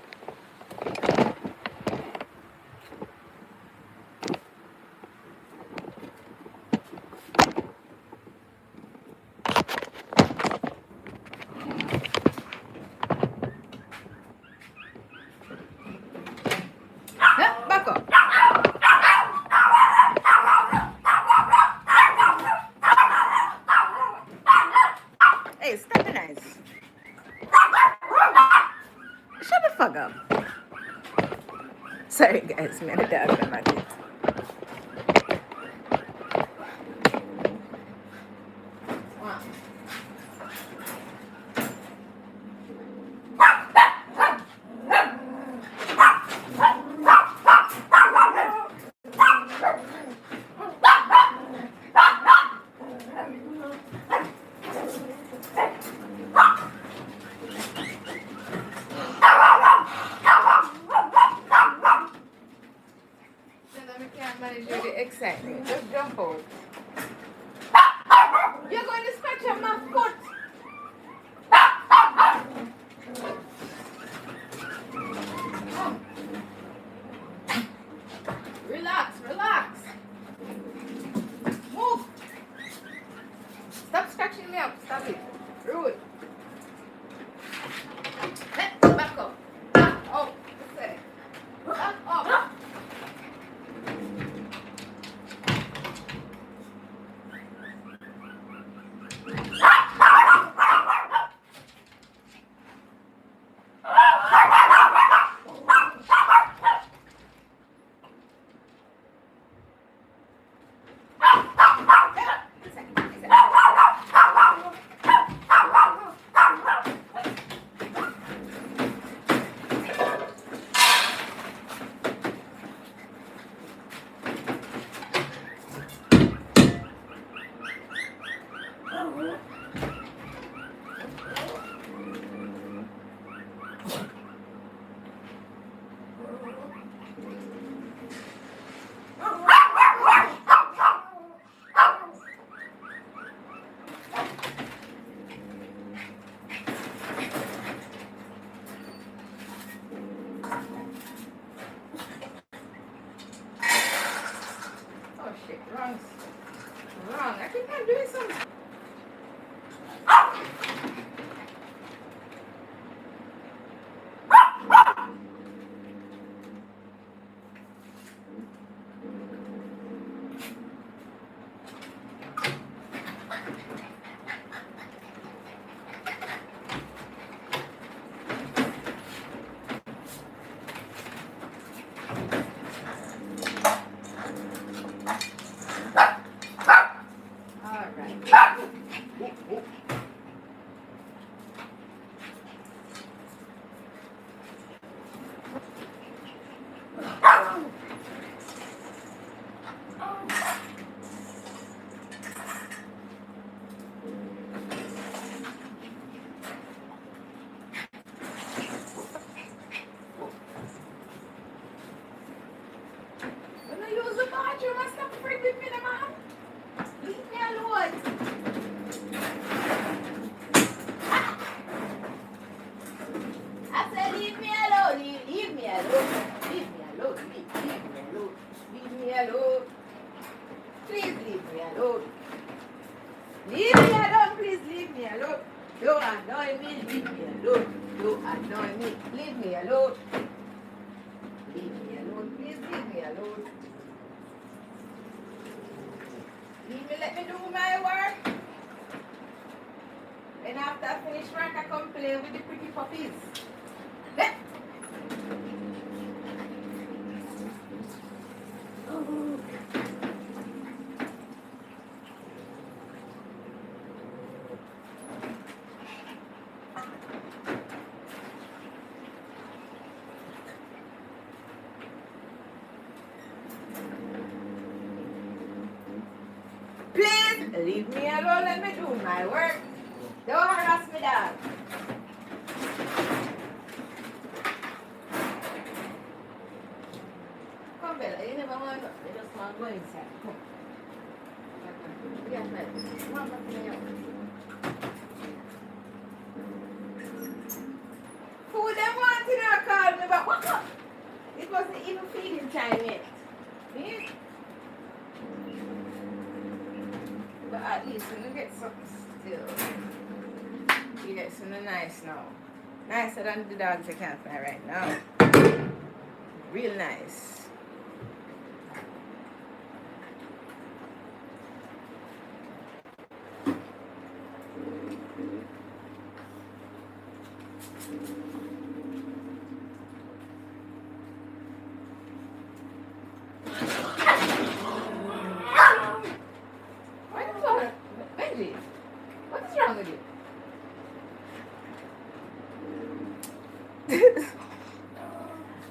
Back up. Hey, stop the nice. Shut the fuck up. Sorry guys, man, the dog in my teeth. Wow. I can't manage with the excitement. Just jump out. You're going to scratch up my foot. Relax, relax. Move. Stop scratching me up. Stop it. Rude. Back up. Back up. Say. Back up. Oh shit, wrong. Wrong. I think I'm doing something. When I use the bathroom, I stop freaking with me, man. Leave me alone. I said, leave me alone. Leave me alone. Leave me alone. Leave me alone. Leave me alone. Please leave me alone. Leave me alone. Please leave me alone. Don't annoy me. Leave me alone. Don't annoy me. Leave me alone. Leave me alone. Please leave me alone. Leave me, let me do my work. And after I finish work, I come play with the pretty puppies. Let. Please leave me alone. Let me do my work. Don't harass me, dog. Come, Bella. You never want to. You just want to go inside. Come. Yes, ma'am. One more thing. Who them wanted to call me, but what up? It wasn't even feeding time yet. Yeah. But at least we can get something still. You get something nice now. Nicer than the dogs I can't find right now. Real nice. Why the fuck? Benji, what is wrong with you?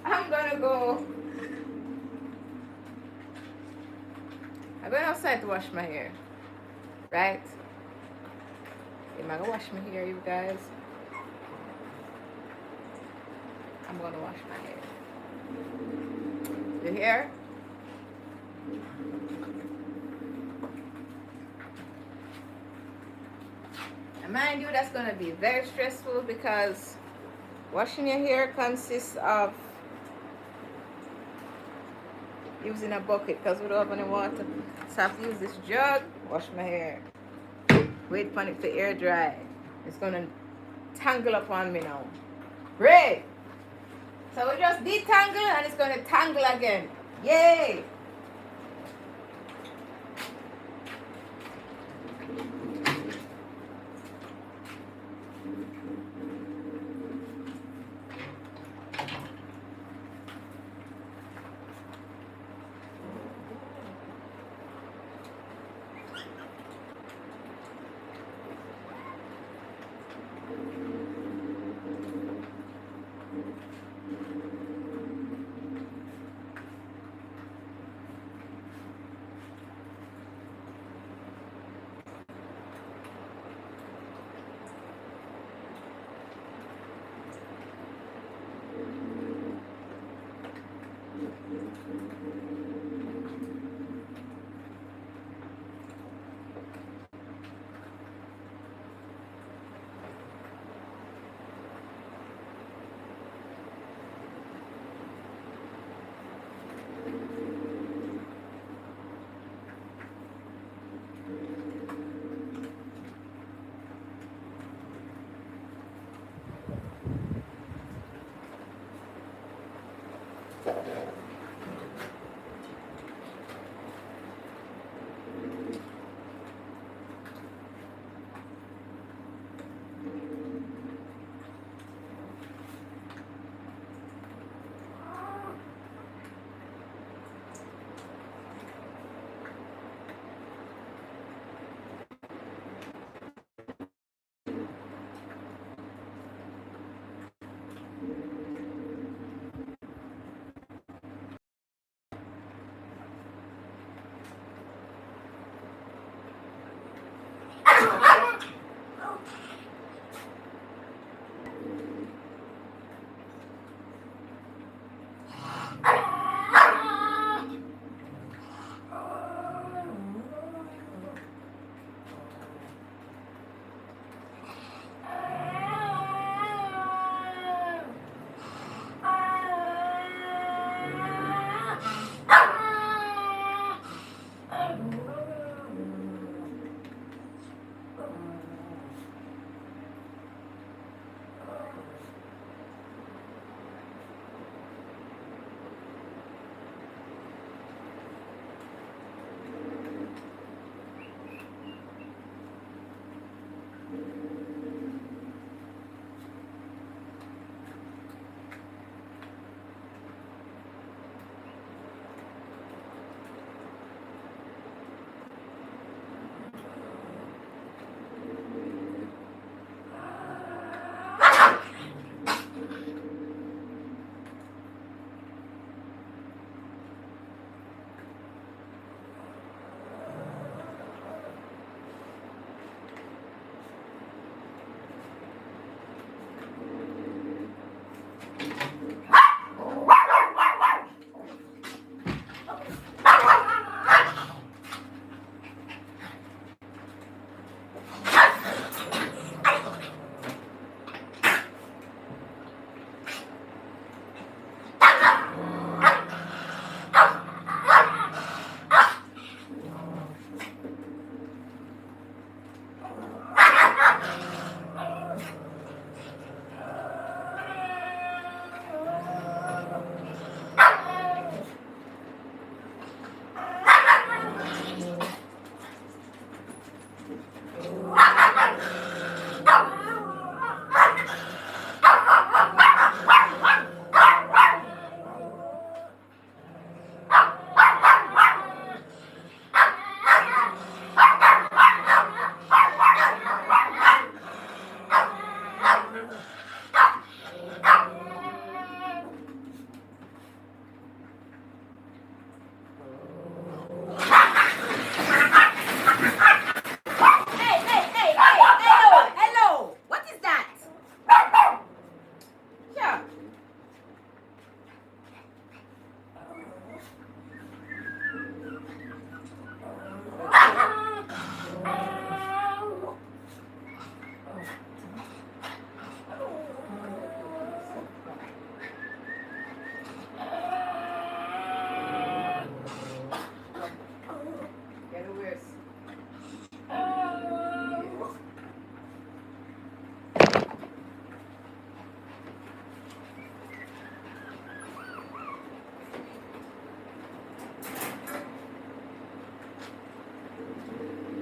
I'm gonna go. I went outside to wash my hair. Right? Am I gonna wash my hair, you guys? I'm gonna wash my hair. You hear? And mind you, that's gonna be very stressful because washing your hair consists of using a bucket because we don't have any water. So I have to use this jug, wash my hair. Wait for it to air dry. It's gonna tangle up on me now. Great! So we just detangle and it's gonna tangle again. Yay!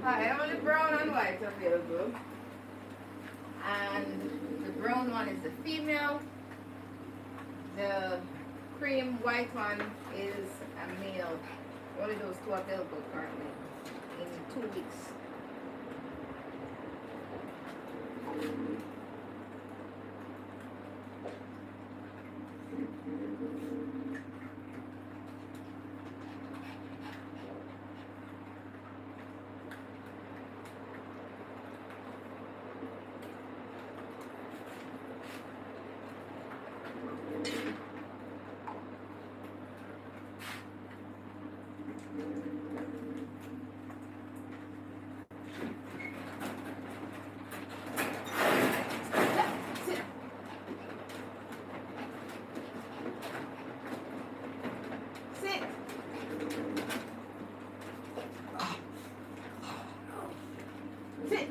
I only brown and white available. And the brown one is the female. The cream white one is a male. Only those two available currently in 2 weeks. Sit. Sit.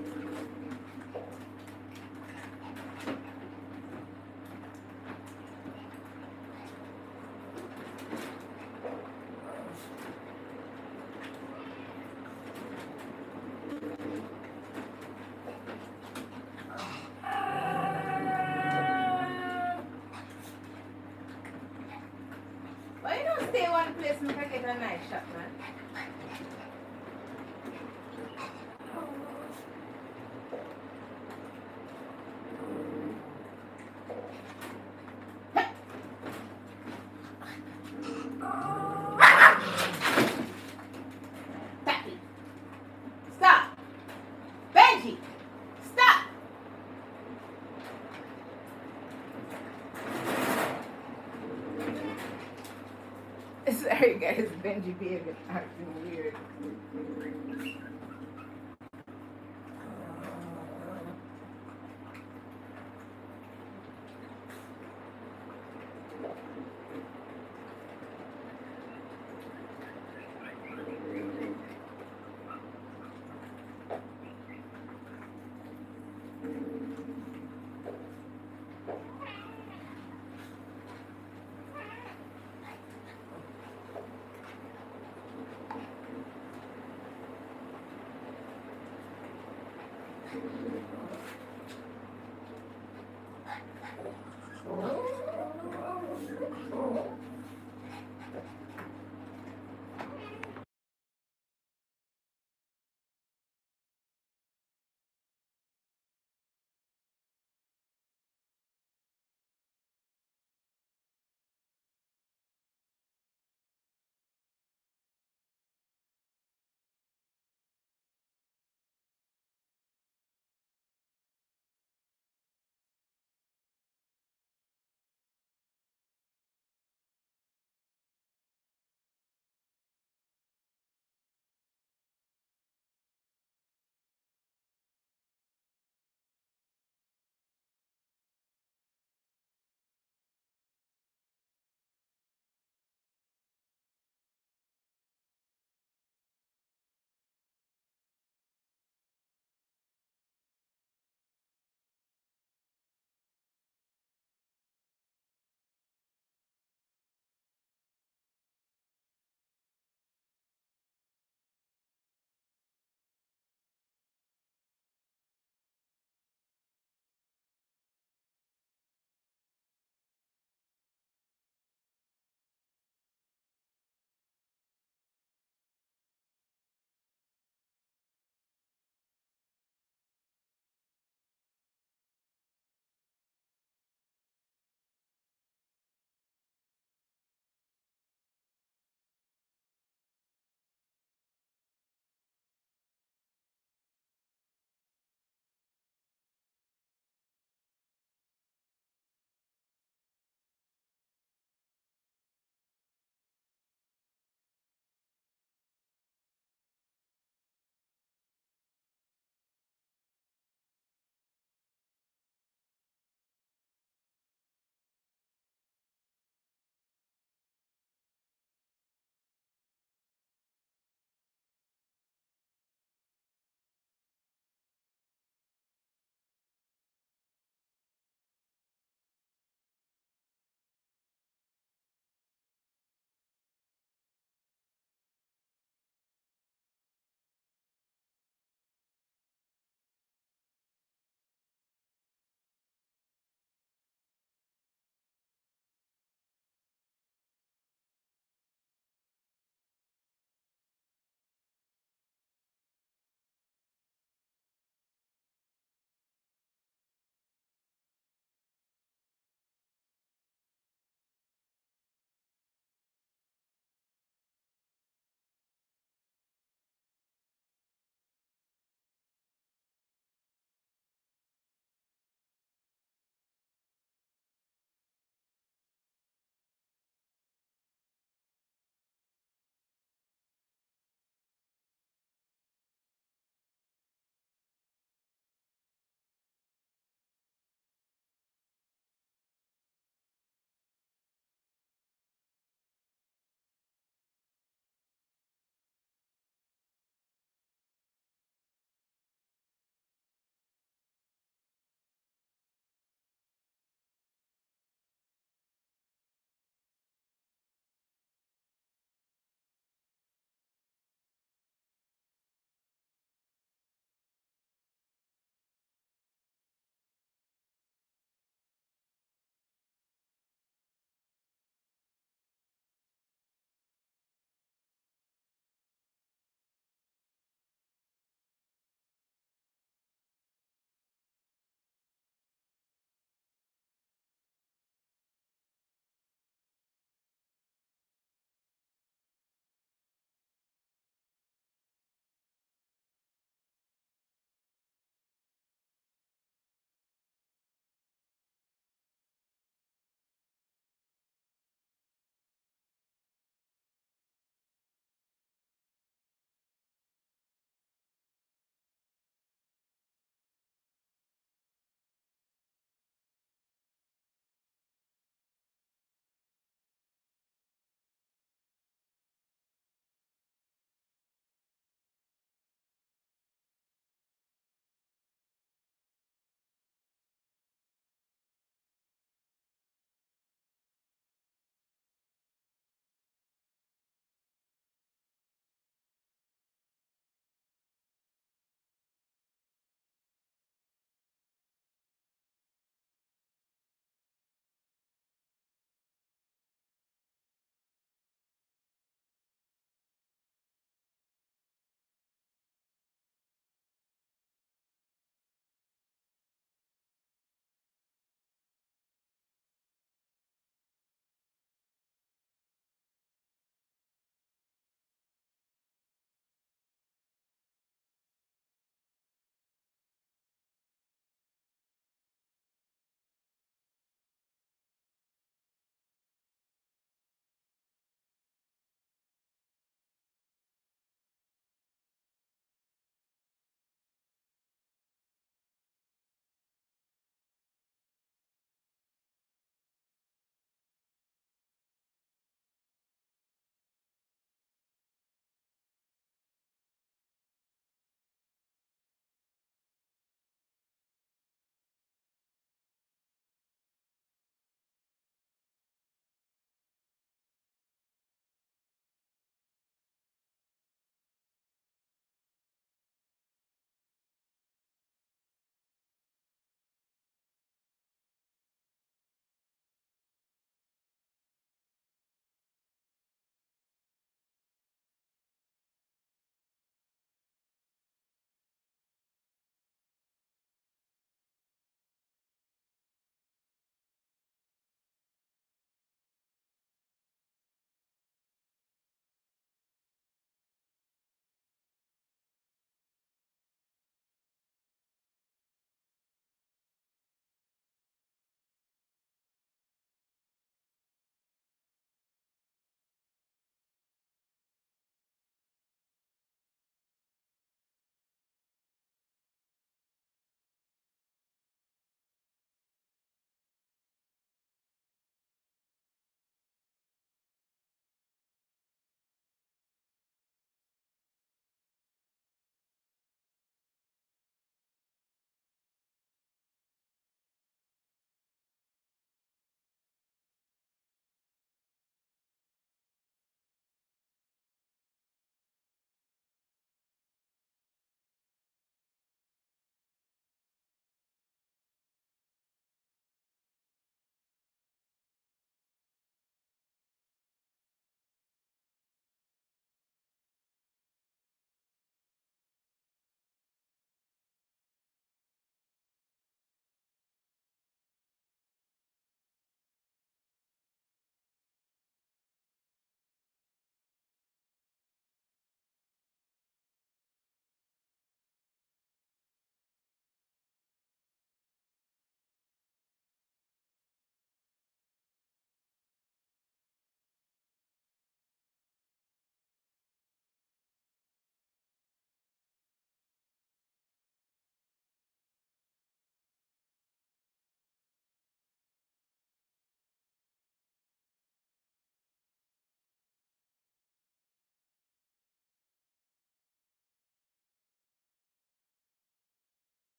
Why you don't stay one place and get a nice shot, man? Pappy, stop. Benji, stop. Sorry guys, Benji being acting weird.